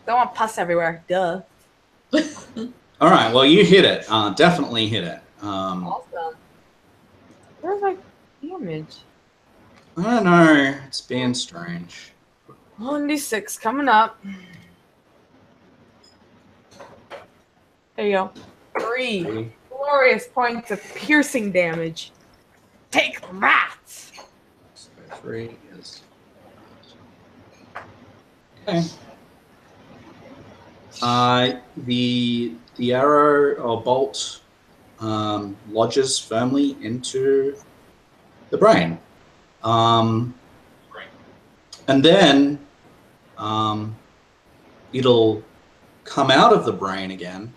[SPEAKER 2] Don't want pus everywhere. Duh.
[SPEAKER 1] All right, well, you hit it. Definitely hit it.
[SPEAKER 2] Awesome. Where's my damage?
[SPEAKER 1] I don't know. It's being strange.
[SPEAKER 2] 1d6 coming up. There you go. 3 glorious points of piercing damage. Take that.
[SPEAKER 1] So 3 is... Okay. The arrow or bolt lodges firmly into the brain. And then it'll come out of the brain again,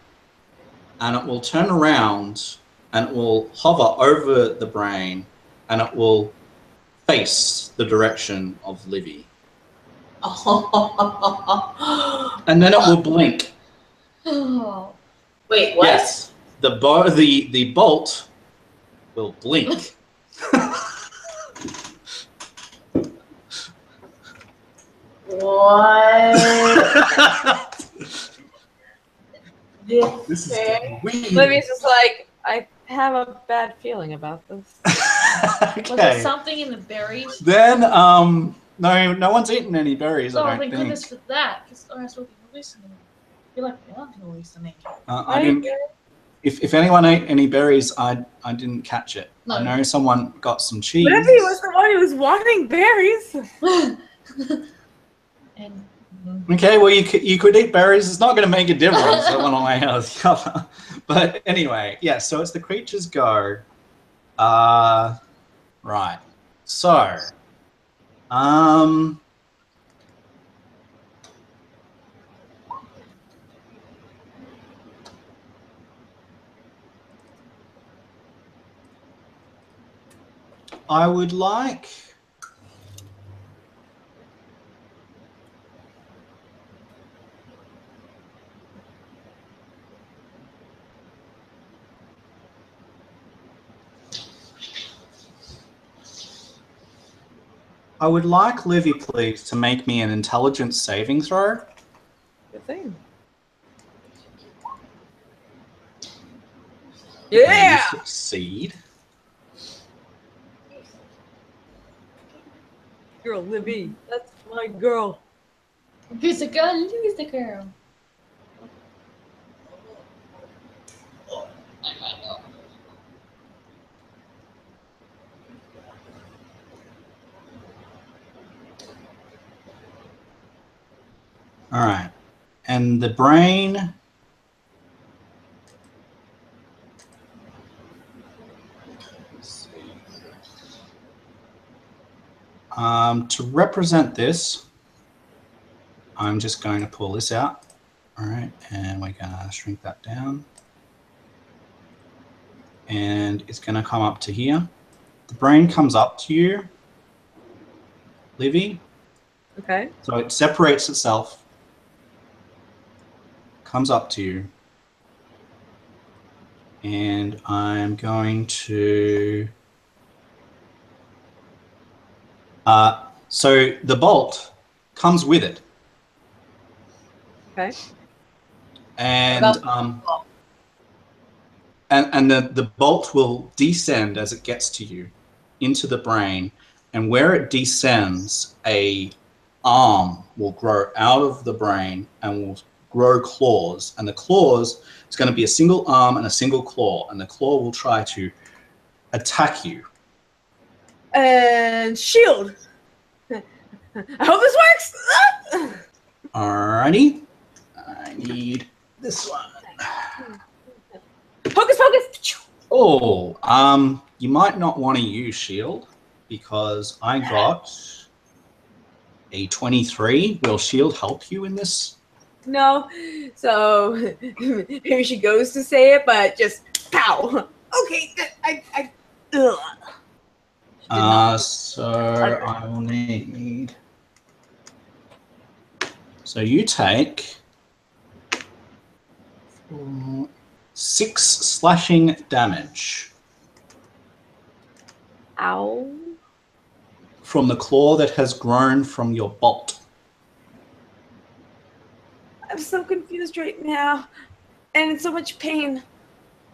[SPEAKER 1] and it will turn around and it will hover over the brain, and it will face the direction of Livy. And then it will blink.
[SPEAKER 5] Oh.
[SPEAKER 3] Wait, what?
[SPEAKER 1] Yes, the bolt will blink.
[SPEAKER 3] What?
[SPEAKER 1] This is
[SPEAKER 3] fair?
[SPEAKER 1] weird.
[SPEAKER 2] Livy's just like, I have a bad feeling about this.
[SPEAKER 5] Was it
[SPEAKER 1] Okay.
[SPEAKER 5] something in the berries?
[SPEAKER 1] Then no one's eaten any berries.
[SPEAKER 5] Oh,
[SPEAKER 1] I don't
[SPEAKER 5] thank
[SPEAKER 1] think.
[SPEAKER 5] goodness for that. Because otherwise we'll be hallucinating. You're like, yeah, I'm hallucinating.
[SPEAKER 1] I didn't. If anyone ate any berries, I didn't catch it.
[SPEAKER 5] No.
[SPEAKER 1] I know someone got some cheese.
[SPEAKER 2] What if he was the one who was wanting berries?
[SPEAKER 5] And
[SPEAKER 1] Okay, well you could eat berries. It's not going to make a difference one way or the other. But anyway, yeah. So it's the creature's go. Right. So, I would like Livy, please, to make me an intelligence saving throw.
[SPEAKER 2] Good thing.
[SPEAKER 1] And
[SPEAKER 2] Yeah!
[SPEAKER 1] you succeed.
[SPEAKER 2] Girl, Livy. That's my girl.
[SPEAKER 5] who's the girl? Who's the girl?
[SPEAKER 1] All right. And the brain... to represent this, I'm just going to pull this out. All right, and we're going to shrink that down. And it's going to come up to here. The brain comes up to you, Livy.
[SPEAKER 2] Okay.
[SPEAKER 1] So it separates itself, comes up to you, and I'm going to... so the bolt comes with it.
[SPEAKER 2] Okay.
[SPEAKER 1] And
[SPEAKER 3] About-
[SPEAKER 1] and the bolt will descend as it gets to you into the brain, and where it descends, a arm will grow out of the brain and will grow claws, and the claws is going to be a single arm and a single claw, and the claw will try to attack you.
[SPEAKER 2] And shield. I hope this works.
[SPEAKER 1] Alrighty, I need this one.
[SPEAKER 2] Hocus pocus.
[SPEAKER 1] Oh, you might not want to use shield because I got a 23. Will shield help you in this?
[SPEAKER 2] No. So maybe she goes to say it, but just pow. Okay, ugh. Did not-
[SPEAKER 1] So I will need. So you take 6 slashing damage
[SPEAKER 2] Ow.
[SPEAKER 1] from the claw that has grown from your bolt.
[SPEAKER 2] I'm so confused right now. And in so much pain.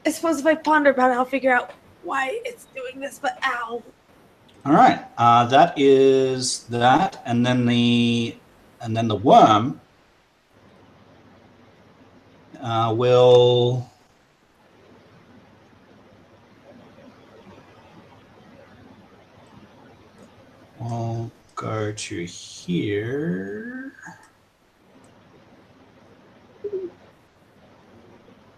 [SPEAKER 2] I suppose if I ponder about it, I'll figure out why it's doing this, but ow.
[SPEAKER 1] All right, that is that, and then the worm will go to here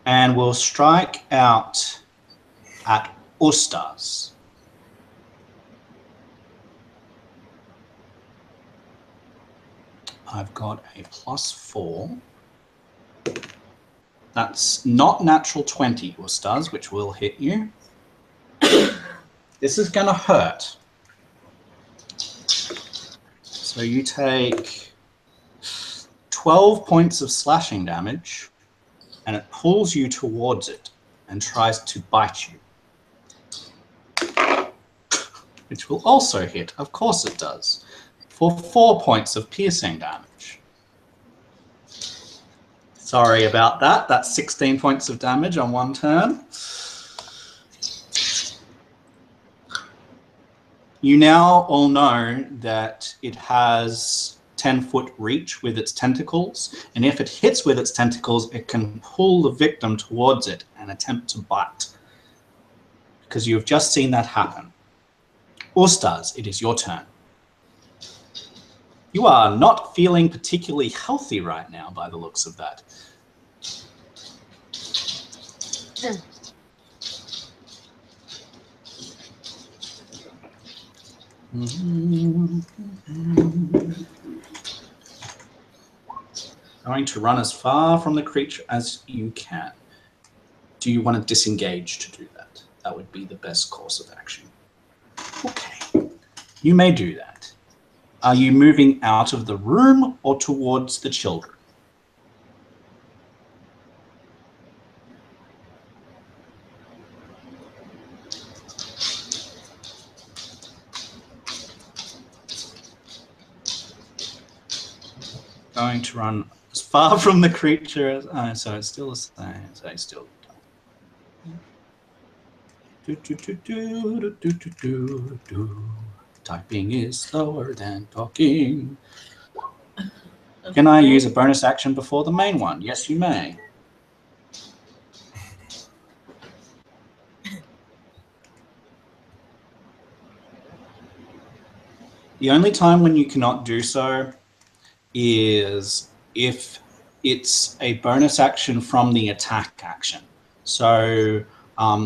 [SPEAKER 1] and will strike out at Ustas. I've got a +4. That's not natural 20, Ustas, which will hit you. This is going to hurt. So you take 12 points of slashing damage, and it pulls you towards it and tries to bite you. Which will also hit. Of course it does. For 4 points of piercing damage. Sorry about that. That's 16 points of damage on one turn. You now all know that it has 10-foot reach with its tentacles, and if it hits with its tentacles, it can pull the victim towards it and attempt to bite. Because you've just seen that happen. Ustas, it is your turn. You are not feeling particularly healthy right now by the looks of that. Going to run as far from the creature as you can. Do you want to disengage to do that? That would be the best course of action. Okay, you may do that. Are you moving out of the room or towards the children? Going to run as far from the creature as so it's still the same. So it's still. Typing is slower than talking. Can I use a bonus action before the main one? Yes, you may. The only time when you cannot do so is if it's a bonus action from the attack action. So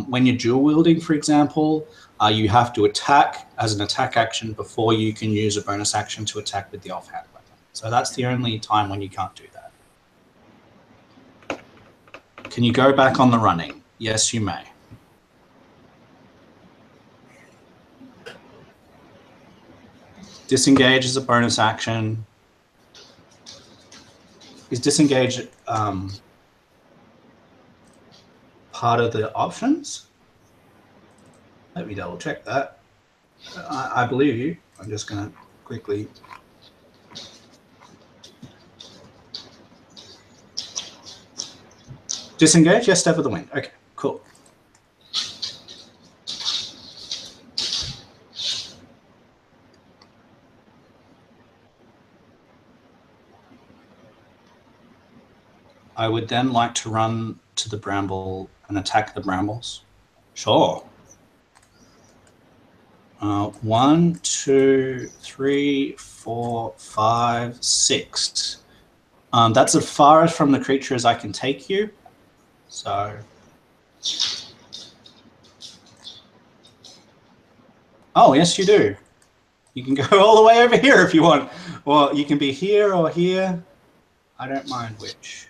[SPEAKER 1] when you're dual wielding, for example, you have to attack as an attack action before you can use a bonus action to attack with the offhand weapon. So that's the only time when you can't do that. Can you go back on the running? Yes, you may. Disengage is a bonus action. Is disengage part of the options? Let me double check that. I believe you. I'm just going to quickly. Disengage? Yes, step of the wind. Okay, cool. I would then like to run to the bramble and attack the brambles. Sure. 1, 2, 3, 4, 5, 6. That's as far as from the creature as I can take you. So. Oh, yes, you do. You can go all the way over here if you want. Or you can be here or here. I don't mind which.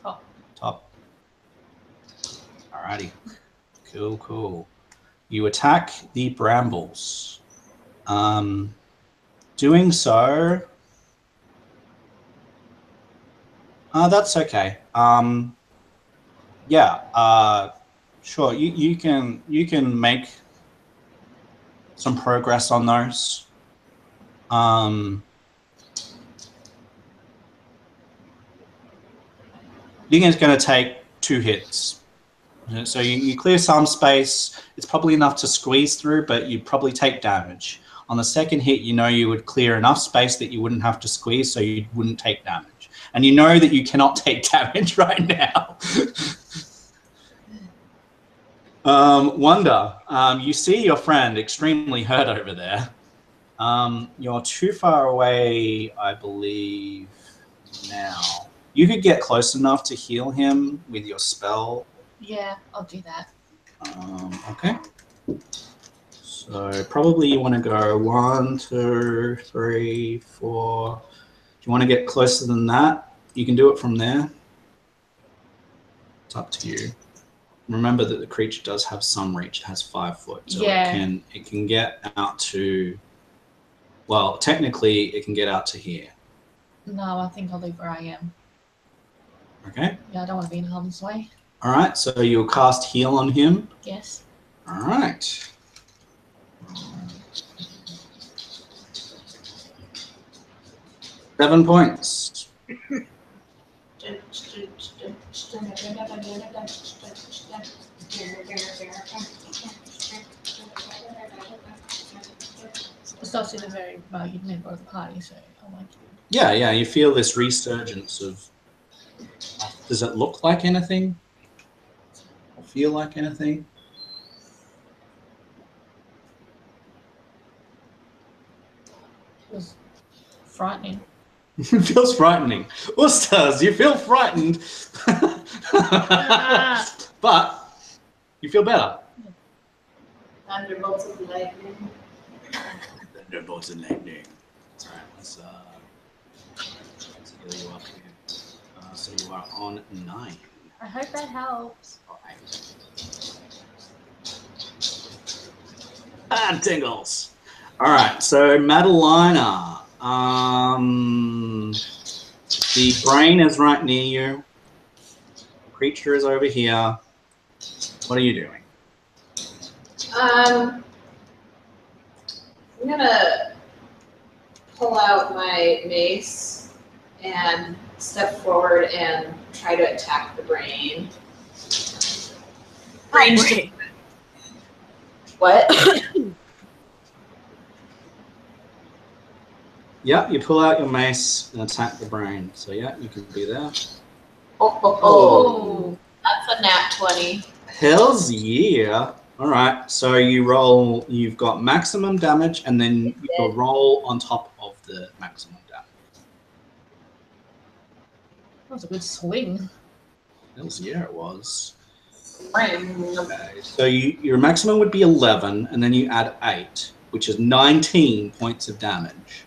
[SPEAKER 5] Top.
[SPEAKER 1] Top. All Alrighty. Cool, cool. You attack the brambles. Doing so. That's okay. Yeah. Sure. You can make some progress on those. You think it's going to take 2 hits. So you clear some space. It's probably enough to squeeze through, but you'd probably take damage. On the second hit, you know you would clear enough space that you wouldn't have to squeeze, so you wouldn't take damage. And you know that you cannot take damage right now. Wonder, you see your friend extremely hurt over there. You're too far away, I believe, now. You could get close enough to heal him with your spell.
[SPEAKER 5] Yeah, I'll do that.
[SPEAKER 1] Okay. So probably you want to go 1, 2, 3, 4. If you want to get closer than that, you can do it from there. It's up to you. Remember that the creature does have some reach. It has 5 foot, so it can get out to. Well, technically, it can get out to here.
[SPEAKER 5] No, I think I'll leave where I am.
[SPEAKER 1] Okay.
[SPEAKER 5] Yeah, I don't want to be in harm's way.
[SPEAKER 1] All right. So you'll cast heal on him.
[SPEAKER 5] Yes.
[SPEAKER 1] All right. Seven points.
[SPEAKER 5] It's also a very valued member of the party, so I like you.
[SPEAKER 1] Yeah. You feel this resurgence of. Does it look like anything? Or feel like anything?
[SPEAKER 5] It was frightening.
[SPEAKER 1] It feels frightening. Ustars, you feel frightened. But you feel better.
[SPEAKER 3] Thunderbolts of lightning.
[SPEAKER 1] Thunderbolts of lightning. That's right. Let's heal you up here. So you are on 9.
[SPEAKER 5] I hope that helps.
[SPEAKER 1] Or 8. Tingles. All right. So Madalina. The brain is right near you. The creature is over here. What are you doing?
[SPEAKER 3] I'm gonna pull out my mace and step forward and try to attack the brain.
[SPEAKER 2] Brain.
[SPEAKER 3] What?
[SPEAKER 1] Yeah, you pull out your mace and attack the brain. So yeah, you can be there.
[SPEAKER 3] Oh. That's a nat 20.
[SPEAKER 1] Hells yeah. All right, so you roll, you've got maximum damage, and then you roll on top of the maximum damage.
[SPEAKER 5] That was a good swing.
[SPEAKER 1] Hells yeah, it was.
[SPEAKER 3] Ring.
[SPEAKER 1] Okay, so your maximum would be 11, and then you add 8, which is 19 points of damage.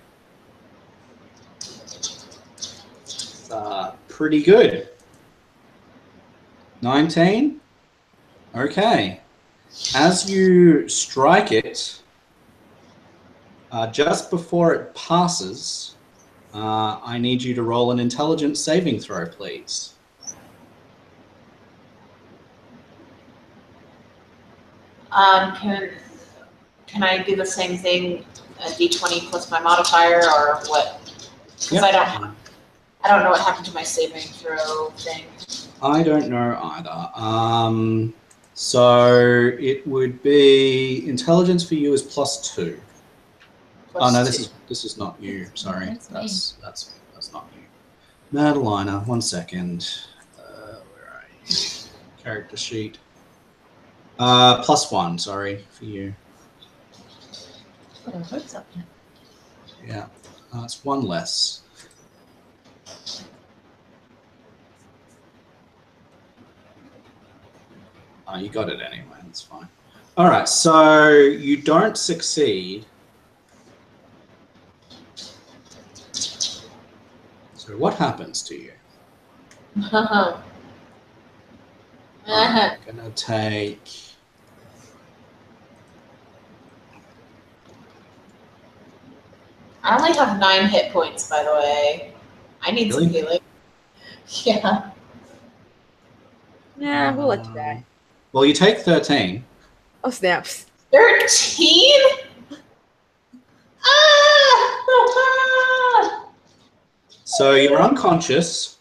[SPEAKER 1] Pretty good. 19? Okay. As you strike it, just before it passes, I need you to roll an intelligence saving throw, please.
[SPEAKER 3] Can I do the same thing, a d20 plus my modifier, or what? Because
[SPEAKER 1] Yep.
[SPEAKER 3] I don't know what happened to my saving throw thing.
[SPEAKER 1] I don't know either. So it would be intelligence for you is +2.
[SPEAKER 3] Plus
[SPEAKER 1] Oh no,
[SPEAKER 3] 2.
[SPEAKER 1] this is not you. Sorry,
[SPEAKER 5] That's me.
[SPEAKER 1] that's not you. Madalina, 1 second. Where are you? Character sheet. +1. Sorry for you.
[SPEAKER 5] Put our hopes up yet.
[SPEAKER 1] Yeah, it's 1 less. Oh, you got it anyway. That's fine. All right, so you don't succeed. So what happens to you? I'm gonna take.
[SPEAKER 3] I only have 9 hit points, by the way. I need some
[SPEAKER 1] Really?
[SPEAKER 3] healing. Yeah.
[SPEAKER 2] Yeah, we'll let you die.
[SPEAKER 1] Well, you take 13.
[SPEAKER 2] Oh, snaps.
[SPEAKER 3] 13? Ah!
[SPEAKER 1] So you're unconscious.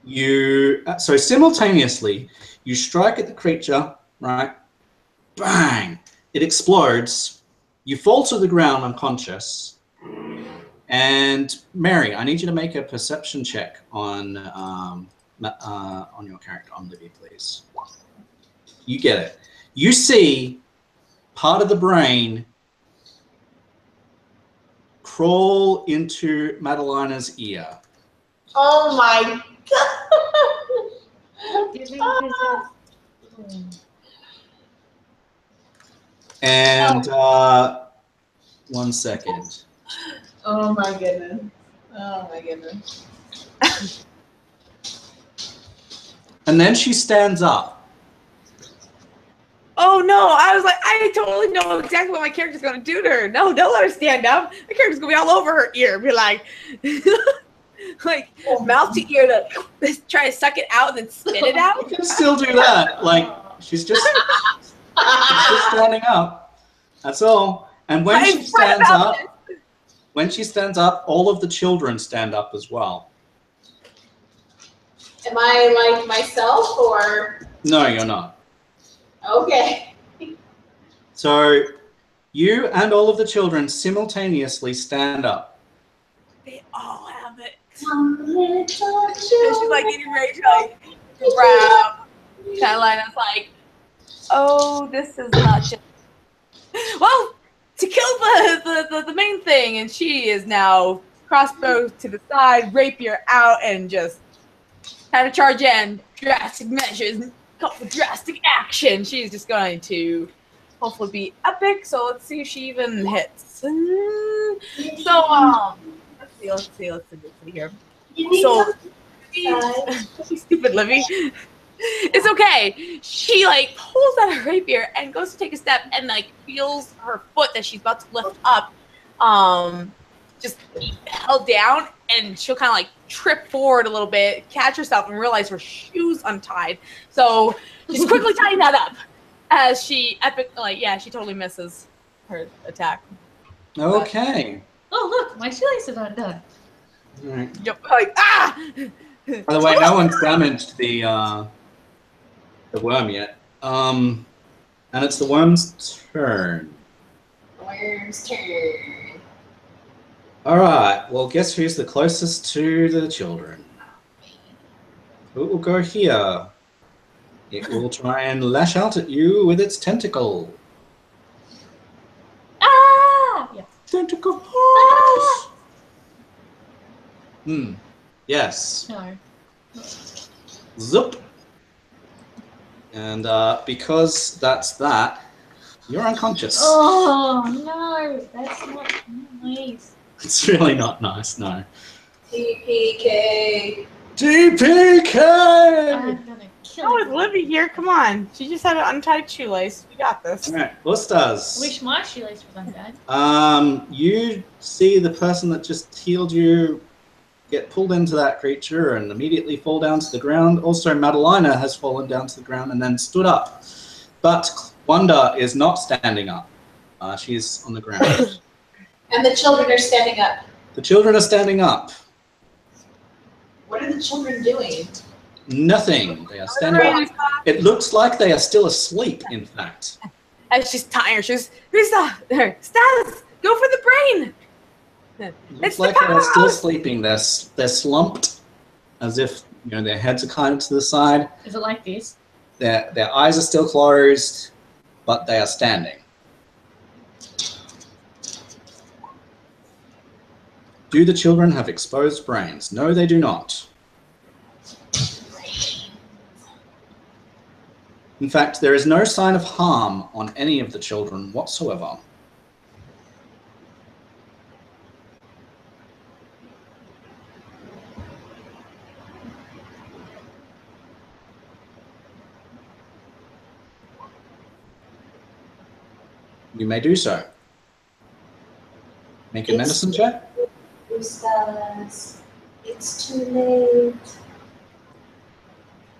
[SPEAKER 1] So simultaneously, you strike at the creature, right? Bang! It explodes. You fall to the ground unconscious. And Mary, I need you to make a perception check on your character, on Libby, please. You get it. You see part of the brain crawl into Madaleina's ear.
[SPEAKER 3] Oh my god!
[SPEAKER 1] And 1 second.
[SPEAKER 3] Oh my goodness. Oh my goodness.
[SPEAKER 1] And then she stands up.
[SPEAKER 2] Oh no, I was like, I totally know exactly what my character's gonna do to her. No, don't let her stand up. My character's gonna be all over her ear, be like, like mouth to ear to try to suck it out and then spit it out.
[SPEAKER 1] You can still do that. Like, she's just standing up. That's all. And when she stands up, all of the children stand up as well.
[SPEAKER 3] Am I like myself or?
[SPEAKER 1] No, you're not.
[SPEAKER 3] Okay.
[SPEAKER 1] So you and all of the children simultaneously stand up.
[SPEAKER 2] They all have it.
[SPEAKER 3] And
[SPEAKER 2] She's like getting ready to like grab Catalina's like, oh, this is not just well to kill the main thing, and she is now crossbow to the side, rapier out, and just had to charge in. Drastic measures, call for drastic action. She's just going to hopefully be epic. So let's see if she even hits. Let's see here. So stupid Livy. It's okay. She like pulls out her rapier and goes to take a step and like feels her foot that she's about to lift up just held down, and she'll kind of like trip forward a little bit, catch herself, and realize her shoe's untied. So she's quickly tying that up as she she totally misses her attack.
[SPEAKER 1] Okay.
[SPEAKER 5] Oh, look, my shoelace is undone.
[SPEAKER 1] All right.
[SPEAKER 2] Yep. Like ah.
[SPEAKER 1] By the way, no one's damaged the worm yet. And it's the worm's turn.
[SPEAKER 3] Worm's turn.
[SPEAKER 1] All right. Well, guess who's the closest to the children? Who will go here? It will try and lash out at you with its tentacle.
[SPEAKER 5] Ah! Yeah.
[SPEAKER 1] Tentacle.
[SPEAKER 5] Ah!
[SPEAKER 1] Yes.
[SPEAKER 5] No.
[SPEAKER 1] Zup. And because that's that, you're unconscious.
[SPEAKER 5] Oh no, that's not nice.
[SPEAKER 1] It's really not nice, no.
[SPEAKER 3] TPK.
[SPEAKER 1] TPK!
[SPEAKER 5] I'm gonna kill
[SPEAKER 2] Oh,
[SPEAKER 5] you.
[SPEAKER 2] it's Livy here. Come on. She just had an untied shoelace. We got this.
[SPEAKER 1] All right,
[SPEAKER 5] I
[SPEAKER 1] Ustas.
[SPEAKER 5] wish my shoelace was undone.
[SPEAKER 1] You see the person that just healed you get pulled into that creature and immediately fall down to the ground. Also, Madalina has fallen down to the ground and then stood up. But Wanda is not standing up. She's on the ground.
[SPEAKER 3] And the children are standing up.
[SPEAKER 1] The children are standing up.
[SPEAKER 3] What are the children doing?
[SPEAKER 1] Nothing. They are standing up. It looks like they are still asleep, in fact.
[SPEAKER 2] As she's tying her shoes, Status, go for the brain.
[SPEAKER 1] It
[SPEAKER 2] It's
[SPEAKER 1] looks
[SPEAKER 2] the
[SPEAKER 1] like they're still
[SPEAKER 2] powerhouse.
[SPEAKER 1] sleeping. They're slumped, as if their heads are kind of to the side.
[SPEAKER 5] Is it like this?
[SPEAKER 1] Their eyes are still closed, but they are standing. Do the children have exposed brains? No, they do not. In fact, there is no sign of harm on any of the children whatsoever. You may do so. Make a medicine check.
[SPEAKER 3] Who says it's too late?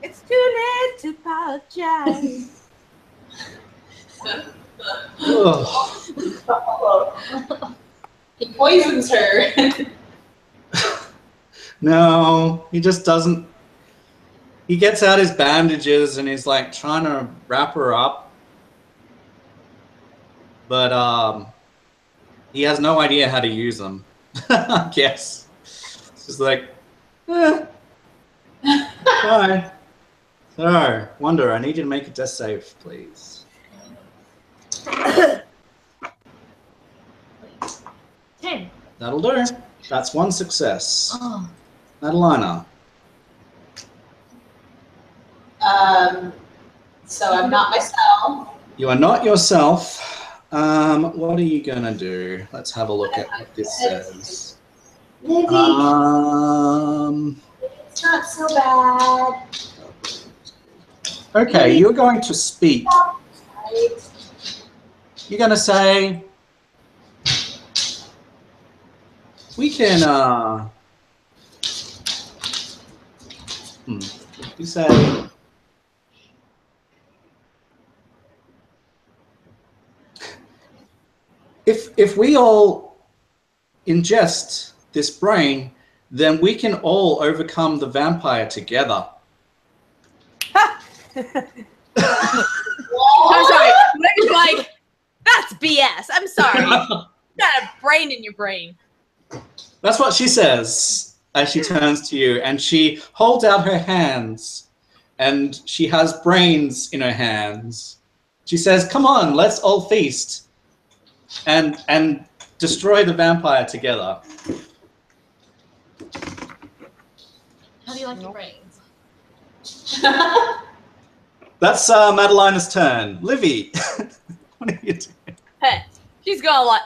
[SPEAKER 2] It's too late to apologize.
[SPEAKER 1] Ugh.
[SPEAKER 3] He poisons her.
[SPEAKER 1] No, he just doesn't. He gets out his bandages and he's like trying to wrap her up. But he has no idea how to use them. I guess. It's just like, fine. So, Wonder, I need you to make a death save, please.
[SPEAKER 5] 10.
[SPEAKER 1] That'll do. That's one success.
[SPEAKER 5] Oh.
[SPEAKER 1] Madalina.
[SPEAKER 3] So I'm not myself.
[SPEAKER 1] You are not yourself. What are you gonna do? Let's have a look at what this says.
[SPEAKER 3] Livy, it's not so bad.
[SPEAKER 1] Okay, you're going to speak.
[SPEAKER 3] Right?
[SPEAKER 1] You're gonna say, we can, you say, if we all ingest this brain, then we can all overcome the vampire together.
[SPEAKER 2] I'm sorry. It's like, that's BS. I'm sorry. You got a brain in your brain.
[SPEAKER 1] That's what she says as she turns to you, and she holds out her hands, and she has brains in her hands. She says, come on, let's all feast and destroy the vampire together.
[SPEAKER 5] How do you like your brains?
[SPEAKER 1] That's Madalina's turn. Livy, what are you doing?
[SPEAKER 2] Hey, she's gonna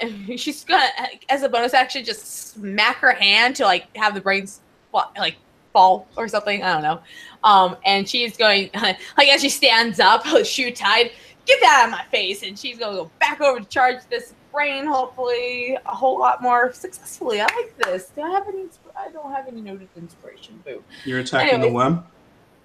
[SPEAKER 2] as a bonus action just smack her hand to like have the brains like fall or something. I don't know. And she's going like as she stands up, shoe tied, get that out of my face, and she's gonna go back over to charge this brain, hopefully a whole lot more successfully. I like this. Do I have any? I don't have any noted inspiration. Boo.
[SPEAKER 1] You're attacking the worm?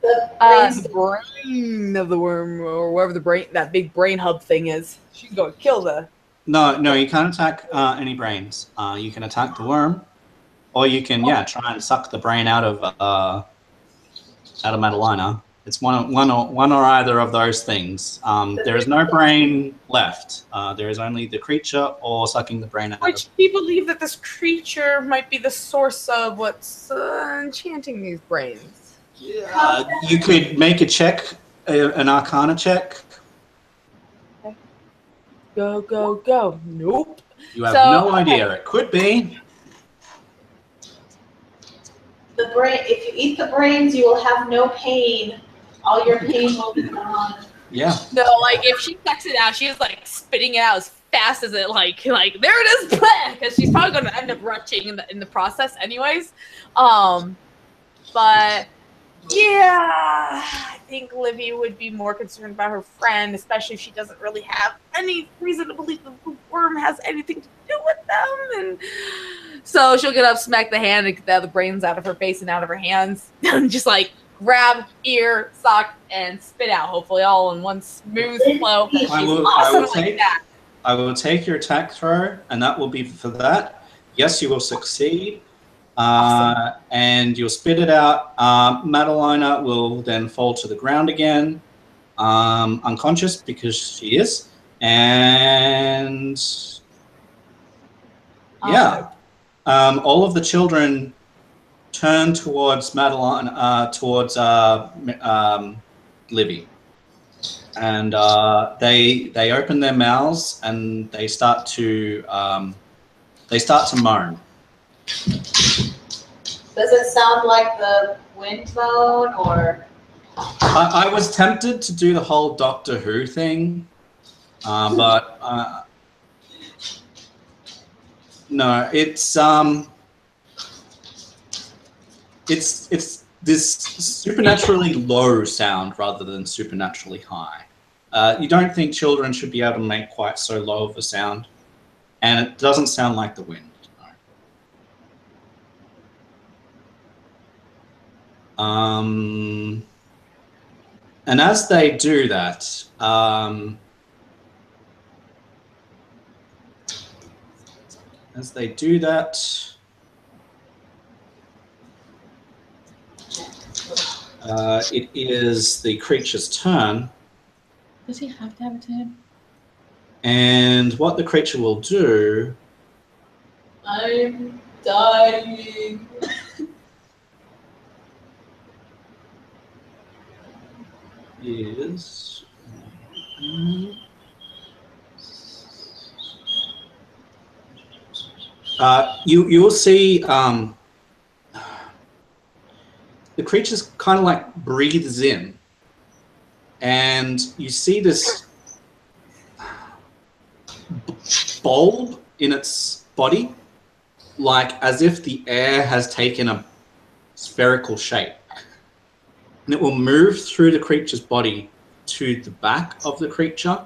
[SPEAKER 2] The brain of the worm, or wherever that big brain hub thing is. She can go kill the.
[SPEAKER 1] No, you can't attack any brains. You can attack the worm, or you can try and suck the brain out of Madalina. It's one or either of those things. There is no brain left. There is only the creature or sucking the brain out.
[SPEAKER 2] Which we believe that this creature might be the source of what's enchanting these brains.
[SPEAKER 1] You could make a check, an Arcana check.
[SPEAKER 2] Okay. Go. Nope.
[SPEAKER 1] You have no idea. It could be.
[SPEAKER 3] The brain. If you eat the brains, you will have no pain. All your pain will be gone.
[SPEAKER 1] Yeah.
[SPEAKER 2] No, like if she sucks it out, she's like spitting it out as fast as it like there it is, because she's probably going to end up retching in the process, anyways. But yeah, I think Livy would be more concerned about her friend, especially if she doesn't really have any reason to believe that the worm has anything to do with them. And so she'll get up, smack the hand, and get the brains out of her face and out of her hands, and just like grab, ear, sock, and spit out, hopefully all in one smooth flow.
[SPEAKER 1] I will take your attack throw, and that will be for that. Yes, you will succeed.
[SPEAKER 2] Awesome.
[SPEAKER 1] And you'll spit it out. Madalina will then fall to the ground again, unconscious because she is. And all of the children turn towards Madalina, towards Livy, and they open their mouths and they start to moan.
[SPEAKER 3] Does it sound like the wind moan, or?
[SPEAKER 1] I was tempted to do the whole Doctor Who thing, but no, it's this supernaturally low sound rather than supernaturally high. You don't think children should be able to make quite so low of a sound, and it doesn't sound like the wind. No. And as they do that, it is the creature's turn.
[SPEAKER 5] Does he have to have a turn?
[SPEAKER 1] And what the creature will do...
[SPEAKER 3] I'm dying.
[SPEAKER 1] is... you will see the creature's kind of like breathes in, and you see this bulb in its body, like as if the air has taken a spherical shape, and it will move through the creature's body to the back of the creature,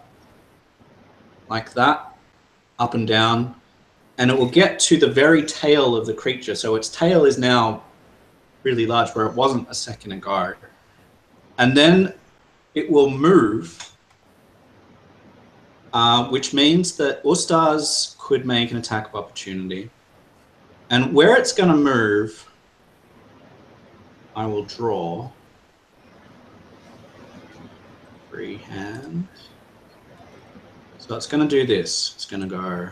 [SPEAKER 1] like that, up and down, and it will get to the very tail of the creature. So its tail is now really large, where it wasn't a second ago. And then it will move, which means that Ustaz could make an attack of opportunity. And where it's going to move, I will draw freehand. So it's going to do this. It's going to go...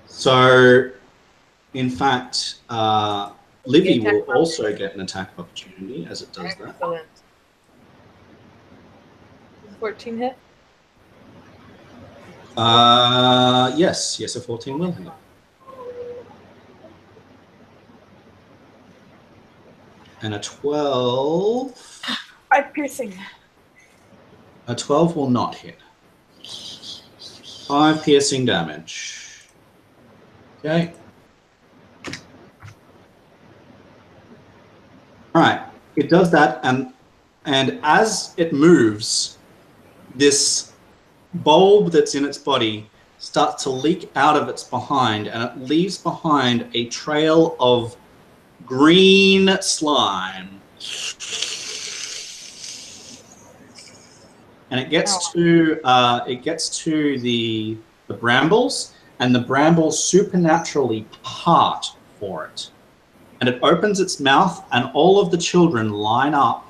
[SPEAKER 1] So, in fact, Livy will also get an attack of opportunity as it does that.
[SPEAKER 2] Excellent. 14 hit?
[SPEAKER 1] Yes, a 14 will hit. And a 12...
[SPEAKER 2] 5 piercing.
[SPEAKER 1] A 12 will not hit. 5 piercing damage. Okay. All right. It does that, and as it moves, this bulb that's in its body starts to leak out of its behind, and it leaves behind a trail of green slime. And it gets to the brambles, and the brambles supernaturally part for it. And it opens its mouth, and all of the children line up.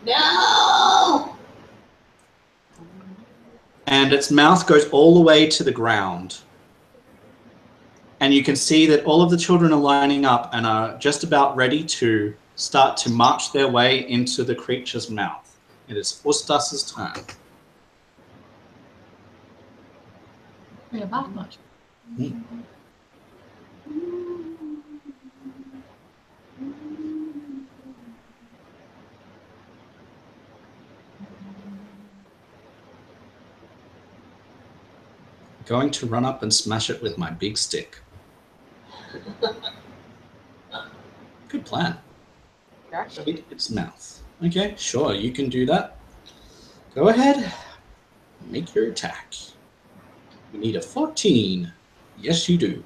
[SPEAKER 3] No!
[SPEAKER 1] And its mouth goes all the way to the ground. And you can see that all of the children are lining up and are just about ready to start to march their way into the creature's mouth. It is Ustas's turn.
[SPEAKER 5] We have that much.
[SPEAKER 1] Going to run up and smash it with my big stick. Good plan. Hit its mouth. Okay, sure, you can do that. Go ahead. Make your attack. You need a 14. Yes, you do.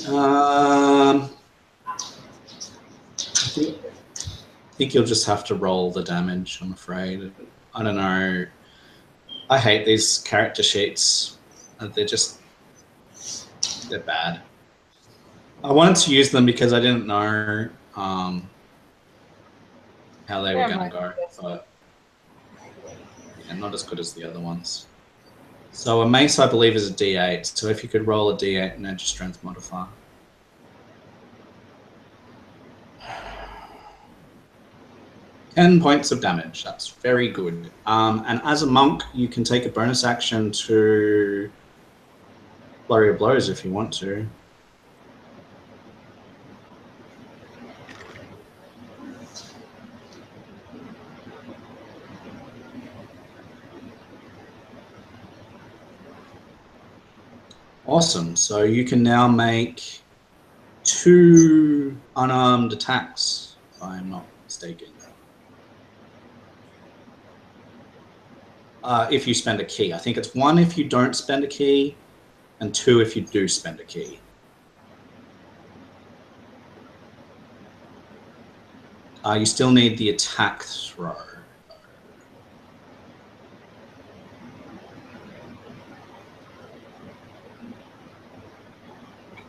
[SPEAKER 1] I think you'll just have to roll the damage, I'm afraid. I don't know. I hate these character sheets. They're bad. I wanted to use them because I didn't know how they were going to go, but yeah, not as good as the other ones. So a mace, I believe, is a D8. So if you could roll a D8 and add your strength modifier. 10 points of damage. That's very good. And as a monk, you can take a bonus action to flurry of blows if you want to. Awesome. So you can now make 2 unarmed attacks, if I'm not mistaken. If you spend a key. I think it's 1 if you don't spend a key, and 2 if you do spend a key. You still need the attack throw.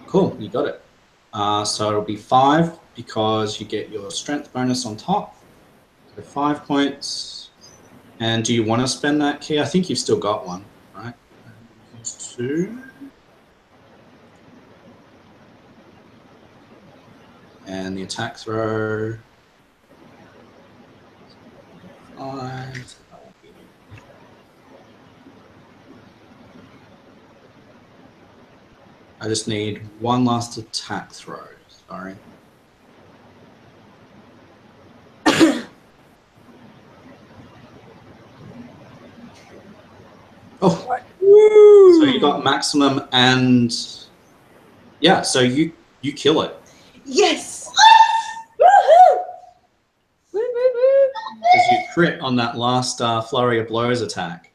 [SPEAKER 1] Cool, you got it. So it'll be 5 because you get your strength bonus on top. So 5 points. And do you want to spend that key? I think you've still got one, right? Use 2. And the attack throw. 5. I just need 1 last attack throw. Sorry. Oh, so you got maximum, and yeah, so you kill it.
[SPEAKER 2] Yes! Woohoo! Woo, woo, woo.
[SPEAKER 1] Because you crit on that last flurry of blows attack.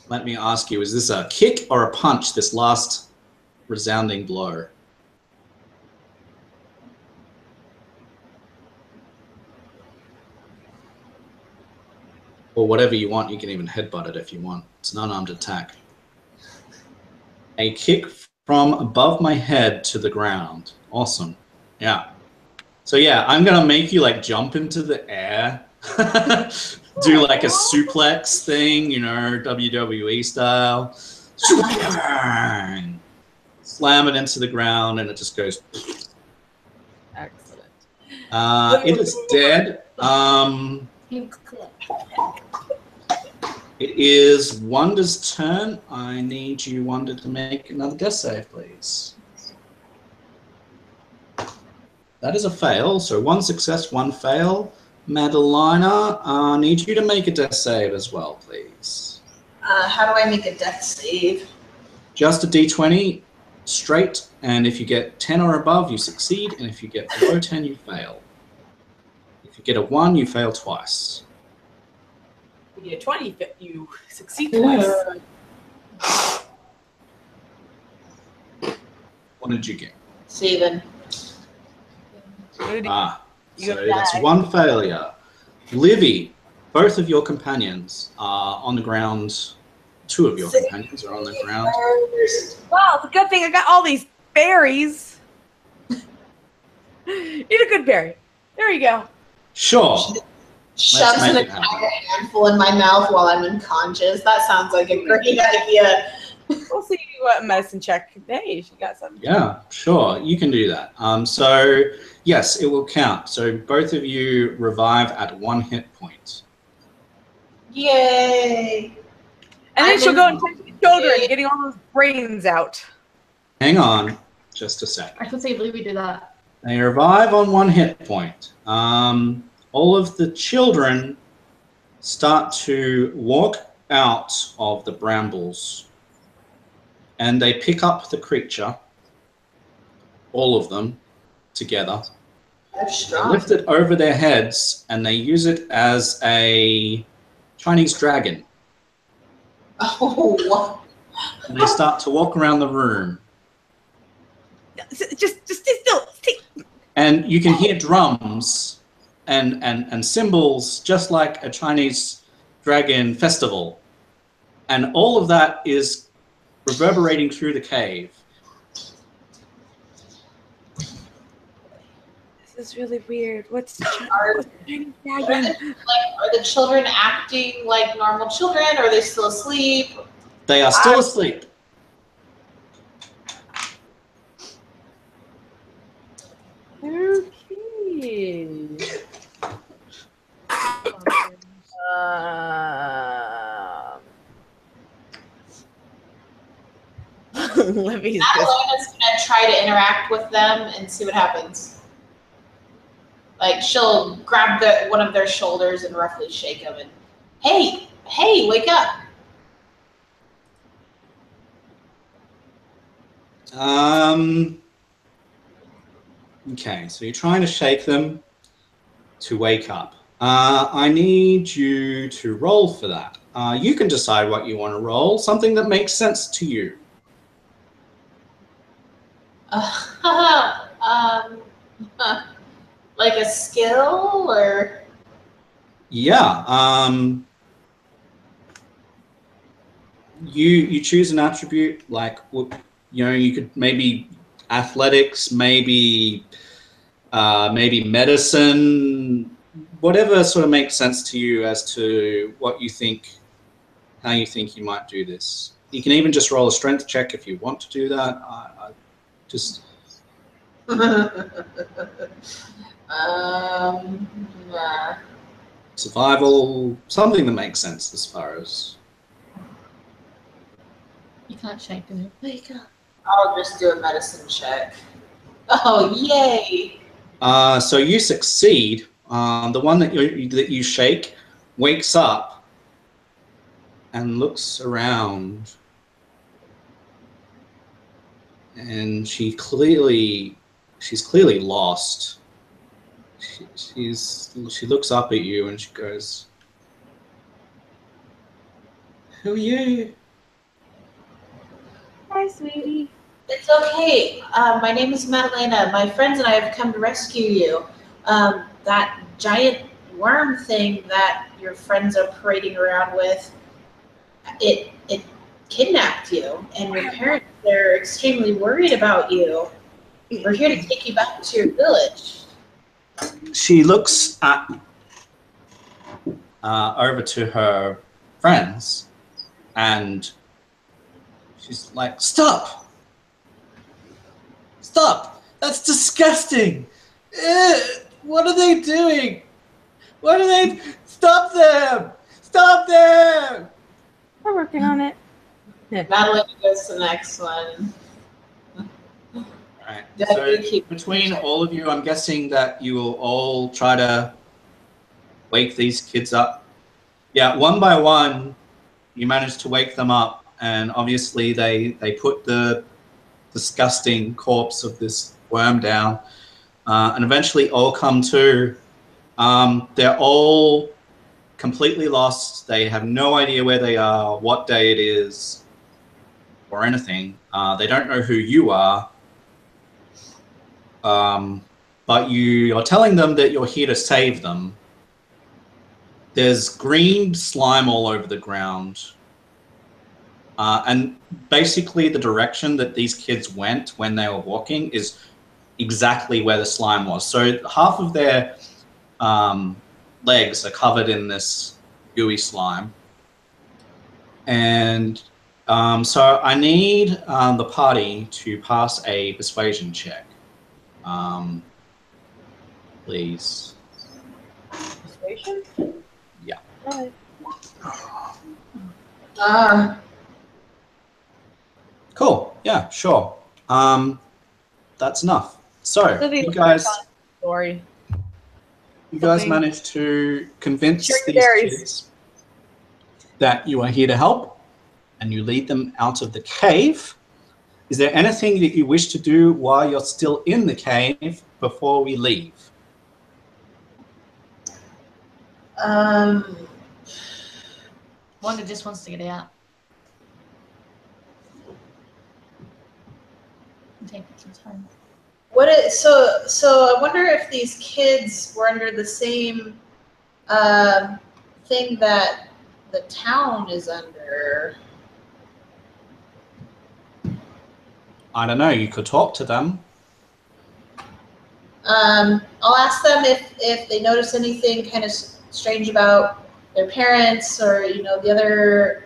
[SPEAKER 1] Let me ask you, is this a kick or a punch, this last resounding blow? Or whatever you want, you can even headbutt it if you want. It's an unarmed attack. A kick from above my head to the ground. Awesome. Yeah. So yeah, I'm going to make you like jump into the air. Do like a suplex thing, you know, WWE style. Slam it into the ground and it just goes.
[SPEAKER 2] Excellent.
[SPEAKER 1] It is dead. It is Wanda's turn. I need you, Wanda, to make another death save, please. That is a fail. So 1 success, 1 fail. Madalina, I need you to make a death save as well, please.
[SPEAKER 3] How do I make a death save?
[SPEAKER 1] Just a d20 straight, and if you get 10 or above, you succeed, and if you get below 10, you fail. If you get a 1, you fail twice.
[SPEAKER 2] If you get 20, you succeed twice.
[SPEAKER 1] What did you get?
[SPEAKER 3] 7.
[SPEAKER 1] So that's 1 failure. Livy, both of your companions are on the ground. 2 of your companions are on the ground.
[SPEAKER 2] Wow, it's a good thing I got all these berries. Eat a good berry. There you go.
[SPEAKER 1] Sure.
[SPEAKER 3] Shoves an entire handful in my mouth while I'm unconscious. That sounds like a great idea.
[SPEAKER 2] We'll see what medicine check. Hey, she got something.
[SPEAKER 1] Yeah, sure. You can do that. So, yes, it will count. So both of you revive at 1 hit point.
[SPEAKER 3] Yay.
[SPEAKER 2] And then she'll go and touch the children, getting all those brains out.
[SPEAKER 1] Hang on just a second.
[SPEAKER 5] I can see Louie do that.
[SPEAKER 1] They revive on 1 hit point. All of the children start to walk out of the brambles, and they pick up the creature, all of them together.
[SPEAKER 3] They're
[SPEAKER 1] They
[SPEAKER 3] strong.
[SPEAKER 1] lift it over their heads, and they use it as a Chinese dragon.
[SPEAKER 3] Oh,
[SPEAKER 1] And they start to walk around the room.
[SPEAKER 2] Just stay still.
[SPEAKER 1] And you can hear drums and cymbals, just like a Chinese dragon festival. And all of that is reverberating through the cave.
[SPEAKER 2] This is really weird. What's
[SPEAKER 3] Are
[SPEAKER 2] Chinese dragon?
[SPEAKER 3] the children acting like normal children, or are they still asleep?
[SPEAKER 1] They are still asleep.
[SPEAKER 2] Okay. Livy's just
[SPEAKER 3] Madalena's gonna try to interact with them and see what happens. Like she'll grab one of their shoulders and roughly shake them and, hey, wake up.
[SPEAKER 1] Okay, so you're trying to shake them to wake up. I need you to roll for that. You can decide what you want to roll, something that makes sense to you.
[SPEAKER 3] Like a skill or?
[SPEAKER 1] Yeah. You choose an attribute like, you could maybe athletics, maybe medicine, whatever sort of makes sense to you as to what you think, how you think you might do this. You can even just roll a strength check if you want to do that. Just
[SPEAKER 3] Nah.
[SPEAKER 1] survival, something that makes sense as far as.
[SPEAKER 5] You can't shake them. Wake up.
[SPEAKER 3] I'll just do a medicine check. Oh, yay!
[SPEAKER 1] So you succeed. The one that you shake wakes up and looks around, and she's clearly lost. She looks up at you and she goes, "Who are you?"
[SPEAKER 2] Hi, sweetie.
[SPEAKER 3] It's okay. My name is Madalena. My friends and I have come to rescue you. That giant worm thing that your friends are parading around with, it kidnapped you, and your parents, they're extremely worried about you. We're here to take you back to your village.
[SPEAKER 1] She looks at over to her friends, and she's like, "Stop! Stop! That's disgusting! What are they doing? What are they? Stop them! Stop them!"
[SPEAKER 2] We're working on it.
[SPEAKER 3] Madeline goes to the next one.
[SPEAKER 1] Right. So between all of you, I'm guessing that you will all try to wake these kids up. Yeah, one by one, you manage to wake them up, and obviously they put the disgusting corpse of this worm down, and eventually all come to. They're all completely lost. They have no idea where they are, what day it is, or anything. They don't know who you are. But you are telling them that you're here to save them. There's green slime all over the ground. And basically the direction that these kids went when they were walking is exactly where the slime was. So half of their legs are covered in this gooey slime. And so I need the party to pass a persuasion check. Please.
[SPEAKER 2] Persuasion?
[SPEAKER 1] Yeah.
[SPEAKER 2] Right.
[SPEAKER 1] Cool. Yeah, sure. That's enough. So you guys
[SPEAKER 2] Story.
[SPEAKER 1] managed to convince
[SPEAKER 2] Share
[SPEAKER 1] these
[SPEAKER 2] your berries.
[SPEAKER 1] kids that you are here to help, and you lead them out of the cave. Is there anything that you wish to do while you're still in the cave before we leave?
[SPEAKER 5] Wanda just wants to get out. Take some time.
[SPEAKER 3] So I wonder if these kids were under the same thing that the town is under.
[SPEAKER 1] I don't know. You could talk to them.
[SPEAKER 3] I'll ask them if they notice anything kind of strange about their parents or the other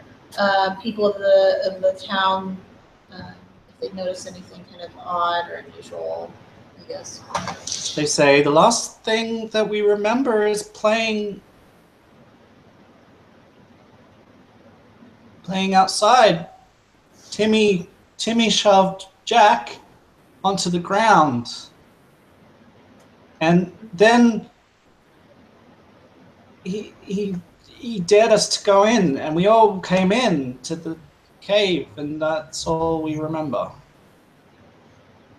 [SPEAKER 3] people of the town. If they notice anything kind of odd or unusual, I guess.
[SPEAKER 1] They say the last thing that we remember is playing outside. Timmy shoved Jack onto the ground. And then he dared us to go in, and we all came in to the cave, and that's all we remember.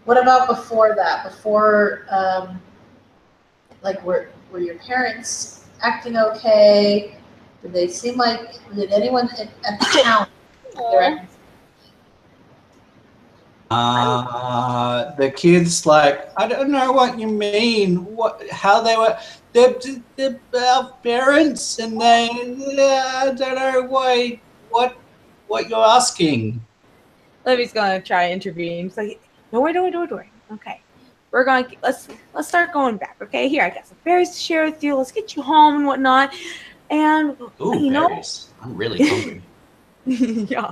[SPEAKER 3] What about before that? Before, like, were your parents acting okay? Did they seem like, did anyone at the town direct?
[SPEAKER 1] The kids, like, I don't know what you mean. How they were? They're our parents, and I don't know what you're asking.
[SPEAKER 2] Livy's gonna try to intervene. He's like, don't worry. Okay, we're going. Let's start going back. Okay, here I got some berries to share with you. Let's get you home and whatnot. And
[SPEAKER 1] Ooh,
[SPEAKER 2] you know,
[SPEAKER 1] berries. I'm really hungry.
[SPEAKER 2] yeah,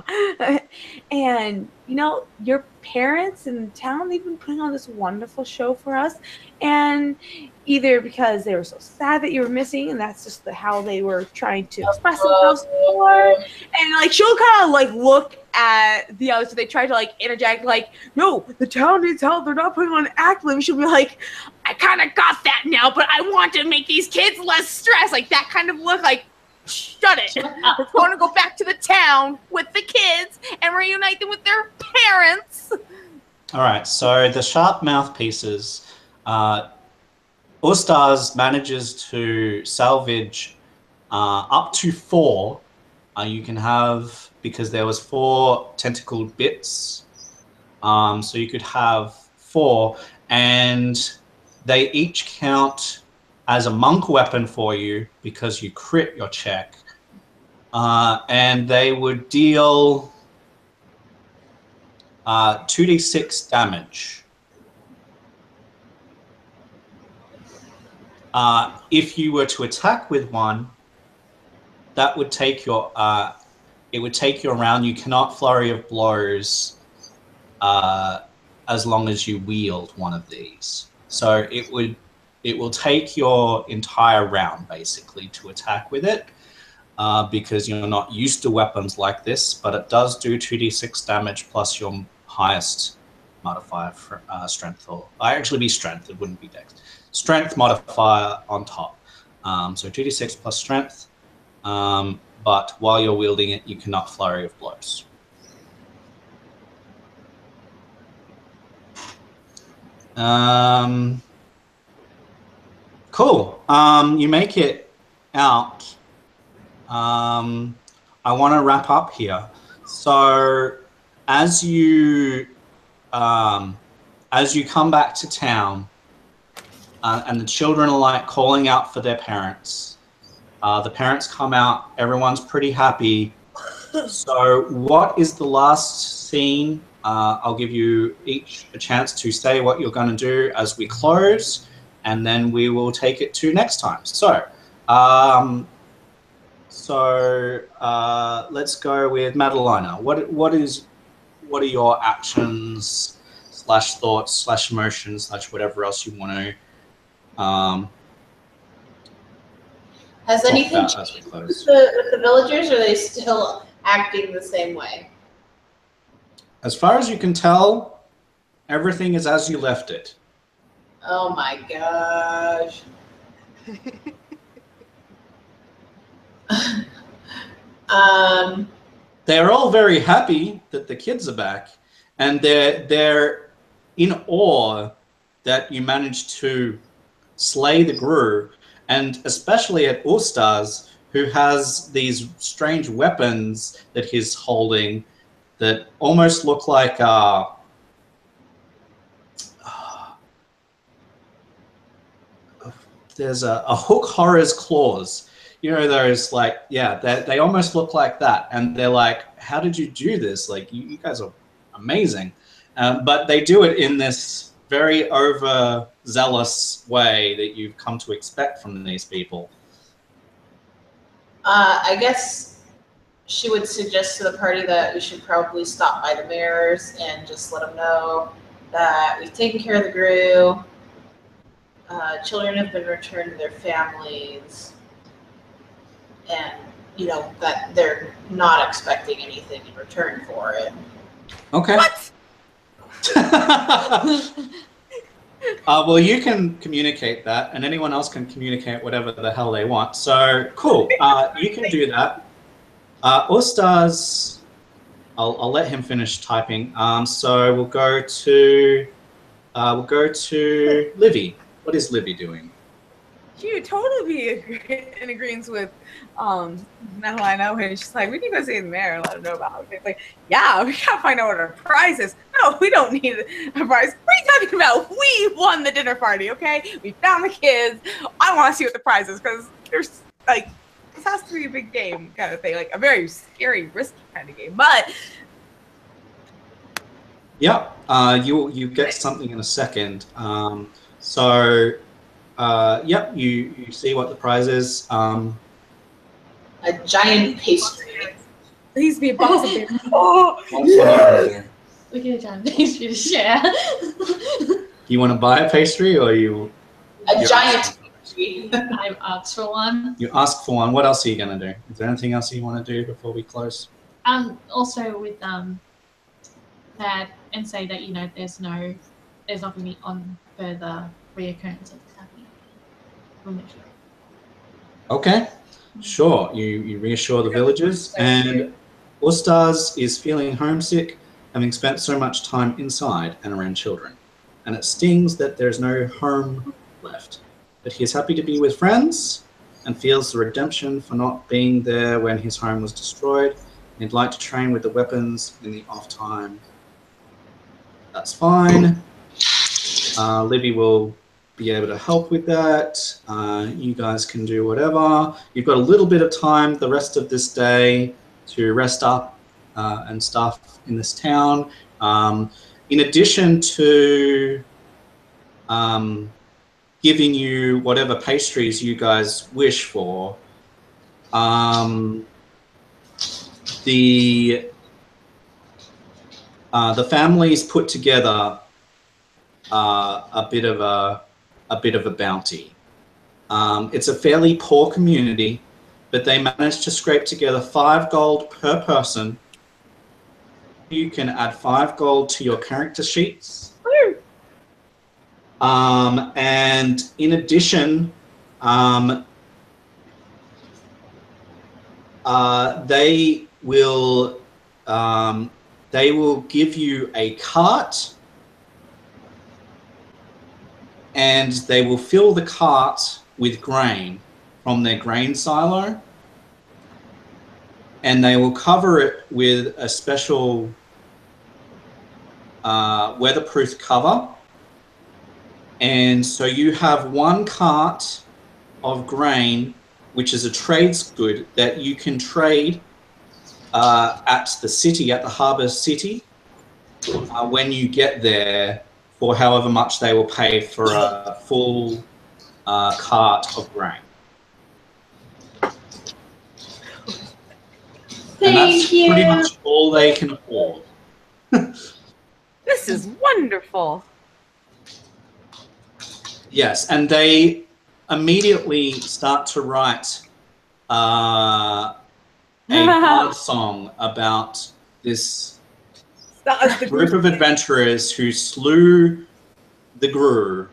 [SPEAKER 2] and your parents in town, they've been putting on this wonderful show for us, and either because they were so sad that you were missing, and that's just how they were trying to express themselves, or and like she'll kind of like look at the others, so they try to like interject, like, no, the town needs help, they're not putting on an act. And she'll be like, I kind of got that now, but I want to make these kids less stressed, like that kind of look, like, shut it. We're going to go back to the town with the kids and reunite them with their parents.
[SPEAKER 1] All right, so the sharp mouthpieces, All-Stars manages to salvage up to 4. You can have, because there was 4 tentacled bits, so you could have 4, and they each count as a monk weapon for you because you crit your check, and they would deal 2d6 damage. If you were to attack with one, that would take your it would take you around. You cannot flurry of blows as long as you wield one of these. So it will take your entire round basically to attack with it, because you're not used to weapons like this. But it does do 2d6 damage plus your highest modifier for strength, or actually be strength. It wouldn't be dex. Strength modifier on top. So 2d6 plus strength. But while you're wielding it, you cannot flurry of blows. Cool. You make it out. I want to wrap up here. So as you come back to town, and the children are like calling out for their parents. The parents come out. Everyone's pretty happy. So what is the last scene? I'll give you each a chance to say what you're going to do as we close, and then we will take it to next time. So, let's go with Madalena. What are your actions / thoughts / emotions / whatever else you want to
[SPEAKER 3] Has
[SPEAKER 1] talk
[SPEAKER 3] anything
[SPEAKER 1] about as we
[SPEAKER 3] changed
[SPEAKER 1] close?
[SPEAKER 3] with the villagers, or are they still acting the same way?
[SPEAKER 1] As far as you can tell, everything is as you left it.
[SPEAKER 3] Oh my gosh.
[SPEAKER 1] They're all very happy that the kids are back, and they're in awe that you managed to slay the Grue, and especially at All-Stars, who has these strange weapons that he's holding that almost look like there's a hook horror's claws. You know, those, like, yeah, they almost look like that. And they're like, how did you do this? Like, you guys are amazing. But they do it in this very overzealous way that you've come to expect from these people.
[SPEAKER 3] I guess she would suggest to the party that we should probably stop by the mirrors and just let them know that we've taken care of the Grue. Children have been returned to their families, and that they're not expecting anything in return for it.
[SPEAKER 1] Okay.
[SPEAKER 2] What?
[SPEAKER 1] Well, you can communicate that, and anyone else can communicate whatever the hell they want. So cool. You can do that. Ustaz, I'll let him finish typing. So we'll go to Livy. What is Livy doing?
[SPEAKER 2] She would totally be in agreement with now I know her. She's like, we need to go see the mayor and let him know about it. It's like, yeah, we gotta find out what our prize is. No, we don't need a prize. What are you talking about? We won the dinner party, okay? We found the kids. I want to see what the prize is because there's like this has to be a big game kind of thing, like a very scary, risky kind of game. But
[SPEAKER 1] yeah, you get something in a second. Yep, you see what the prize is.
[SPEAKER 3] A giant pastry.
[SPEAKER 2] Please be a box of it. Oh,
[SPEAKER 5] We get a giant pastry to share.
[SPEAKER 1] You want to buy a pastry, or
[SPEAKER 3] A giant pastry.
[SPEAKER 5] I've asked for one.
[SPEAKER 1] You ask for one. What else are you gonna do? Is there anything else you want to do before we close?
[SPEAKER 5] Also with that, and say that there's not going to be on further reoccurrence of this happening. We'll make sure.
[SPEAKER 1] Okay, sure. You reassure the villagers, and Ustaz is feeling homesick, having spent so much time inside and around children, and it stings that there's no home left. But he is happy to be with friends and feels the redemption for not being there when his home was destroyed. And he'd like to train with the weapons in the off time. That's fine. Libby will be able to help with that. You guys can do whatever. You've got a little bit of time the rest of this day to rest up and stuff in this town. In addition to giving you whatever pastries you guys wish for, the families put together a bit of a bounty. It's a fairly poor community, but they managed to scrape together 5 gold per person. You can add 5 gold to your character sheets. And in addition, they will give you a cart, and they will fill the cart with grain from their grain silo, and they will cover it with a special weatherproof cover. And so you have 1 cart of grain, which is a trades good that you can trade at the city, at the harbour city, when you get there, for however much they will pay for a full cart of grain. And that's pretty much all they can afford.
[SPEAKER 2] this is wonderful.
[SPEAKER 1] Yes, and they immediately start to write a bard song about this group of adventurers who slew the Grue.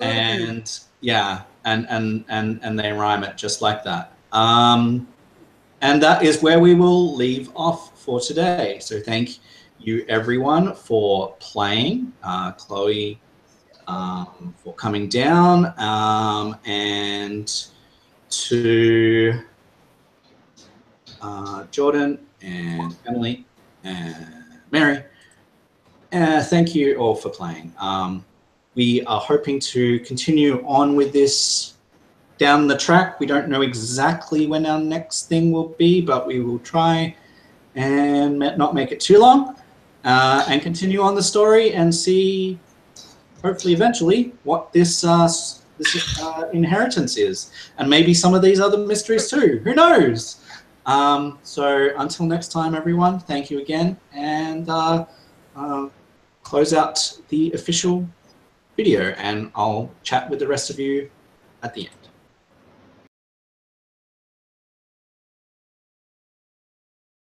[SPEAKER 1] And yeah, and they rhyme it just like that. And that is where we will leave off for today. So thank you everyone for playing. Chloe, for coming down, and to Jordan and Emily and Mary. Thank you all for playing. We are hoping to continue on with this down the track. We don't know exactly when our next thing will be, but we will try and not make it too long, and continue on the story and see, hopefully eventually, what this inheritance is, and maybe some of these other mysteries too. Who knows? So until next time, everyone, thank you again, and close out the official video, and I'll chat with the rest of you at the end.